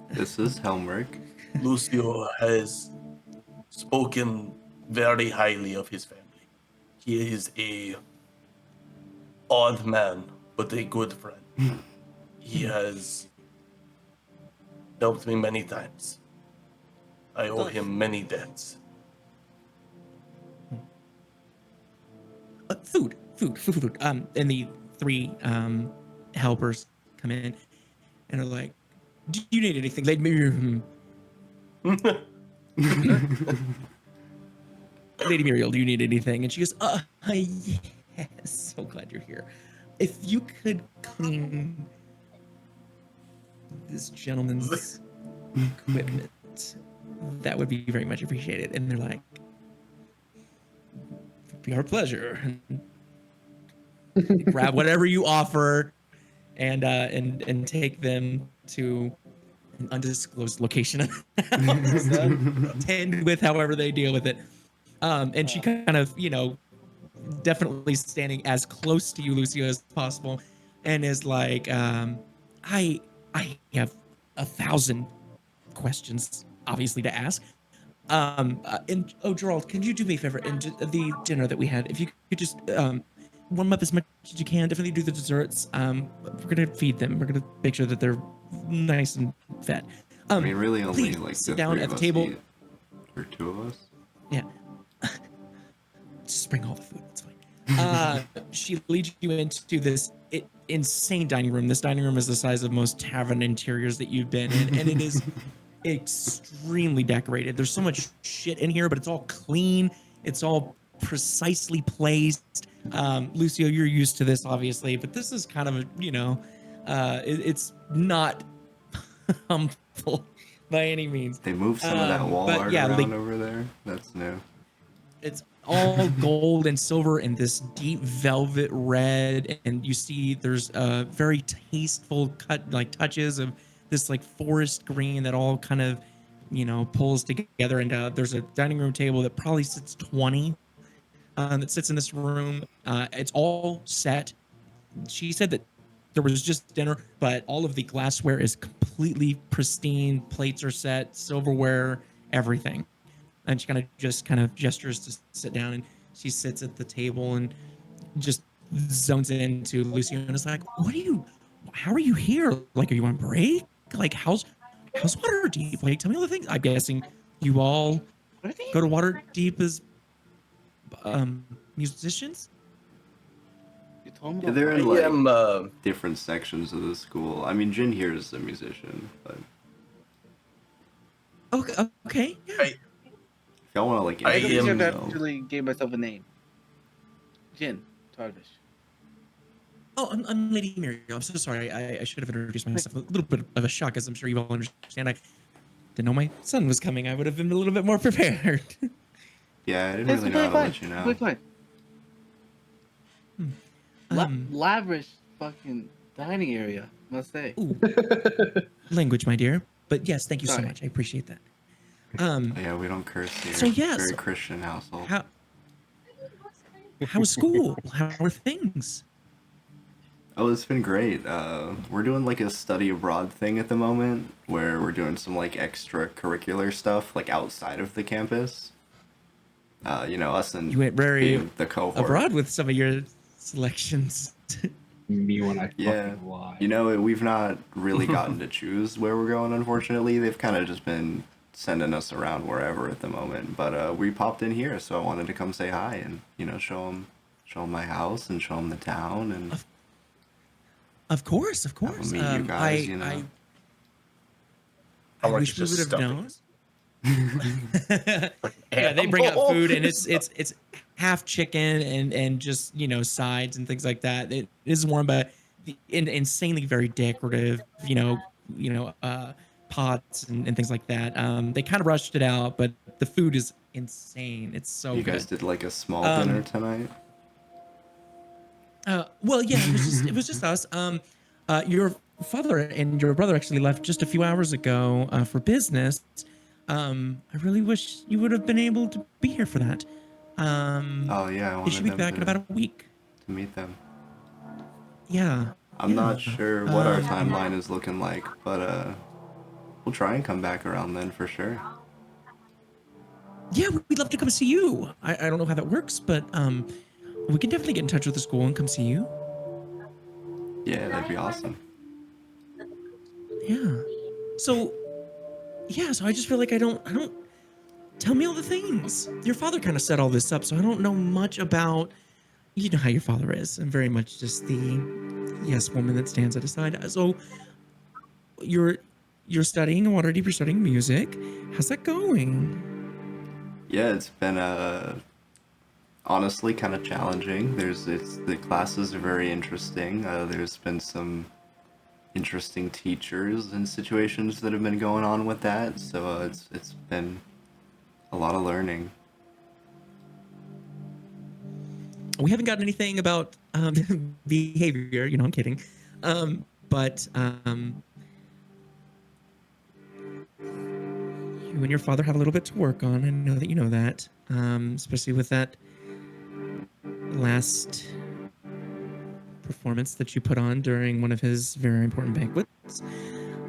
This is Helmirk.
Lucio has spoken very highly of his family. He is a odd man, but a good friend. He has helped me many times. I owe him many debts.
Food. And the three helpers come in and are like, "Do you need anything?" Like, Lady Muriel, do you need anything? And she goes, yes, so glad you're here. If you could clean this gentleman's equipment, that would be very much appreciated. And they're like, it'd be our pleasure. And grab whatever you offer and take them to an undisclosed location. Tend with however they deal with it. And she kind of, definitely standing as close to you, Lucio, as possible, and is like, I have 1,000 questions, obviously, to ask. And Gerald, can you do me a favor? And the dinner that we had, if you could just warm up as much as you can. Definitely do the desserts. We're gonna feed them. We're gonna make sure that they're nice and fed.
I mean, really, only
please
like
sit
the
down
three
at the
of us
table.
eat. Or two of us.
Yeah. Just bring all the food. It's fine. She leads you into this insane dining room. This dining room is the size of most tavern interiors that you've been in, and it is extremely decorated. There's so much shit in here, but it's all clean. It's all precisely placed. Lucio, you're used to this, obviously, but this is kind of it's not humble by any means.
They moved some of that wall art around over there. That's new.
It's all gold and silver and this deep velvet red, and you see there's very tasteful touches of this forest green that all kind of pulls together. And there's a dining room table that probably sits 20 that sits in this room. It's all set. She said that there was just dinner, but all of the glassware is completely pristine. Plates are set, silverware, everything. And she kind of gestures to sit down, and she sits at the table and just zones into Lucio and is like, how are you here? Are you on break? How's Waterdeep? Tell me all the things. I'm guessing you all go to Waterdeep as musicians?
Yeah, they're in different sections of the school. I mean, Jin here is a musician, but
okay. Yeah.
If y'all want to
I
introduce
actually gave myself a name. Jin Tarvish.
Oh, I'm Lady Muriel. I'm so sorry. I should have introduced myself. A little bit of a shock, as I'm sure you all understand. I didn't know my son was coming. I would have been a little bit more prepared.
Yeah, I didn't really know how to let you know.
Fine. Lavish fucking dining area, must say.
Ooh, language, my dear. But yes, thank you so
Sorry.
much. I appreciate that.
Yeah, we don't curse here.
So yes,
Very Christian household.
How's school? How are things?
Oh, it's been great. We're doing like a study abroad thing at the moment, where we're doing some like extracurricular stuff like outside of the campus. Us and
You went very
the cohort
abroad with some of your selections.
Me when I
Yeah,
fucking lie.
we've not really gotten to choose where we're going. Unfortunately, they've kind of just been sending us around wherever at the moment. But we popped in here, so I wanted to come say hi and show them my house and show them the town and.
Of course.
meet you guys,
I wish we would have known. Yeah, they bring out food and it's half chicken and just sides and things like that. It is warmed by the insanely very decorative pots and things like that. They kind of rushed it out, but the food is insane. It's so
You
good.
guys did like a small dinner tonight?
Well, yeah, it was just us. Your father and your brother actually left just a few hours ago for business. I really wish you would have been able to be here for that.
Oh yeah, I
They
wanted
should be
them
back in about a week.
to meet them.
Yeah.
I'm not
yeah.
sure what our timeline is looking like, but we'll try and come back around then for sure.
Yeah, we'd love to come see you. I don't know how that works, but we can definitely get in touch with the school and come see you.
Yeah, that'd be awesome.
Yeah. So I just feel like I don't tell me all the things. Your father kind of set all this up, so I don't know much about how your father is. I'm very much just the yes woman that stands at his side. So you're studying Waterdeep, you're studying music. How's that going?
Yeah, it's been honestly kind of challenging. The classes are very interesting. There's been some interesting teachers and situations that have been going on with that, so it's been a lot of learning.
We haven't gotten anything about behavior. I'm kidding. But you and your father have a little bit to work on. I know that you know that, especially with that last performance that you put on during one of his very important banquets.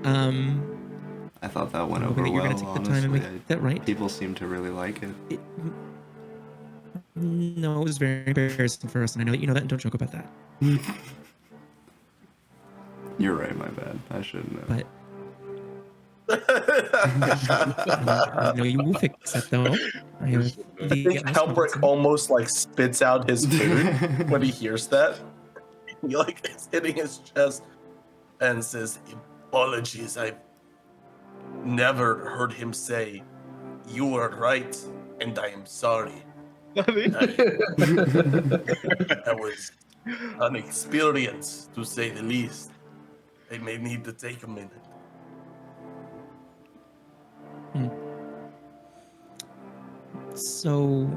I thought that went
I'm
over
hoping that you're
well,
gonna take the
honestly.
time and make that right.
People seem to really like it.
No, it was very embarrassing for us, and I know that you know that, and don't joke about that.
You're right, my bad. I shouldn't have.
But I know you will fix that, though. I have
I think Helmirk almost like spits out his food when he hears that. He like is hitting his chest and says, "Apologies, I've never heard him say, 'You were right, and I am sorry.' That was an experience, to say the least. I may need to take a minute."
So,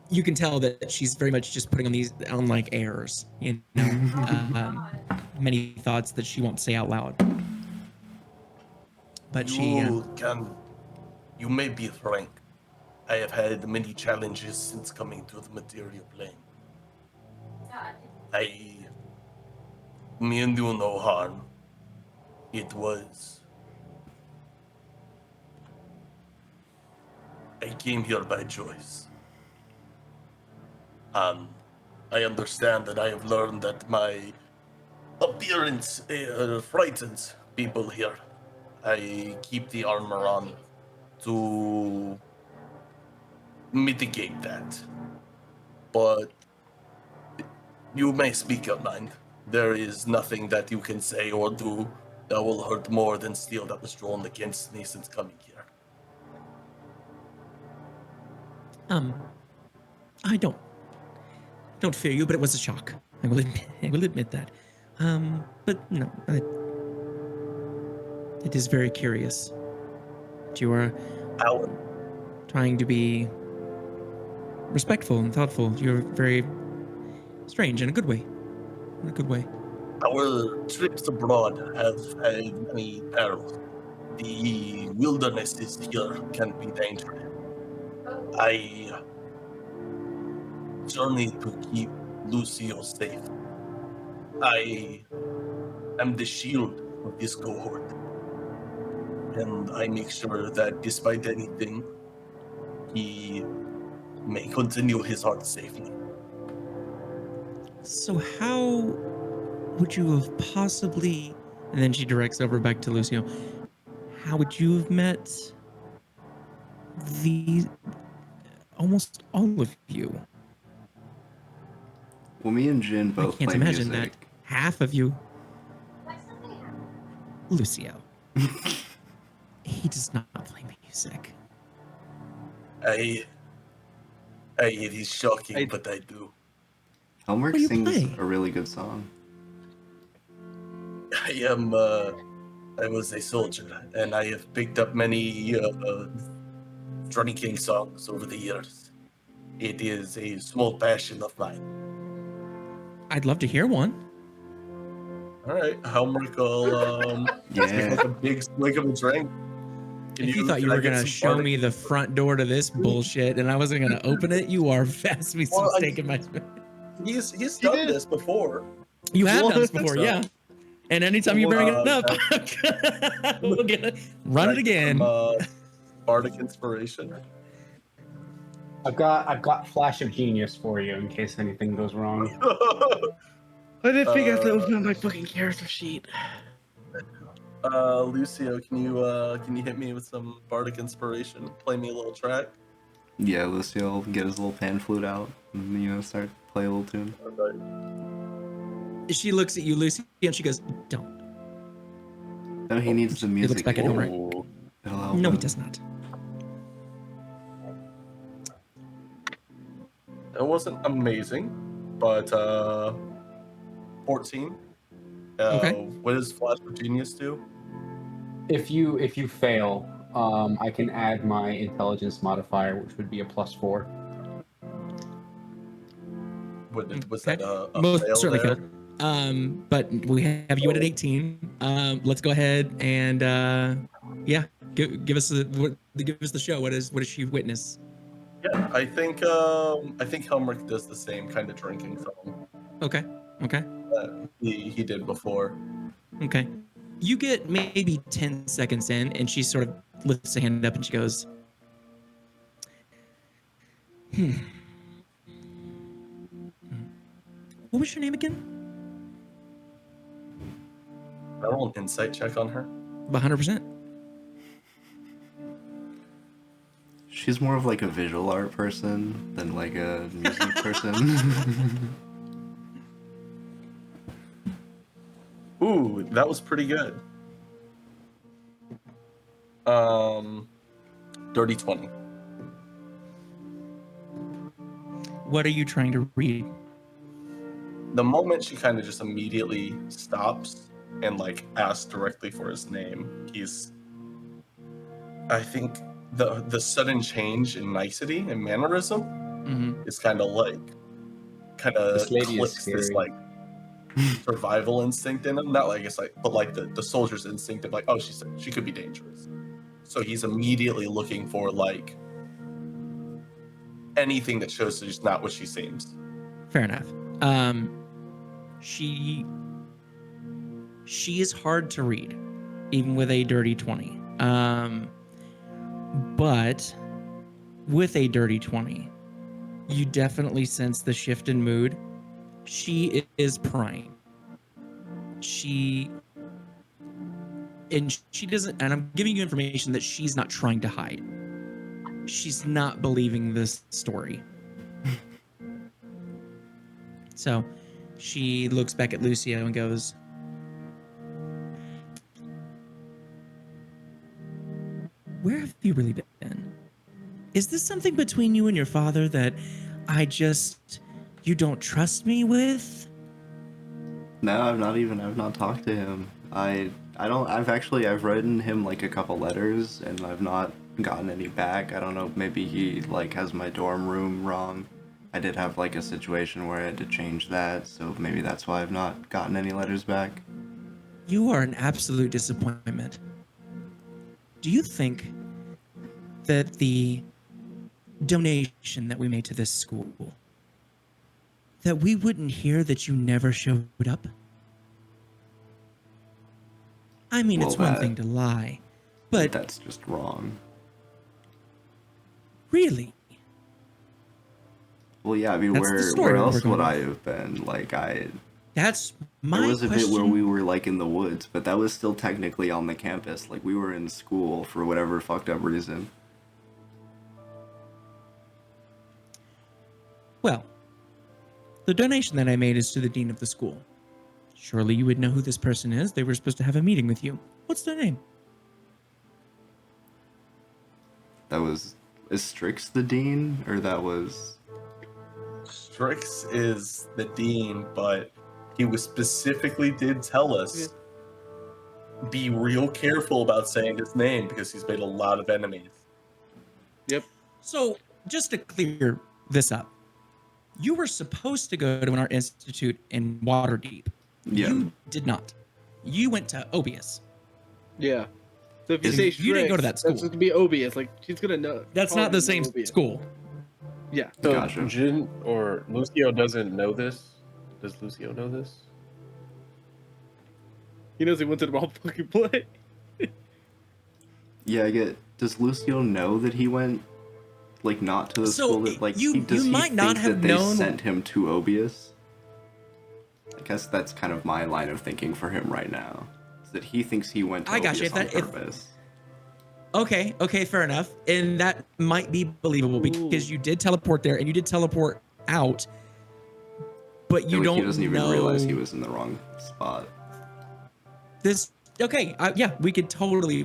you can tell that she's very much just putting on like airs, many thoughts that she won't say out loud. But
You may be frank. I have had many challenges since coming to the material plane. I mean do no harm. It was... I came here by choice. I understand that I have learned that my appearance frightens people here. I keep the armor on to mitigate that. But you may speak your mind. There is nothing that you can say or do that will hurt more than steel that was drawn against me since coming here.
I don't fear you, but it was a shock. I will admit that. But no, it is very curious. that you are
Our,
trying to be respectful and thoughtful. You're very strange in a good way. In a good way.
our trips abroad have had many perils. The wildernesses here can be dangerous. I journey to keep Lucio safe. I am the shield of this cohort, and I make sure that despite anything, he may continue his art safely.
So how would you have possibly, and then she directs over back to Lucio, how would you have met the almost all of you?
Well, me and Jin
I
both
can't
play
imagine
music.
that half of you. Lucio. He does not play music.
It is shocking, but I do.
Helmirk
What do you
sings
play?
a really good song.
I was a soldier, and I have picked up many drinking songs over the years. It is a small passion of mine.
I'd love to hear one.
All right, Helmirk will take
Yeah.
like a big swig of a drink.
If you thought you
can I
were
get
gonna
some
show
bardic-
me the front door to this bullshit and I wasn't gonna open it, you are fast me some
Well,
steak in my.
He's
He
done
did.
this before.
You have
Well,
done this before,
so-
yeah. And anytime you bring it up, we'll run it
Can I get
again.
some, bardic inspiration.
I've got Flash of Genius for you in case anything goes wrong.
I didn't think I have to open my fucking character sheet.
Lucio, can you hit me with some bardic inspiration? Play me a little track.
Yeah, Lucio will get his little pan flute out and, start play a little tune.
Okay.
She looks at you, Lucy, and she goes, "Don't."
No, he needs the
He looks
music.
back at Helmirk.
Ooh.
It'll help
No, he
him.
does not.
It wasn't amazing, but 14.
Okay.
What does Flash of Genius do?
If you fail, I can add my intelligence modifier, which would be a +4.
Was that a
Most
fail
certainly
there?
failed. But we have you at 18. Let's go ahead and give us the show. What does she witness?
Yeah, I think Helmirk does the same kind of drinking song
Okay.
that he did before.
Okay. You get maybe 10 seconds in, and she sort of lifts a hand up and she goes, What was your name again?
I roll an insight check on her.
100%.
She's more of like a visual art person than like a music person.
Ooh, that was pretty good. Dirty 20.
What are you trying to read?
The moment she kind of just immediately stops and like asks directly for his name, I think the sudden change in nicety and mannerism
Mm-hmm.
is kind of
This lady is
clicks this
scary.
like survival instinct in him. Not like it's like, but like the soldier's instinct of like, oh, she could be dangerous. So he's immediately looking for like anything that shows she's not what she seems.
Fair enough. She is hard to read, even with a dirty 20. But with a dirty 20, you definitely sense the shift in mood. She is prying. She doesn't, and I'm giving you information that she's not trying to hide. She's not believing this story. So she looks back at Lucio and goes, "Where have you really been? Is this something between you and your father that you don't trust me with?"
No, I've not talked to him. I I've written him like a couple letters and I've not gotten any back. I don't know, maybe he like has my dorm room wrong. I did have like a situation where I had to change that, so maybe that's why I've not gotten any letters back.
You are an absolute disappointment. Do you think that the donation that we made to this school, that we wouldn't hear that you never showed up? I mean,
Well,
it's one thing to lie, but
that's just wrong.
really?
Well, yeah, I mean,
That's the story
where
we're
else would
going
I
with.
have been? Like,
That's my
there was a
question.
bit where we were like in the woods, but that was still technically on the campus. Like, we were in school for whatever fucked up reason.
Well, the donation that I made is to the dean of the school. Surely you would know who this person is. They were supposed to have a meeting with you. What's their name?
Is Strix the dean, or that was?
Strix is the dean, but he was specifically did tell us be real careful about saying his name because he's made a lot of enemies.
Yep.
So, just to clear this up, you were supposed to go to an art institute in Waterdeep.
Yeah.
You did not. You went to Obius.
Yeah. So if you
So
say
you didn't go to
Strix,
that school.
that's just gonna be Obius. Like she's gonna know.
That's not the
probably
same
know Obius.
school.
Yeah.
So
Gotcha.
Jin or Lucio doesn't know this. Does Lucio know this?
He knows he went to the wrong fucking place.
Yeah, I get. Does Lucio know that he went, like, not to the
So,
school that, like,
you
does he
might not
think
have
that they
known-
sent him to Obius? I guess that's kind of my line of thinking for him right now. Is that he thinks he went to
I got you.
Obius
If
on purpose.
Okay, fair enough. And that might be believable because you did teleport there and you did teleport out, but you
Like,
don't
he doesn't even
know
realize he was in the wrong spot.
this. Okay, yeah, we can totally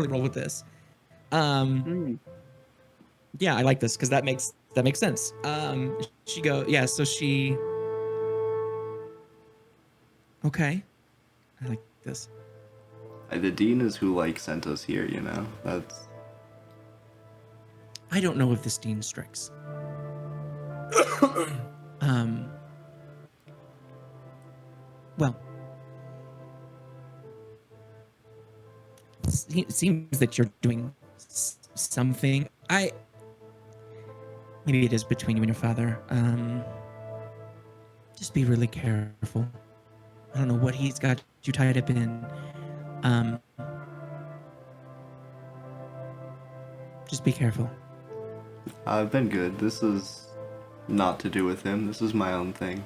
roll with this. Yeah, I like this because that makes sense. So she. Okay, I like this.
The dean is who, like, sent us here, you know? That's...
I don't know if this dean Strix. Well, it seems that you're doing something. Maybe it is between you and your father. Just be really careful. I don't know what he's got you tied up in. Just be careful.
I've been good. This is not to do with him. This is my own thing.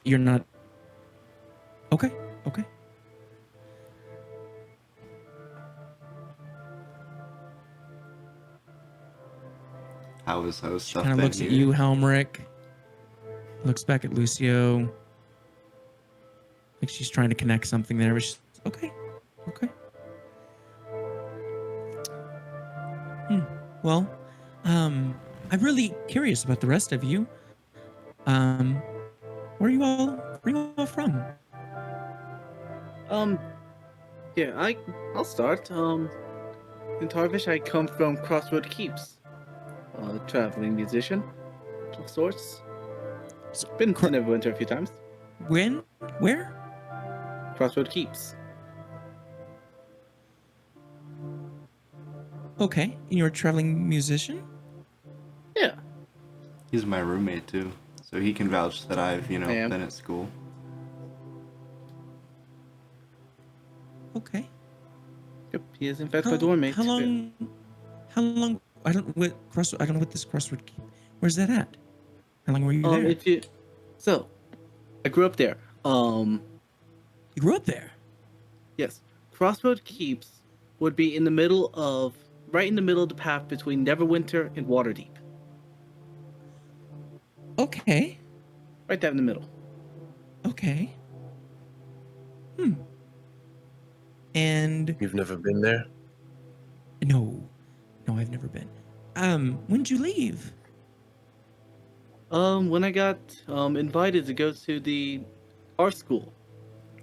You're not. Okay.
How stuff
Kind of
been
looks
here?
at you, Helmirk. Looks back at Lucio. Like she's trying to connect something there. But she's, okay. Well, I'm really curious about the rest of you. Where are you all from?
Yeah, I'll start. In Tarvish, I come from Crossroad Keeps. Traveling musician of sorts. Been to Neverwinter a few times.
When? Where?
Crossroad Keeps.
Okay, and you're a traveling musician?
Yeah.
He's my roommate, too. So he can vouch that I've,
I am.
been at school.
Yep, he is in fact my dorm mate.
How long? I don't know what this Crossroad Keep. Where's that at? How long were you there?
So, I grew up there.
You grew up there?
Yes. Crossroad Keeps would be right in the middle of the path between Neverwinter and Waterdeep.
Okay.
Right there in the middle.
Okay. And
You've never been there?
no, I've never been. When'd you leave?
When I got invited to go to the art school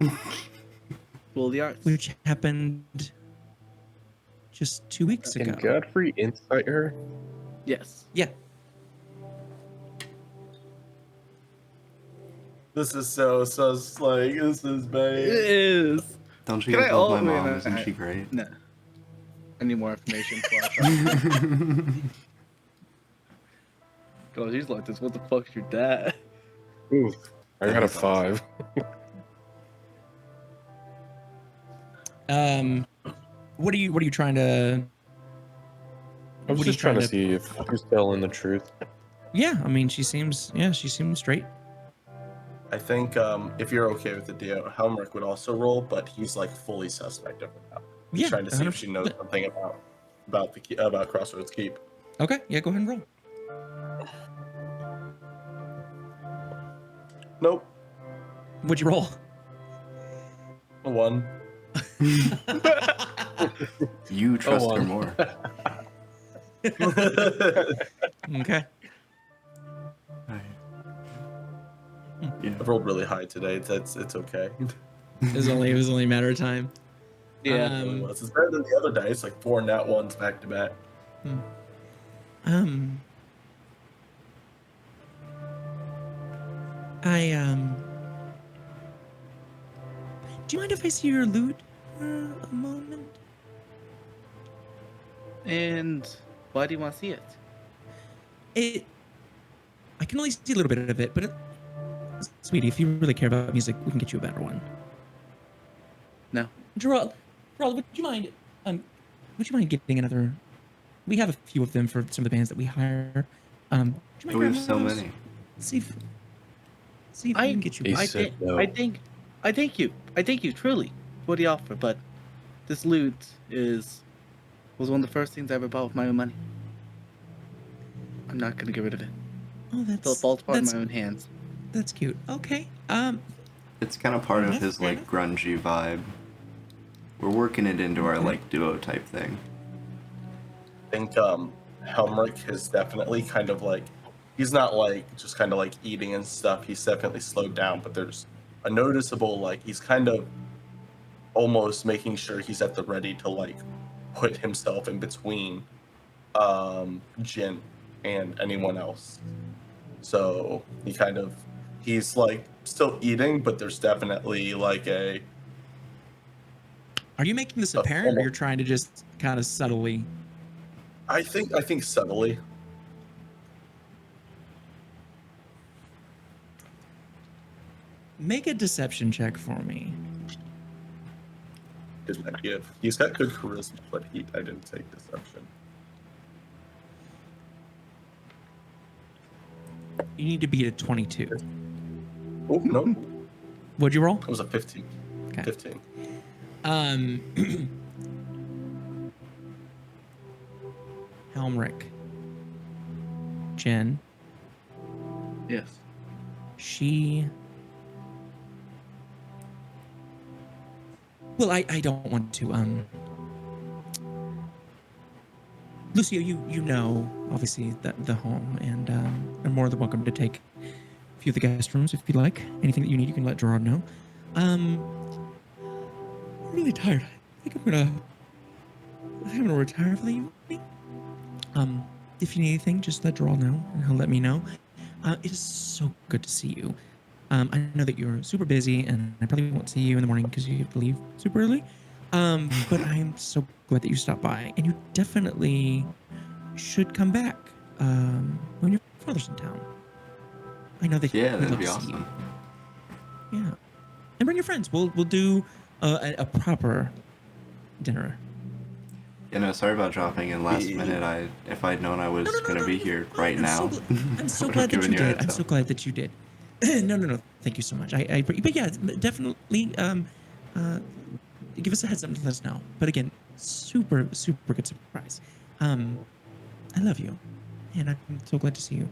School of the Arts.
which happened just 2 weeks
Can
ago.
Godfrey insight her?
Yes.
Yeah.
This is so like this is
It
bad.
is.
Don't you
Can
guys
I
love my
all- wait,
mom?
no,
Isn't she great?
No. I need more information. God, he's like this. What the fuck's your dad?
Ooh, I got a
He's awesome.
5.
What are you trying to?
I was
What are you
just trying to
trying
see if she's telling the truth.
Yeah, I mean, she seems straight.
I think if you're okay with the deal, Helmirk would also roll, but he's like fully suspect of it now. He's
Yeah,
trying to see if she knows
100%.
something about Crossroads Keep.
Okay, yeah, go ahead and roll.
Nope.
What'd you roll?
A 1.
You trust her
on.
more.
Okay.
Yeah.
I've rolled really high today. It's okay.
It was only a matter of time.
Yeah.
It really was. It's better than the other dice, like 4 nat 1s back to back.
Do you mind if I see your loot for a moment?
And why do you want to see it?
I can only see a little bit of it, but sweetie, if you really care about music, we can get you a better one.
No.
Gerald, would you mind? Would you mind getting another? We have a few of them for some of the bands that we hire. Would you mind
We have
grabbing
so
one of those?
many.
See if we can get you.
He
I
said
think,
no.
I thank you truly for the offer, but this loot was one of the first things I ever bought with my own money. I'm not gonna get rid of it.
Oh,
Till it falls apart in my own hands.
that's cute. Okay.
It's kind of part of
enough,
his
fair
like grungy vibe. We're working it into our like duo type thing.
I think Helmirk is definitely kind of like, he's not like just kind of like eating and stuff. He's definitely slowed down, but there's a noticeable like he's kind of almost making sure he's at the ready to like put himself in between Jin and anyone else. So he's like still eating, but there's definitely like a.
Are you making this apparent, or you're trying to just kind of subtly?
I think subtly.
Make a deception check for me.
Did not give. He's got good charisma, but I didn't take deception.
You need to beat a 22.
Oh no,
What'd you roll?
it was a 15.
Okay.
15.
Helmirk. Jen.
Yes.
She. Well, I don't want to. Lucio, you know, obviously, the home, and are more than welcome to take a few of the guest rooms if you'd like. Anything that you need, you can let Gerard know. I'm really tired. I think I'm gonna retire for the evening. If you need anything, just let Gerard know, and he'll let me know. It is so good to see you. I know that you're super busy, and I probably won't see you in the morning because you have to leave super early. But I'm so glad that you stopped by, and you definitely should come back when your father's in town. I know that
Yeah,
he'd
that'd
love
be
to see you.
awesome.
Yeah, and bring your friends. We'll do a proper dinner.
You know, sorry about dropping in last minute. If I'd known I was gonna be here right now,
I'm so
I would've
glad that
given
you
you a
did. I'm
heads
so
up.
glad that you did. No. Thank you so much. But yeah, definitely. Give us a heads up and let us know. But again, super good surprise. I love you, and I'm so glad to see you.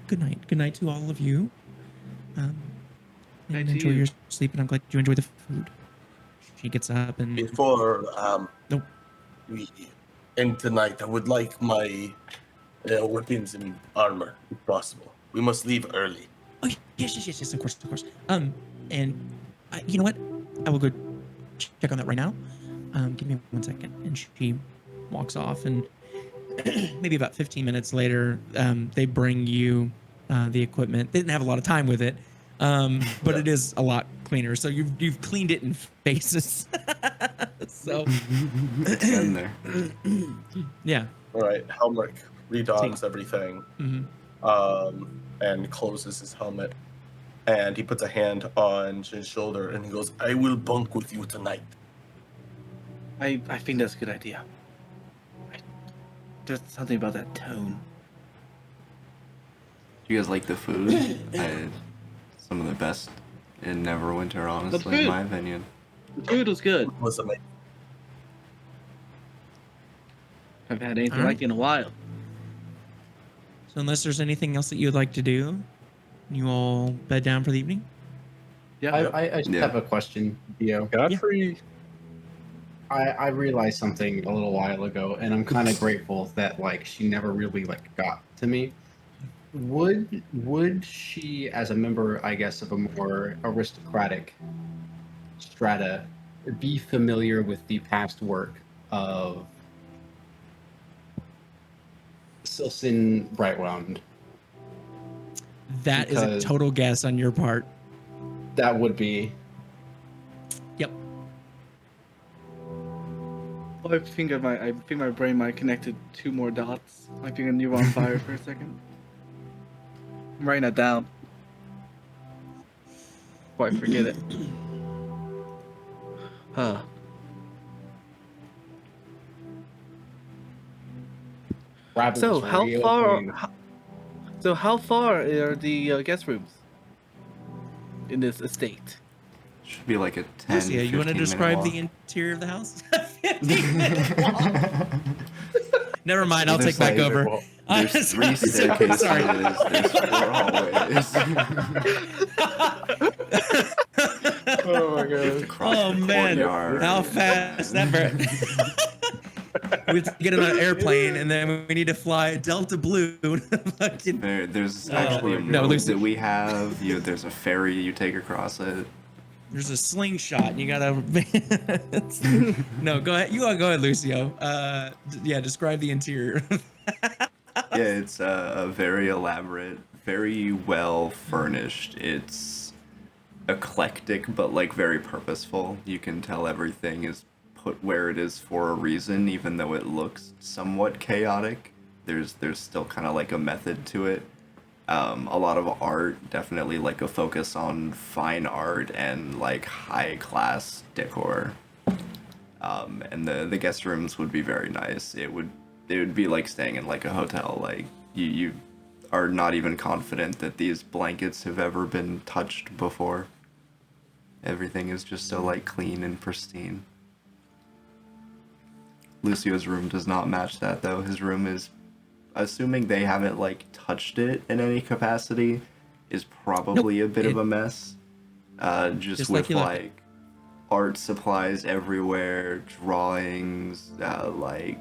Good night. Good night to all of you.
Night
And
to
enjoy
you.
your sleep, and I'm glad you enjoy the food. She gets up and
Before
Nope.
we end tonight, I would like my weapons and armor, if possible. We must leave early.
Oh yes, of course. And you know what? I will go check on that right now. Give me 1 second. And she walks off, and maybe about 15 minutes later, they bring you the equipment. They didn't have a lot of time with it, but it is a lot cleaner. So you've cleaned it in phases. So
It's in there.
yeah.
All right, Helmirk redons everything, and closes his helmet, and he puts a hand on Jin's shoulder, and he goes, "I will bunk with you tonight."
I think that's a good idea. There's something about that tone.
Do you guys like the food? Some of the best in Neverwinter, honestly, in my opinion.
The food was good.
It was amazing.
I've had anything like it in a while.
So unless there's anything else that you'd like to do, you all bed down for the evening?
Yeah.
I just have a question, Dio.
Godfrey.
I realized something a little while ago, and I'm kind of grateful that like she never really like got to me. Would she, as a member, I guess, of a more aristocratic strata, be familiar with the past work of Sylcan Brightwound?
That is a total guess on your part.
That would be.
Yep.
Well, I think my brain might connected two more dots. I think I knew on fire for a second. I'm writing that down. Before I forget it. Huh. So how far are the guest rooms in this estate?
Should be like a 10.
Lucia, you want to describe the interior of the house? 15-minute walk. Never mind, I'll take back over.
There's 3 staircases.
Sorry.
There's 4 hallways.
Oh my god.
Oh man, how fast that we have to get in an airplane, and then we need to fly Delta Blue.
There's actually a road that we have. There's a ferry you take across it.
There's a slingshot, and you gotta. No, go ahead. Go ahead, Lucio. Yeah, describe the interior.
Yeah, it's a very elaborate, very well furnished. It's eclectic, but like very purposeful. You can tell everything is put where it is for a reason, even though it looks somewhat chaotic. There's still kind of like a method to it. A lot of art, definitely like a focus on fine art and like high class decor. And the guest rooms would be very nice. It would be like staying in like a hotel. Like you are not even confident that these blankets have ever been touched before. Everything is just so like clean and pristine. Lucio's room does not match that though. His room is, assuming they haven't like touched it in any capacity, is probably a bit of a mess. Just with like art supplies everywhere, drawings, like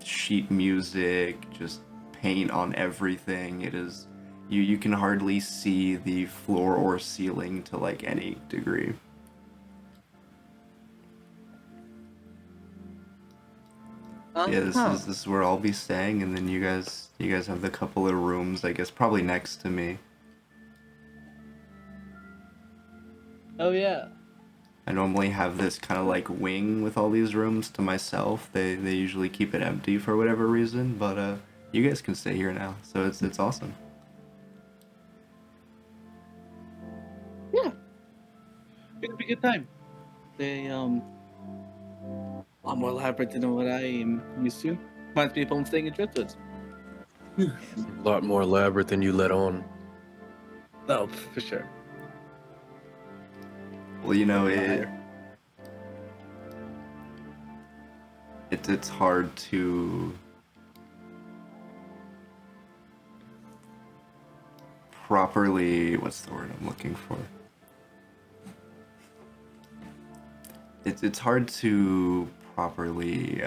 sheet music, just paint on everything. It is, you can hardly see the floor or ceiling to like any degree. Yeah, this is where I'll be staying, and then you guys have the couple of rooms, I guess, probably next to me.
Oh yeah.
I normally have this kind of like wing with all these rooms to myself. They usually keep it empty for whatever reason, but you guys can stay here now, so it's awesome.
Yeah. It'll be a good time. They a lot more elaborate than what I am used to. Reminds me of home staying in Driftwoods.
A lot more elaborate than you let on.
Oh, for sure.
Well, it's hard to properly, what's the word I'm looking for? It's hard to properly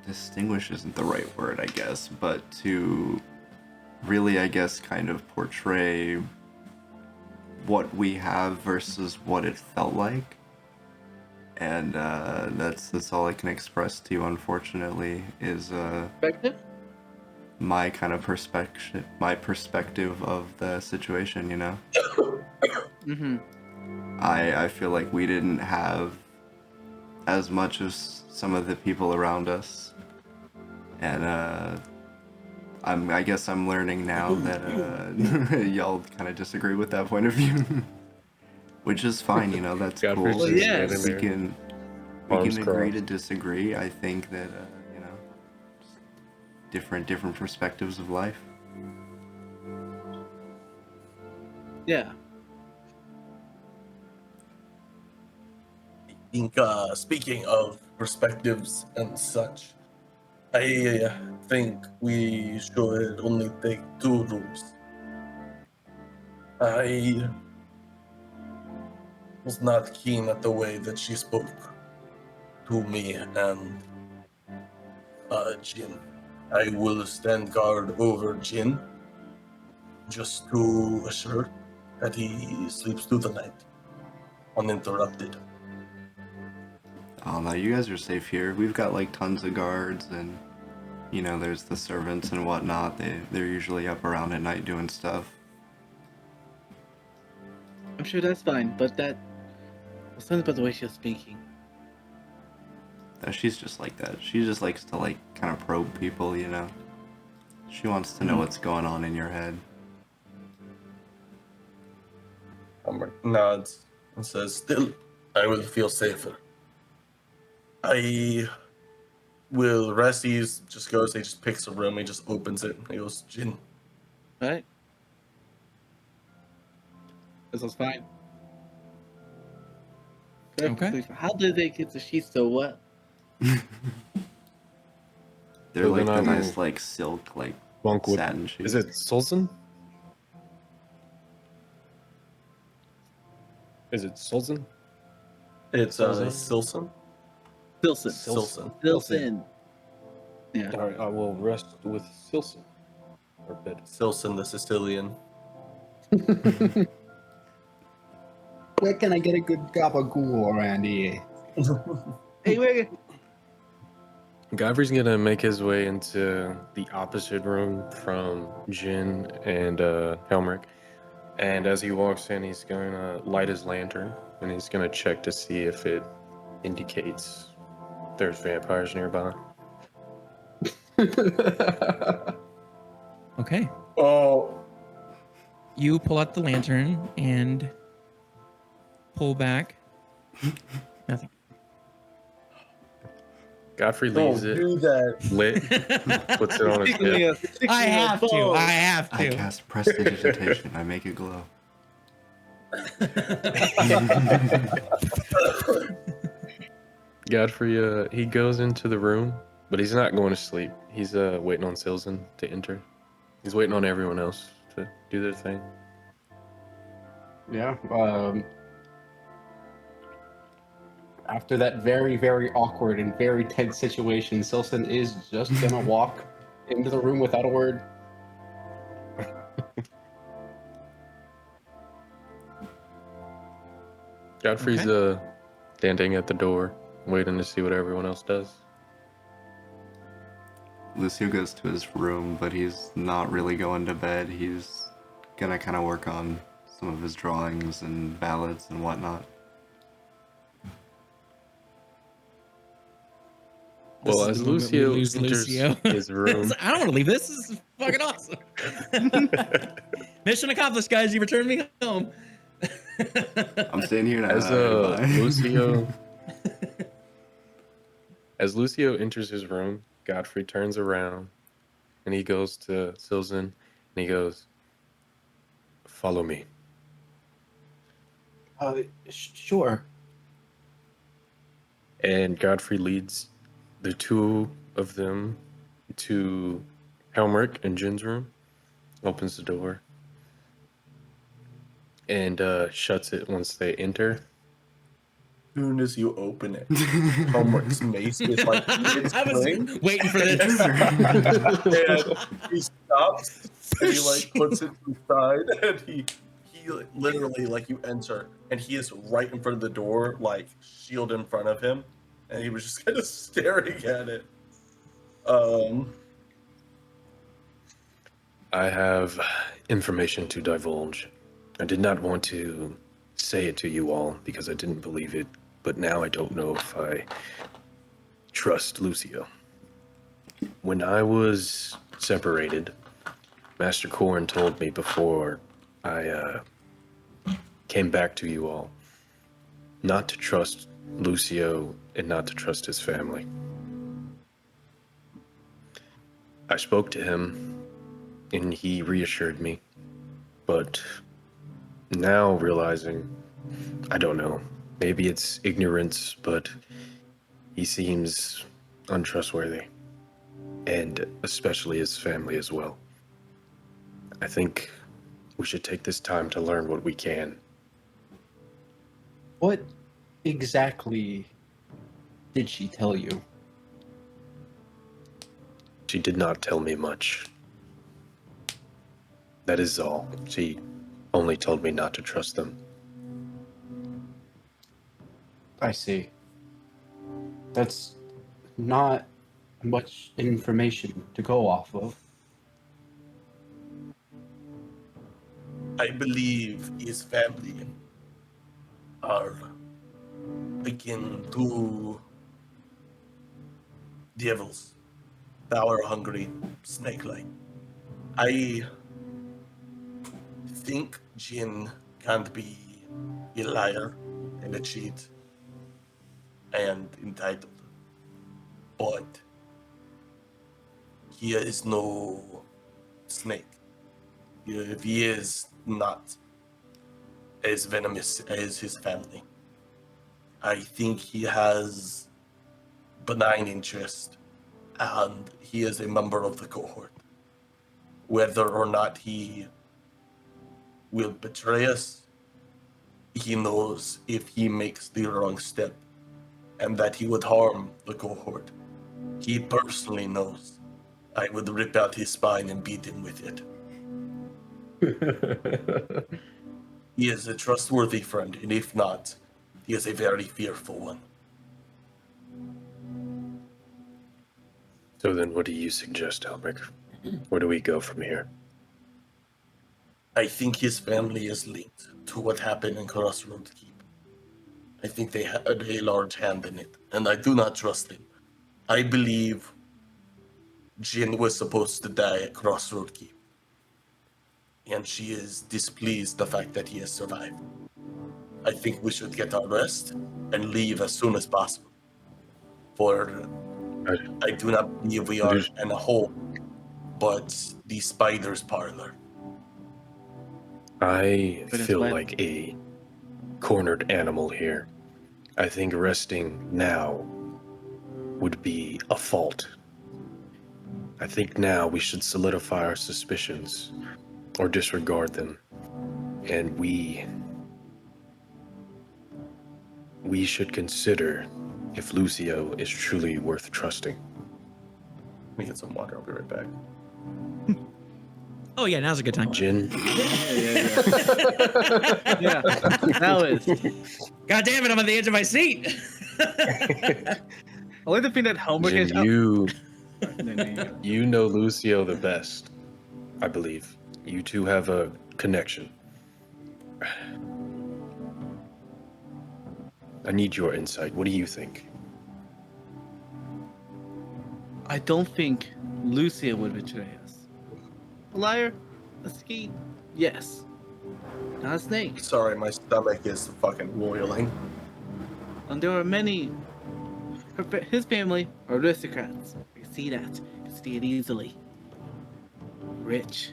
distinguish isn't the right word, I guess, but to really, I guess, kind of portray what we have versus what it felt like. And that's all I can express to you, unfortunately, is
Perspective?
my kind of perspective of the situation, you know?
Mm-hmm.
I feel like we didn't have as much as some of the people around us. And I guess I'm learning now that y'all kind of disagree with that point of view. Which is fine, you know, that's
Godfrey's
cool.
just standing
We
there,
can
arms
agree
crossed.
to disagree. I think that you know, just different perspectives of life.
Yeah.
Speaking of perspectives and such, I think we should only take 2 rooms. I was not keen at the way that she spoke to me and Jin. I will stand guard over Jin just to assure that he sleeps through the night uninterrupted.
Oh no, you guys are safe here. We've got like tons of guards, and you know, there's the servants and whatnot. They're usually up around at night doing stuff.
I'm sure that's fine, but that was something about the way she was speaking.
She's just like that. She just likes to like kind of probe people, you know. She wants to know what's going on in your head.
Helmirk nods and says, "Still, I will feel safer. I will rest." He just goes, he just picks a room, he just opens it, he goes, "Jin."
Right? This was fine. Perfectly fine. How did they get the sheets so wet?
They're
So
like
then
the
I
nice like silk like
Bunk with,
satin sheets.
is it Sulzin? Is it Sulzin?
It's
Sylcan?
Sylcan.
Silson.
Sylcan.
Silson. Yeah.
All right, I will rest with Sylcan. Or bed.
Sylcan the Sicilian.
Where can I get a good gabagool around here?
Hey, wait.
Godfrey's gonna make his way into the opposite room from Jin and Helmirk. And as he walks in, he's gonna light his lantern and he's gonna check to see if it indicates there's vampires nearby.
Okay.
Oh,
You pull out the lantern and pull back. Nothing.
Godfrey
don't
leaves it
do that.
lit, puts it on his hip.
I have to. I have
I
to.
cast prestidigitation. I make it glow.
Godfrey, he goes into the room, but he's not going to sleep. He's waiting on Sylcan to enter. He's waiting on everyone else to do their thing.
Yeah. After that very, very awkward and very tense situation, Sylcan is just gonna walk into the room without a word.
Godfrey's standing at the door, waiting to see what everyone else does.
Lucio goes to his room, but he's not really going to bed. He's gonna kind of work on some of his drawings and ballads and whatnot.
This
Well,
is
as
the moment we
Lucio
lose
enters
Lucio.
his room,
I don't want to leave. This is fucking awesome. Mission accomplished, guys. You returned me home.
I'm staying here now.
as
Goodbye.
Lucio enters his room, Godfrey turns around and he goes to Sylcan and he goes, "Follow me."
Sure.
And Godfrey leads the two of them to Helmirk and Jin's room, opens the door, and shuts it once they enter.
As soon as you open it, Helmirk's mace is like, it's
I was
clean.
waiting for this.
And he stops and he like puts it to the side and he literally like you enter and he is right in front of the door, like shield in front of him, and he was just kind of staring at it.
I have information to divulge. I did not want to say it to you all because I didn't believe it, but now I don't know if I trust Lucio. When I was separated, Master Corrin told me before I came back to you all not to trust Lucio and not to trust his family. I spoke to him and he reassured me, but now realizing, I don't know, maybe it's ignorance, but he seems untrustworthy, and especially his family as well. I think we should take this time to learn what we can.
What exactly did she tell you?
She did not tell me much. That is all. She only told me not to trust them.
I see. That's not much information to go off of.
I believe his family are akin to devils, power-hungry, snake-like. I think Jin can't be a liar and a cheat and entitled, but he is no snake. If he is not as venomous as his family, I think he has benign interest, and he is a member of the cohort. Whether or not he will betray us, he knows if he makes the wrong step and that he would harm the cohort. He personally knows I would rip out his spine and beat him with it. He is a trustworthy friend, and if not, he is a very fearful one.
So then what do you suggest, Helmirk? Where do we go from here?
I think his family is linked to what happened in Crossroads Keep. I think they had a large hand in it, and I do not trust them. I believe Jin was supposed to die at Crossroad Keep, and she is displeased the fact that he has survived. I think we should get our rest and leave as soon as possible. For I do not believe we are in a hole, but the spider's parlor.
I
But it's
feel
wet.
like a cornered animal here. I think resting now would be a fault. I think now we should solidify our suspicions or disregard them. And we should consider if Lucio is truly worth trusting.
Let me get some water, I'll be right back.
Oh yeah, now's a good time.
Jin,
Yeah, now is.
God damn it, I'm on the edge of my seat.
I like the thing that Helmirk is.
Jin, you know Lucio the best, I believe. You two have a connection. I need your insight. What do you think?
I don't think Lucia would betray us. A liar? A ski? Yes. Not a snake.
Sorry, my stomach is fucking roiling.
And there are many. His family are aristocrats. I can see that. I can see it easily. Rich.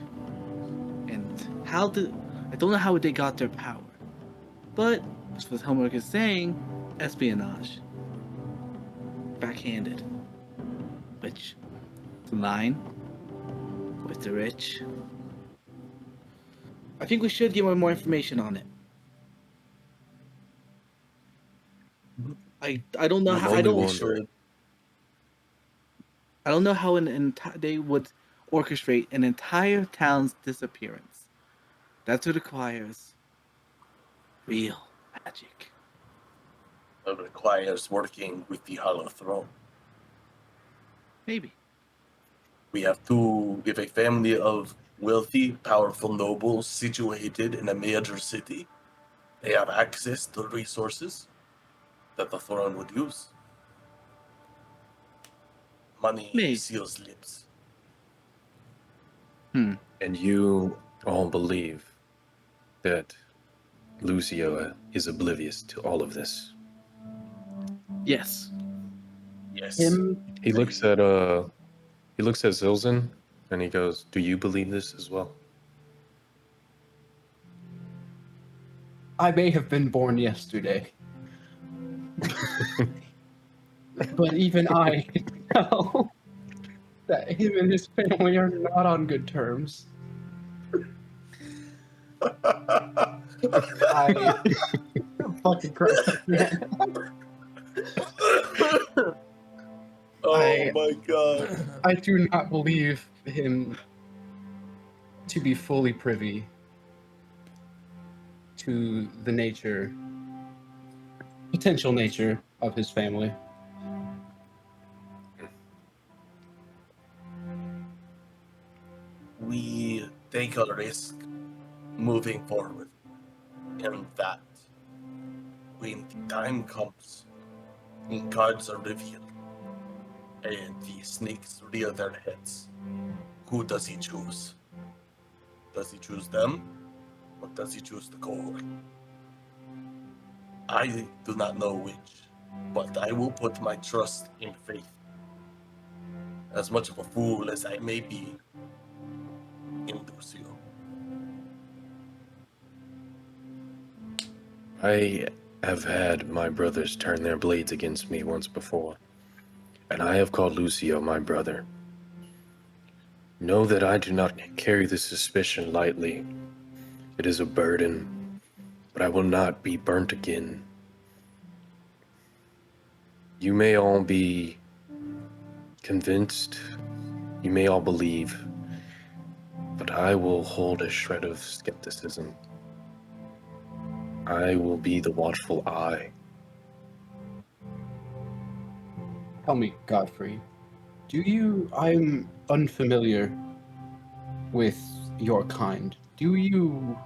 And I don't know how they got their power. But, as what Helmirk is saying, espionage. Backhanded. Which, the line with the rich. I think we should give him more information on it. I don't know how I don't know how they would orchestrate an entire town's disappearance. That's what requires real magic.
It requires working with the Hollow Throne.
Maybe.
We have a family of wealthy, powerful nobles situated in a major city. They have access to resources that the throne would use. Money
Maybe.
seals lips.
And you all believe that Lucio is oblivious to all of this.
Yes.
Yes.
He looks at Xalzin and he goes, "Do you believe this as well?"
I may have been born yesterday, but even I can tell that him and his family are not on good terms. I fucking Christ, man.
Oh my god.
I do not believe him to be fully privy to the potential nature of his family.
We take a risk moving forward. And that when the time comes, when cards are revealed, and the snakes rear their heads, who does he choose? Does he choose them? Or does he choose the cohort? I do not know which, but I will put my trust in faith. As much of a fool as I may be in Lucio.
I have had my brothers turn their blades against me once before, and I have called Lucio my brother. Know that I do not carry this suspicion lightly. It is a burden, but I will not be burnt again. You may all be convinced, you may all believe, but I will hold a shred of skepticism. I will be the watchful eye.
Tell me, Godfrey, I'm unfamiliar with your kind. Do you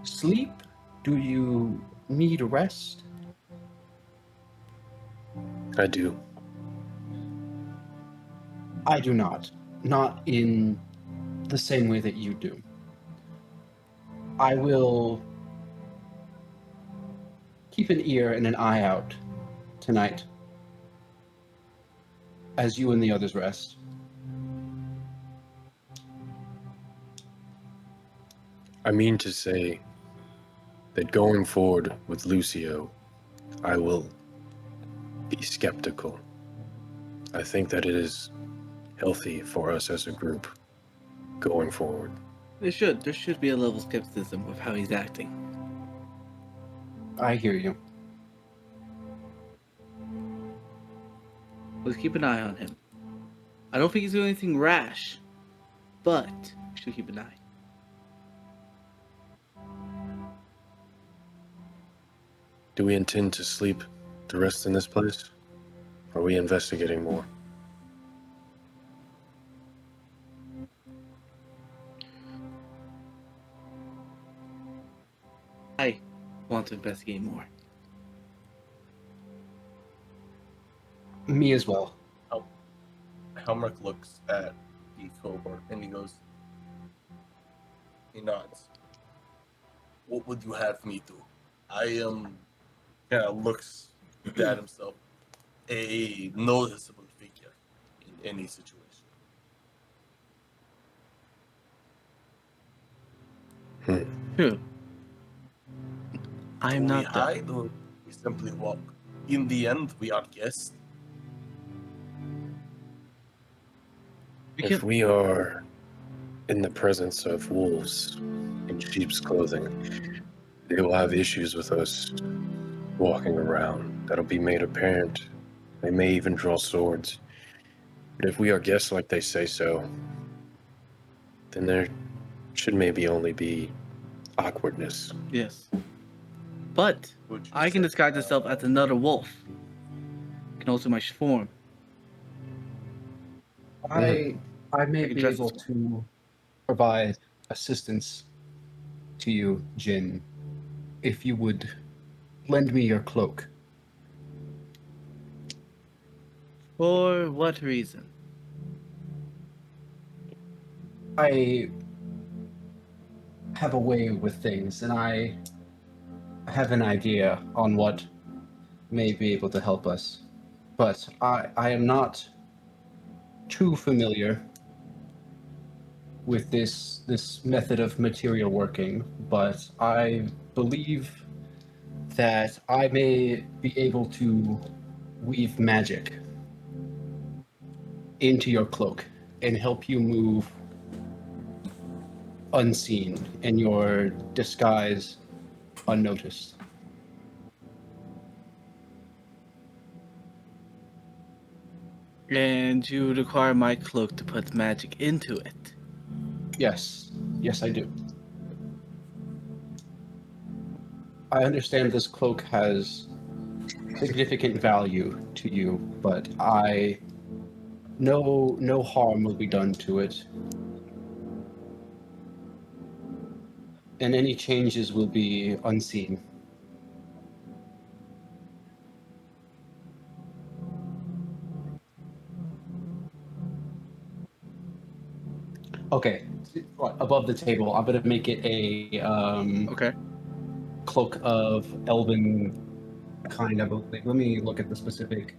sleep? Do you need rest?
I do.
I do not. Not in the same way that you do. I will keep an ear and an eye out tonight as you and the others rest.
I mean to say that going forward with Lucio, I will be skeptical. I think that it is healthy for us as a group going forward.
There should be a level of skepticism with how he's acting.
I hear you.
Let's keep an eye on him. I don't think he's doing anything rash, but we should keep an eye.
Do we intend to sleep the rest in this place? Or are we investigating more?
I want to investigate more.
Me as well.
Helmirk looks at the cohort and he nods. What would you have me do? I am, looks at himself, a noticeable figure in any situation.
True. I am
Do we
not that.
hide or we simply walk? In the end, we are guests.
If we are in the presence of wolves in sheep's clothing, they will have issues with us walking around. That'll be made apparent. They may even draw swords. But if we are guests like they say so,
then there should maybe only be awkwardness.
Yes. But
Would you
I can
say-
disguise myself as another wolf. Can alter my form.
I may
can
be
dress
able
as
to provide assistance to you, Jin, if you would lend me your cloak.
For what reason?
I have a way with things, and I have an idea on what may be able to help us. But I am not too familiar with this method of material working, but I believe that I may be able to weave magic into your cloak and help you move unseen and your disguise unnoticed.
And you require my cloak to put magic into it.
Yes, I do. I understand this cloak has significant value to you, but no harm will be done to it. And any changes will be unseen. Okay, above the table, I'm gonna make it a
Okay.
cloak of elven kind, I believe. Let me look at the specific.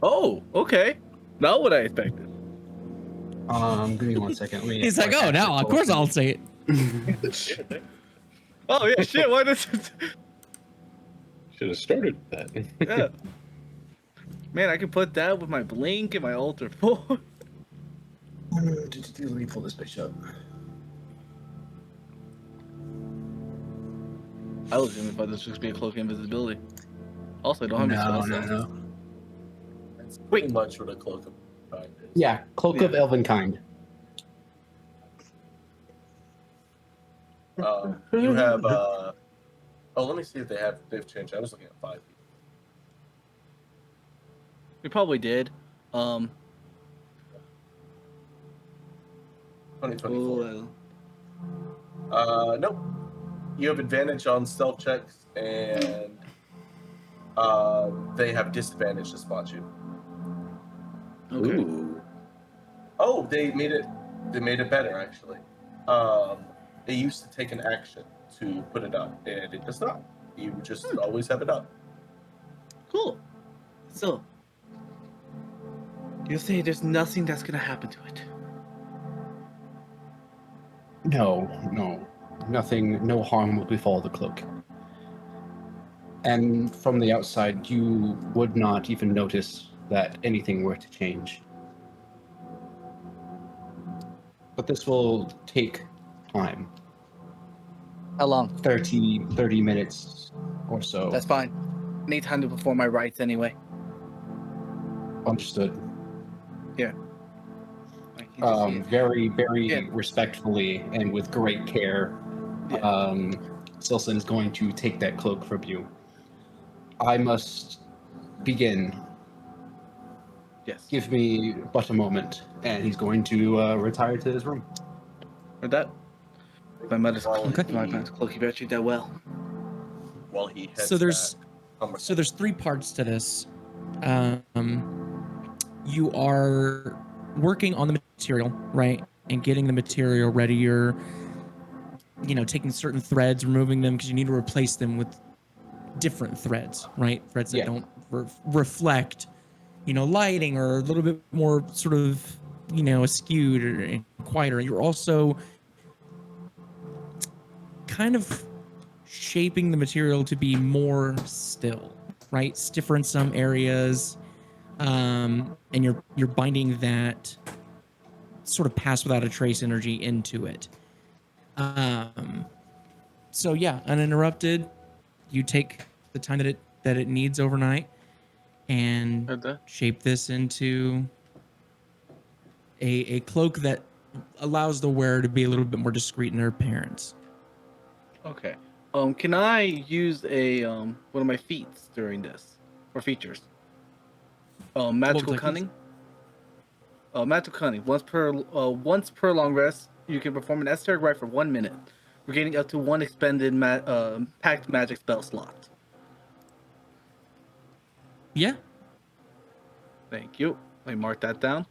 Oh, okay. Not what I expected.
Give me 1 second. Let me.
He's like, oh, now of course I'll say it.
Oh yeah, shit. Why does it?
Should have started with that.
Yeah. Man, I can put that with my blink and my altar 4.
Let me pull this bitch up.
I was gonna thought this was gonna be a cloak of invisibility. Also, I don't have any spell slots.
No.
That's pretty much what a cloak of kind is.
Yeah, cloak of
Yeah.
elven kind.
You have oh, let me see if they've changed. I was looking at 5 feet.
We probably did.
2024.
Well,
Nope. You have advantage on stealth checks, and they have disadvantage to spot you.
okay.
Ooh.
Oh, they made it better actually. It used to take an action to put it up, and it does not. You just always have it up.
Cool. So, you say there's nothing that's gonna happen to it.
No. Nothing, no harm will befall the cloak. And from the outside, you would not even notice that anything were to change. But this will take time.
How long?
30 minutes or so.
That's fine. Need time to perform my rites anyway.
Understood.
I can just see it.
Very
Yeah.
respectfully and with great care,
Yeah.
Sylcan is going to take that cloak from you. I must begin.
Yes.
Give me but a moment, and he's going to retire to his room.
Heard that? My mother's
Okay.
my mother's cloak. You better treat that well.
While he heads
So there's
back.
so there's 3 parts to this. You are working on the material, right, and getting the material ready. You're, taking certain threads, removing them because you need to replace them with different threads, right? Threads that
Yeah.
don't reflect, lighting, or a little bit more sort of, askewed or quieter. You're also kind of shaping the material to be more still, right? Stiffer in some areas, and you're binding that sort of pass without a trace energy into it. So yeah, uninterrupted. You take the time that it needs overnight and
Heard that?
shape this into a cloak that allows the wearer to be a little bit more discreet in their appearance.
Okay. Can I use a one of my feats during this or features? Magical
like
cunning. Magical cunning. Once per long rest, you can perform an esoteric rite for 1 minute, regaining up to one expended packed magic spell slot.
Yeah.
Thank you. Let me mark that down.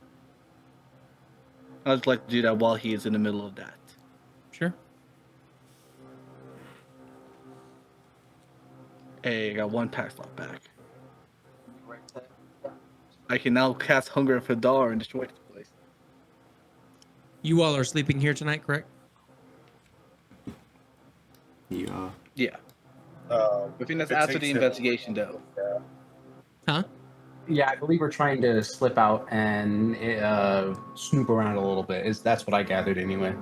I'd just like to do that while he is in the middle of that.
Sure.
Hey, I got one pack slot back. I can now cast Hunger and Fadar and destroy this place.
You all are sleeping here tonight, correct?
Yeah.
Yeah.
I
I think that's after the investigation, though.
Huh?
Yeah, I believe we're trying to slip out and snoop around a little bit. That's what I gathered anyway.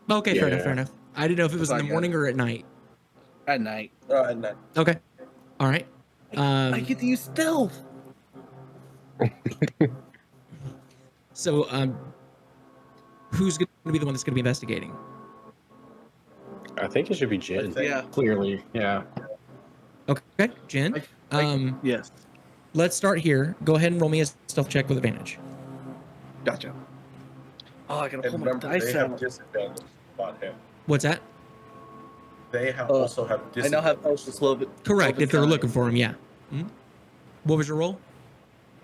Okay, fair enough,
Yeah.
fair enough. I didn't know if it was in
That's
the
what I
morning
gathered.
or at night.
At night.
And then
Okay. All right.
I get to use stealth.
So, who's going to be the one that's going to be investigating?
I think it should be Jin.
Yeah.
Clearly, yeah.
Okay, Jen.
Yes.
Let's start here. Go ahead and roll me a stealth check with advantage.
Gotcha. Oh, I gotta
and
pull my
remember,
dice
they have
out.
disadvantage about him.
What's that?
They also have
I
disadvantage.
now have Ultra Slow.
Correct. If they're looking for him, yeah. What was your roll?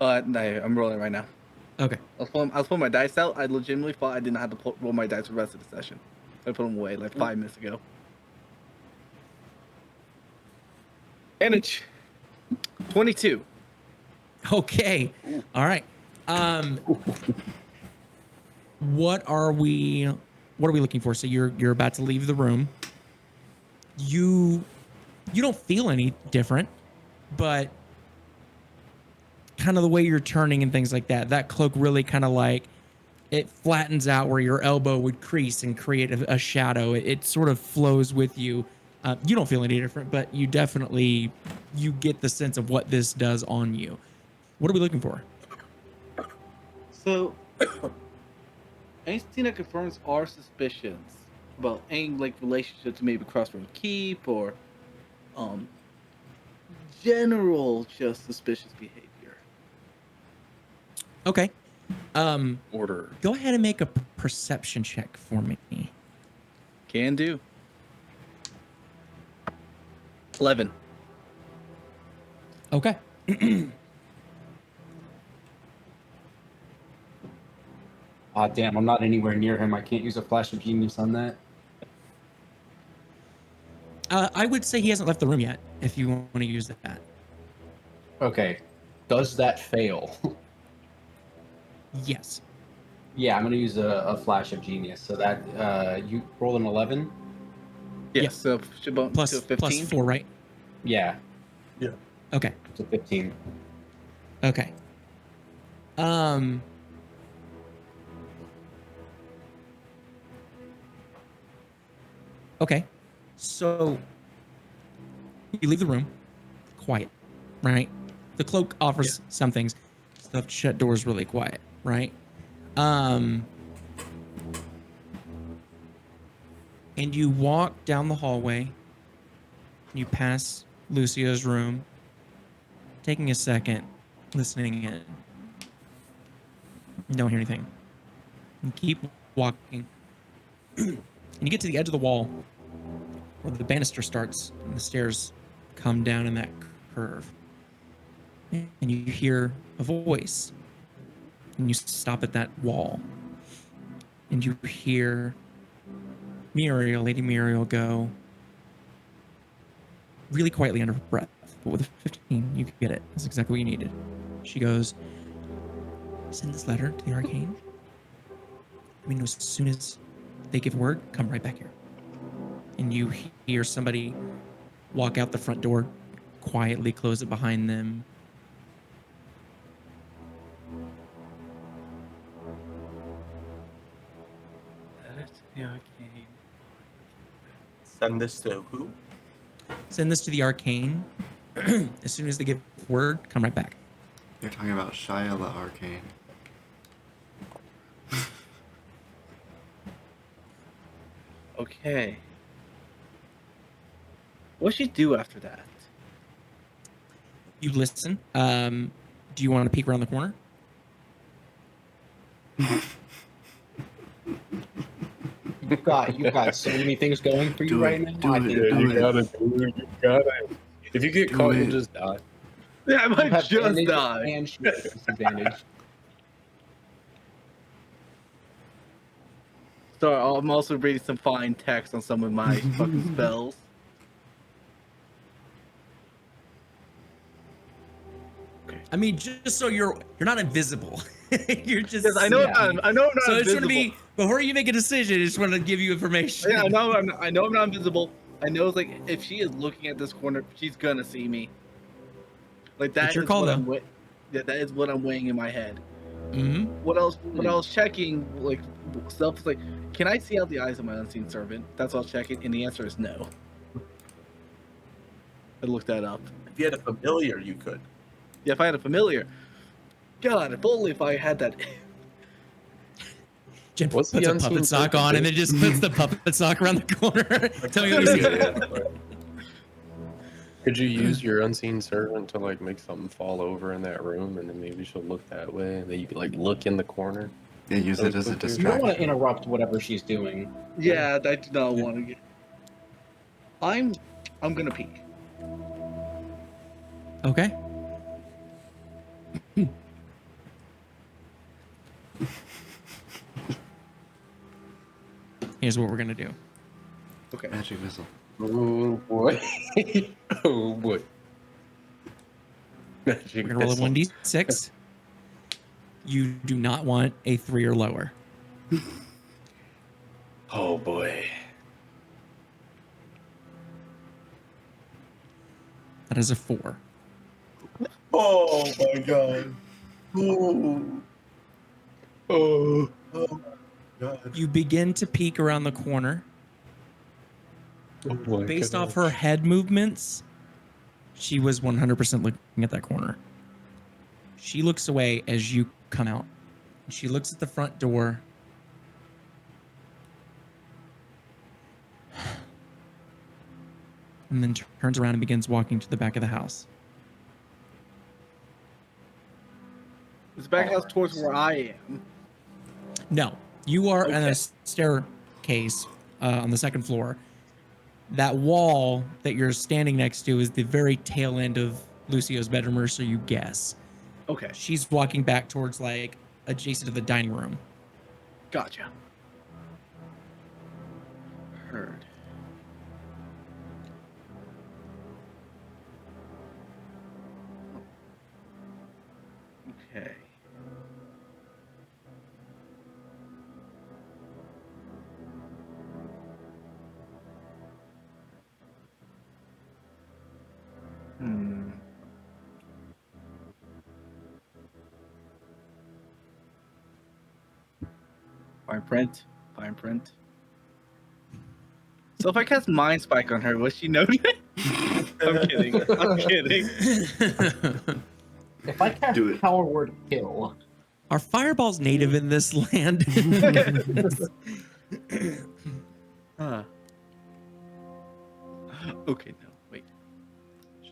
No, I'm rolling right now.
Okay.
I was pulling my dice out. I legitimately thought I didn't have to roll my dice for the rest of the session. I put them away like 5 minutes ago. Advantage. 22.
Okay. All right. What are we looking for? So you're about to leave the room. You don't feel any different, but kind of the way you're turning and things like that cloak really kind of like it flattens out where your elbow would crease and create a shadow. It sort of flows with you. You don't feel any different, but you get the sense of what this does on you. What are we looking for?
So, anything that confirms our suspicions about any like relationship to maybe Crossroad Keep or general just suspicious behavior.
Okay.
Order.
Go ahead and make a perception check for me.
Can do. 11.
Okay.
Damn, I'm not anywhere near him. I can't use a flash of genius on that.
I would say he hasn't left the room yet, if you want to use that.
Okay. Does that fail?
Yes.
Yeah, I'm going to use a flash of genius. So that, you roll an 11?
Yes.
Yeah.
So should bump
Plus,
to 15.
plus 4, right?
Yeah,
Okay.
it's a 15.
Okay. Okay. So you leave the room, quiet, right? The cloak offers some things. Stuff shut doors really quiet, right? And you walk down the hallway. You pass Lucio's room, taking a second, listening in. You don't hear anything. You keep walking. And you get to the edge of the wall where the banister starts and the stairs come down in that curve. And you hear a voice. And you stop at that wall. And you hear Lady Muriel go really quietly under her breath. But with a 15, you get it. That's exactly what you needed. She goes, send this letter to the Arcane. I mean, as soon as they give word, come right back here. And you hear somebody walk out the front door, quietly close it behind them.
Send this to who?
Send this to the Arcane. As soon as they give word, come right back.
They're talking about Shia the Arcane.
Okay. What'd she do after that?
You listen. Do you want to peek around the corner?
You've got so many things going for you
Do
right
it,
now.
do it,
Yeah,
do
you
it.
gotta do it. You gotta. If you get
Do
caught,
it.
you'll just die.
Yeah, I
You
might
have
just
advantage
die.
and she has disadvantage.
So I'm also reading some fine text on some of my fucking spells.
I mean, just so you're not invisible. You're just.
Yes, I know.
Yeah.
I know I'm not
So I just want
invisible.
to be before you make a decision. I just want to give you information.
Yeah, I know I'm not invisible. I know, it's like, if she is looking at this corner, she's gonna see me. Like, that
It's your
is
call,
what
though.
yeah, that is what I'm weighing in my head.
Mm-hmm.
What else? What I was checking, like, stuff is like, can I see out the eyes of my unseen servant? That's what I was checking, and the answer is no. I looked that up.
If you had a familiar, you could.
Yeah, if I had a familiar, God, if only if I had that.
Jen
What's
puts
the
a puppet
unseen
sock
servant
on and
do?
then just puts the puppet sock around the corner. Tell me what you see.
Could you use your unseen servant to like make something fall over in that room, and then maybe she'll look that way, and then you could like look in the corner?
Yeah, use it as a
You don't want to
distraction.
interrupt whatever she's doing.
Yeah, I do not want to get. I'm gonna peek.
Okay. Here's what we're gonna do.
Okay.
Magic missile.
Oh boy! Oh boy! Magic
We're gonna roll a
missile.
1d6. You do not want a 3 or lower.
Oh boy!
That is a 4.
Oh my god. Ooh. Oh. Oh my god.
You begin to peek around the corner.
Oh my
Based off
gosh.
her head movements, she was 100% looking at that corner. She looks away as you come out. She looks at the front door. And then turns around and begins walking to the back of the house.
It's back house towards where I am.
No, you are in
Okay.
a staircase on the second floor. That wall that you're standing next to is the very tail end of Lucio's bedroom, or so you guess.
Okay,
She's walking back towards like adjacent to the dining room.
gotcha. Heard. Okay. Hmm. Fine print. Fine print. So if I cast Mind Spike on her, will she know that? I'm kidding. I'm kidding.
If I cast
Do it.
Power Word Kill,
Are fireballs native in this land?
Huh. Okay, no, wait.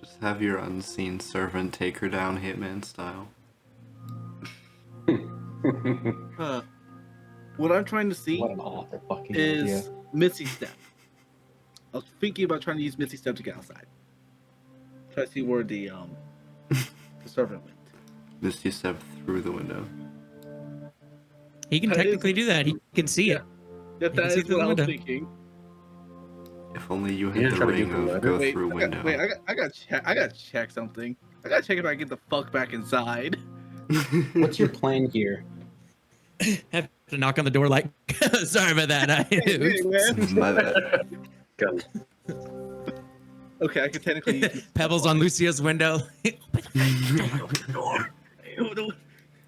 Just have your unseen servant take her down Hitman style.
What I'm trying to see
what an awful fucking idea.
is Misty Step. I was thinking about trying to use Misty Step to get outside. Try to see where the servant went.
Misty step through the window.
He can technically do that. He can see it.
Yeah,
can
that
see
is
through
what
the
I was
window.
thinking.
If only you
You
had the
try to get
ring
the
of
letter?
go
Wait,
through window.
I gotta check something. I gotta check if I can get the fuck back inside.
What's your plan here?
Have to knock on the door like, sorry about that.
Hey, man.
My bad.
Gun.
Okay, I can technically use
Pebbles on Lucio's window.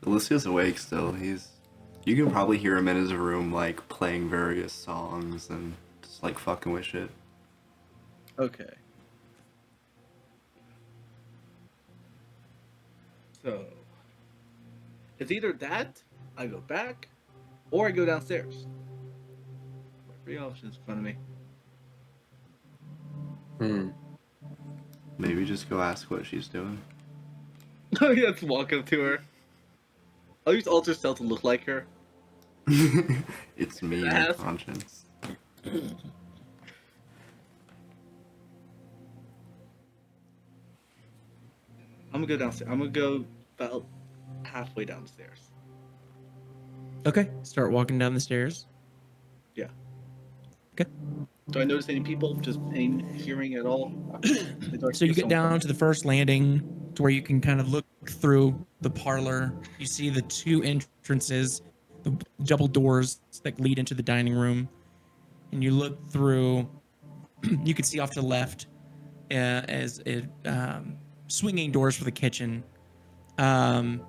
Alicia's awake still. You can probably hear him in his room, like, playing various songs and just, like, fucking with shit.
Okay. So, it's either that, I go back, or I go downstairs. Three options in front of me.
Maybe just go ask what she's doing.
Let's walk up to her. I'll use Alter Stealth to look like her.
It's me, your
Ask.
conscience.
I'm gonna go downstairs. I'm gonna go about halfway downstairs.
Okay, start walking down the stairs.
Yeah.
Okay.
Do I notice any people? Just any hearing at all?
So you get down to the first landing to where you can kind of look through the parlor. You see the two entrances, the double doors that lead into the dining room. And you look through, you can see off to the left as swinging doors for the kitchen. And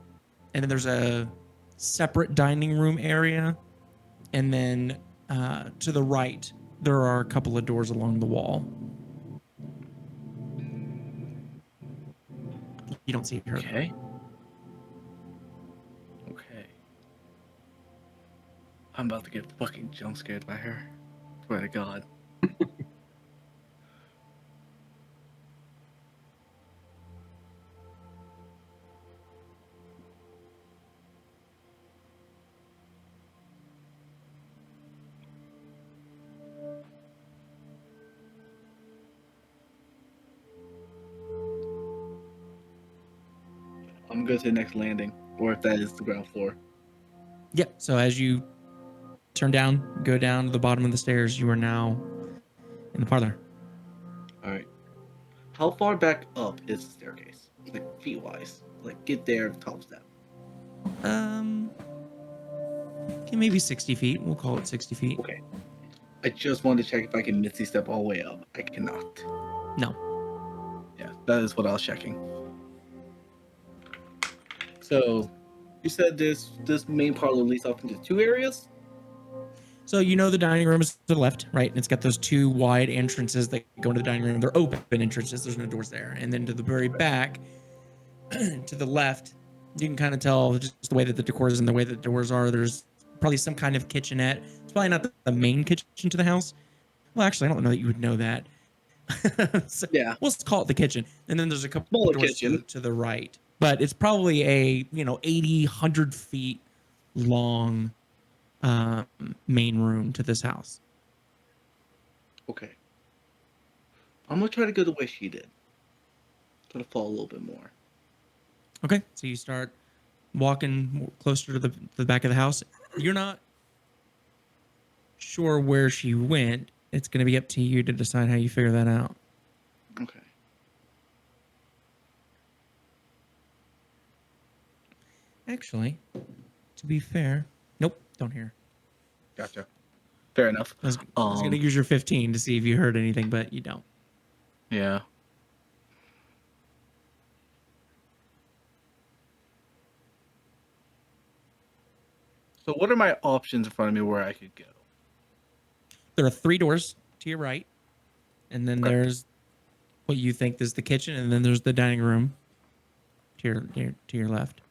then there's a separate dining room area. And then to the right, there are a couple of doors along the wall. You don't see her.
Okay. Okay. I'm about to get fucking jump scared by her. Swear to God. I'm gonna go to the next landing, or if that is the ground floor.
Yep. So as you turn down, go down to the bottom of the stairs, you are now in the parlor.
All right. How far back up is the staircase? Like feet wise. Like get there, top step.
Okay, maybe 60 feet. We'll call it 60 feet.
Okay. I just wanted to check if I can Misty step all the way up. I cannot.
No.
Yeah, that is what I was checking. So, you said this main parlor leads off into two areas?
So you know the dining room is to the left, right? And it's got those two wide entrances that go into the dining room. They're open entrances. There's no doors there. And then to the very back, to the left, you can kind of tell just the way that the decor is and the way that the doors are. There's probably some kind of kitchenette. It's probably not the main kitchen to the house. Well, actually, I don't know that you would know that. So
Yeah.
we'll just call it the kitchen. And then there's a couple
Smaller
of doors
kitchen.
to the right. But it's probably a, 80, 100 feet long main room to this house.
Okay. I'm gonna try to go the way she did. Try to fall a little bit more.
Okay, so you start walking closer to the back of the house. You're not sure where she went. It's going to be up to you to decide how you figure that out.
Okay.
Actually, to be fair, nope, don't hear.
Gotcha. Fair enough.
I was going to use your 15 to see if you heard anything, but you don't.
Yeah. So what are my options in front of me where I could go?
There are 3 doors to your right, and then
Okay.
there's what you think is the kitchen, and then there's the dining room to your left.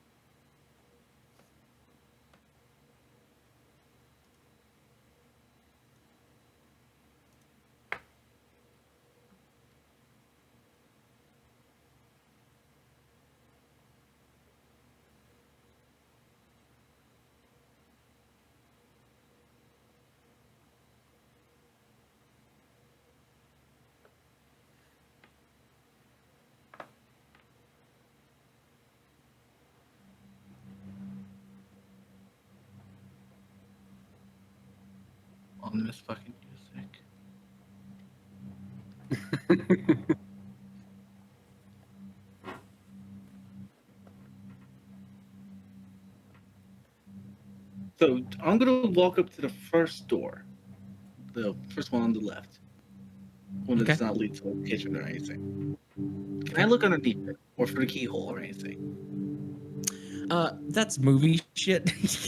On this fucking music. So I'm gonna walk up to the first door, the first one on the left, one that
Okay.
does not lead to the kitchen or anything. Can I look underneath it, or for the keyhole or anything?
That's movie shit.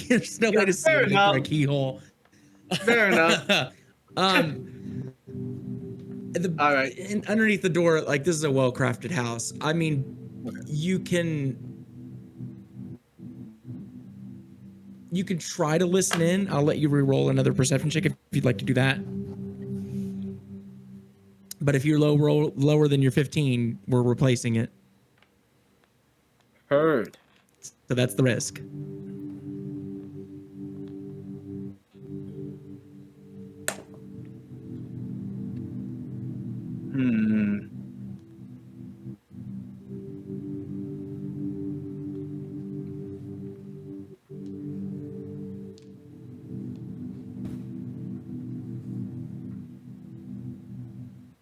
There's no
Yeah,
way to see
fair
it through
enough.
a keyhole.
Fair enough. All right.
And underneath the door, like, this is a well-crafted house. I mean, you can You can try to listen in. I'll let you re-roll another perception check if you'd like to do that. But if you're lower than your 15, we're replacing it.
Heard.
So that's the risk.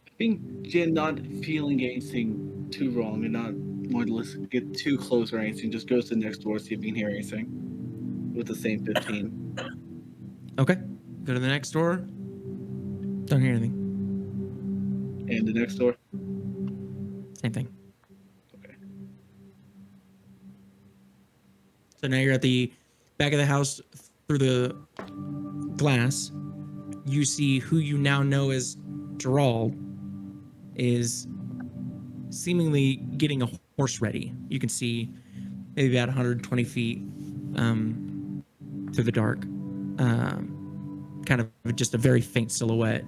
I think Jin not feeling anything too wrong and not wanting to listen, get too close or anything, just goes to the next door, see if he can hear anything with the same 15.
Okay. Go to the next door. Don't hear anything.
And the next door?
Same thing.
Okay.
So now you're at the back of the house through the glass. You see who you now know as Gerald is seemingly getting a horse ready. You can see maybe about 120 feet through the dark. Kind of just a very faint silhouette.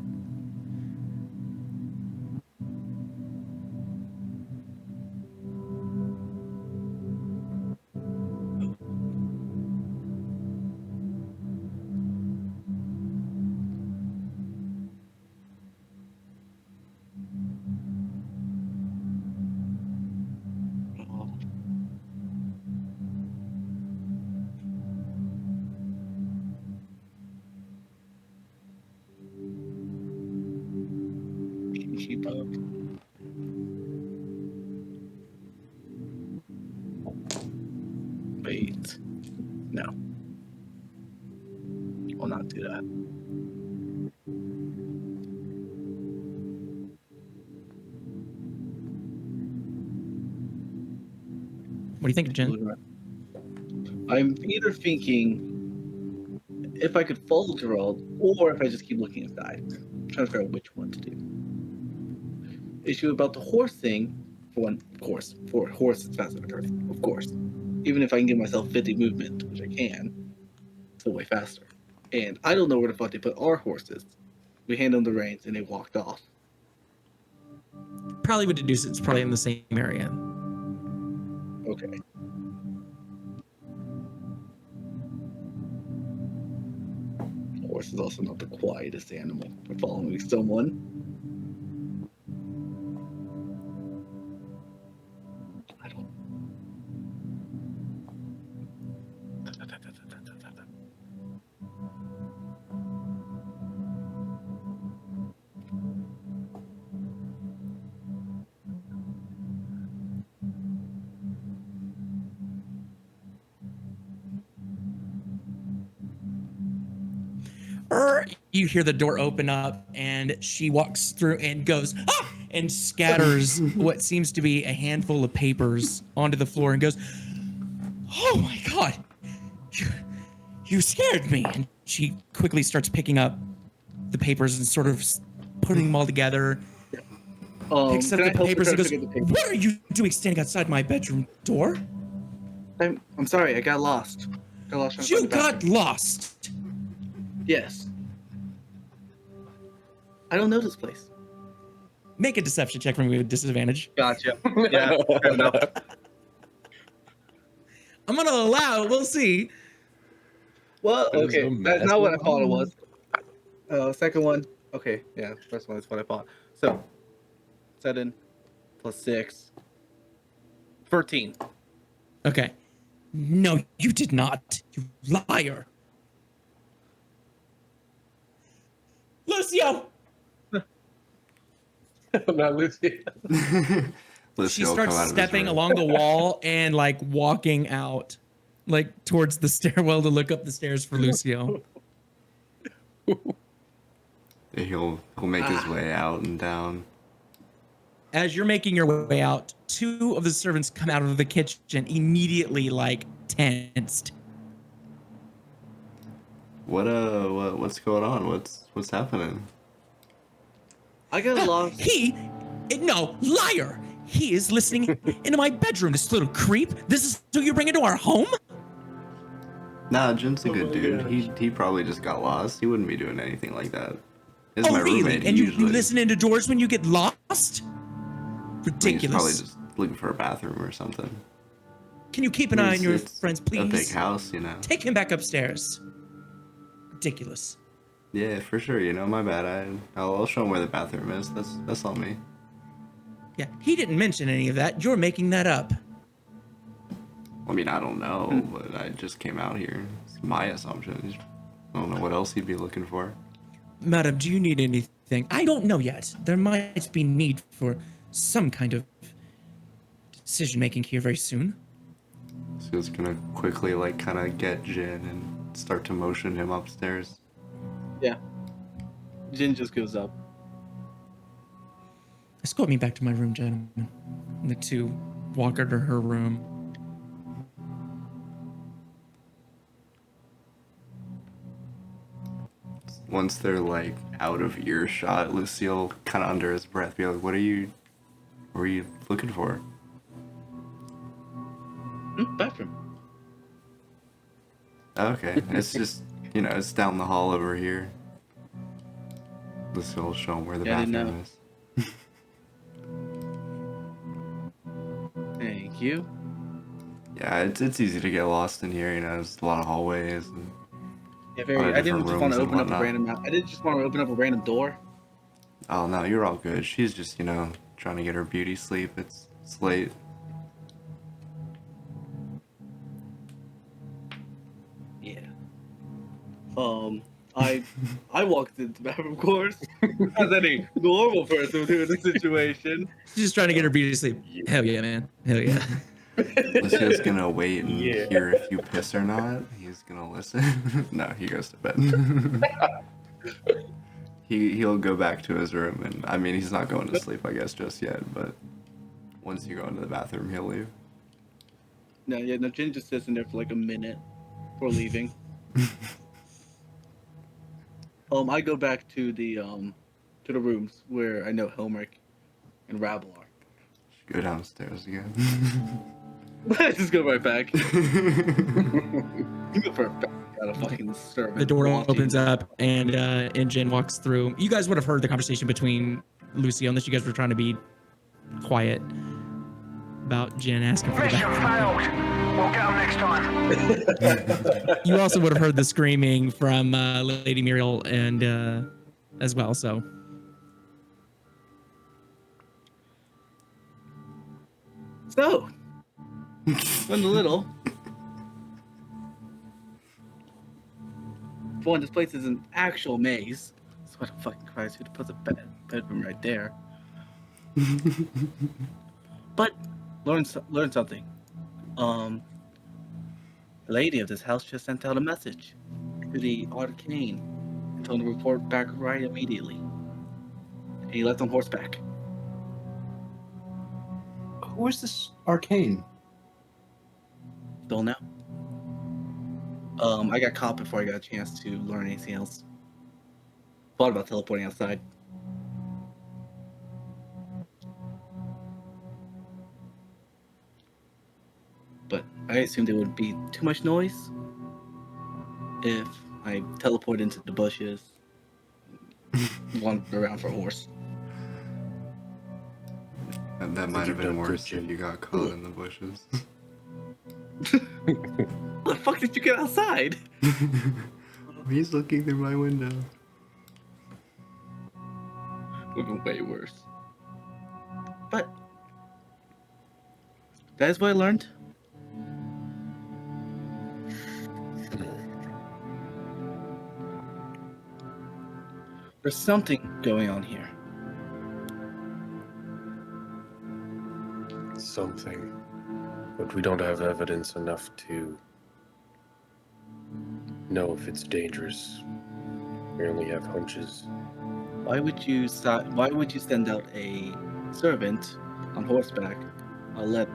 Keep up. Wait. No. I'll not do that.
What do you think, Jen?
I'm either thinking if I could follow Gerald or if I just keep looking inside. I'm trying to figure out which one to do. Issue about the horse thing, for one, of course. For a horse, it's faster than a turtle, of course. Even if I can give myself 50 movement, which I can, it's still way faster. And I don't know where the fuck they put our horses. We hand them the reins and they walked off.
Probably would deduce it's probably in the same area.
Okay. Horse is also not the quietest animal for following someone. I don't.
You hear the door open up and she walks through and goes, ah! And scatters what seems to be a handful of papers onto the floor and goes, oh my God, you scared me. And she quickly starts picking up the papers and sort of putting them all together. Picks up the papers and goes, what are you doing standing outside my bedroom door?
I'm sorry, I got lost.
You got lost.
Yes. I don't know this place.
Make a deception check for me with disadvantage.
Gotcha. Yeah, fair enough.
I'm gonna allow it. We'll see.
Well, okay, that's not what I thought it was. Second one. Okay, yeah, first one is what I thought. So, 7 plus 6. 13.
Okay. No, you did not. You liar. Lucio!
Not Lucy.
She starts stepping along the wall and like walking out, like towards the stairwell to look up the stairs for Lucio.
He'll make his way out and down.
As you're making your way out, 2 of the servants come out of the kitchen, immediately like tensed.
What's going on? What's happening?
I got lost.
No, liar! He is listening into my bedroom, this little creep. This is who you bring into our home?
Nah, Jin's a good
my
dude.
gosh.
He probably just got lost. He wouldn't be doing anything like that. He's
Oh,
my
really?
roommate. He
And you
usually.
listen into doors when you get lost?
I mean, he's probably
Ridiculous.
just looking for a bathroom or something.
Can you keep an eye on your
It's
friends,
a big
please?
house, you know.
Take him back upstairs. Ridiculous.
Yeah, for sure. You know, my bad. I'll show him where the bathroom is. That's on me.
Yeah, he didn't mention any of that. You're making that up.
I mean, I don't know, but I just came out here. It's my assumption. I don't know what else he'd be looking for.
Madam, do you need anything? I don't know yet. There might be need for some kind of decision making here very soon.
So he's gonna quickly, like, kind of get Jin and start to motion him upstairs.
Yeah. Jin just goes up.
Escort me back to my room, gentlemen. And the two walk her to her room.
Once they're, like, out of earshot, Lucille, kind of under his breath, be like, what are you looking for?
Bathroom.
Okay, it's just, you know, it's down the hall over here. Lucille will show him where the
Yeah, I didn't
bathroom is.
Thank you.
Yeah, it's easy to get lost in here, you know, there's a lot of hallways and
Yeah,
a lot of
I didn't
different
just want
rooms
to
and
open up a
whatnot.
random. I didn't just want to open up a random door.
Oh no, you're all good. She's just, you know, trying to get her beauty sleep. It's late.
Yeah. I walked into the bathroom, of course, as any normal person would do in this situation.
She's just trying to get her beauty to sleep. Hell yeah, man. Hell yeah.
Lucille's gonna wait and
Yeah.
hear if you piss or not. He's gonna listen. No, he goes to bed. He'll go back to his room, and I mean, he's not going to sleep, I guess, just yet. But once you go into the bathroom, he'll leave.
No, Jin just sits in there for like a minute before leaving. I go back to the rooms where I know Helmirk and Rabble are.
Go downstairs again.
I just go right back. You go for a fact, got a fucking servant.
The door
watching.
opens up and Jin walks through. You guys would have heard the conversation between Lucy, unless you guys were trying to be quiet about Jin asking for the
Mission
bathroom.
failed. We'll get them next time.
You also would have heard the screaming from Lady Muriel and as well. So
So, went a little. For one, this place is an actual maze. So what the fucking Christ, who puts a bedroom right there? But learn something. The lady of this house just sent out a message to the arcane and told him to report back right immediately. And he left on horseback.
Who is this arcane?
Don't know. I got caught before I got a chance to learn anything else. Thought about teleporting outside. But I assumed it would be too much noise if I teleport into the bushes, wander around for a horse.
And that might have
you've
been
done good,
worse if
Jin.
you got caught in the bushes.
How the fuck did you get outside?
He's looking through my window.
Would have been way worse. But that is what I learned. There's something going on here.
Something. But we don't have evidence enough to know if it's dangerous. We only have hunches.
Why would you send out a servant on horseback a letter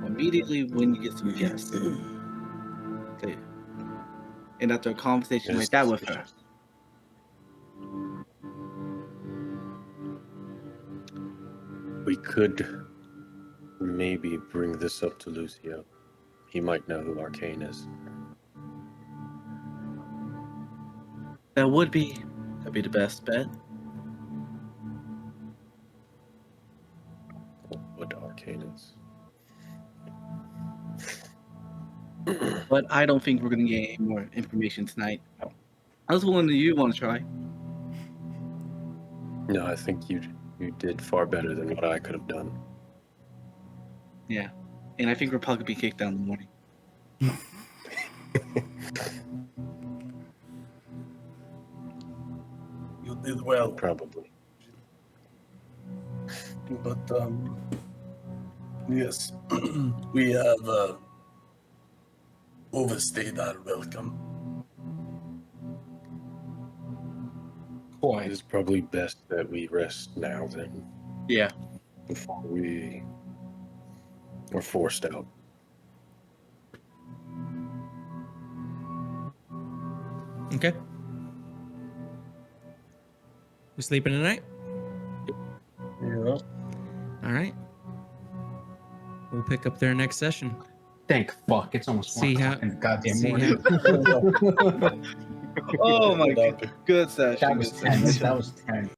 immediately when you get some guests? Okay. And after a conversation like that with her.
We could maybe bring this up to Lucio. He might know who Arcane is.
That'd be the best bet.
What Arcanus?
But I don't think we're gonna get any more information tonight. I was wondering, do you want to try?
No, I think you did far better than what I could have done.
Yeah, and I think we're probably gonna be kicked out in the morning.
You did well,
Probably.
but yes, we have overstayed our welcome.
Boy,
It is probably best that we rest now then,
Yeah.
before we are forced out.
Okay. We sleeping tonight?
Yeah.
All right. We'll pick up there next session.
thank fuck. It's almost
See
1
how-
o'clock in the goddamn
see
morning.
Oh my god. Good session.
That was
good session.
tense. That was tense.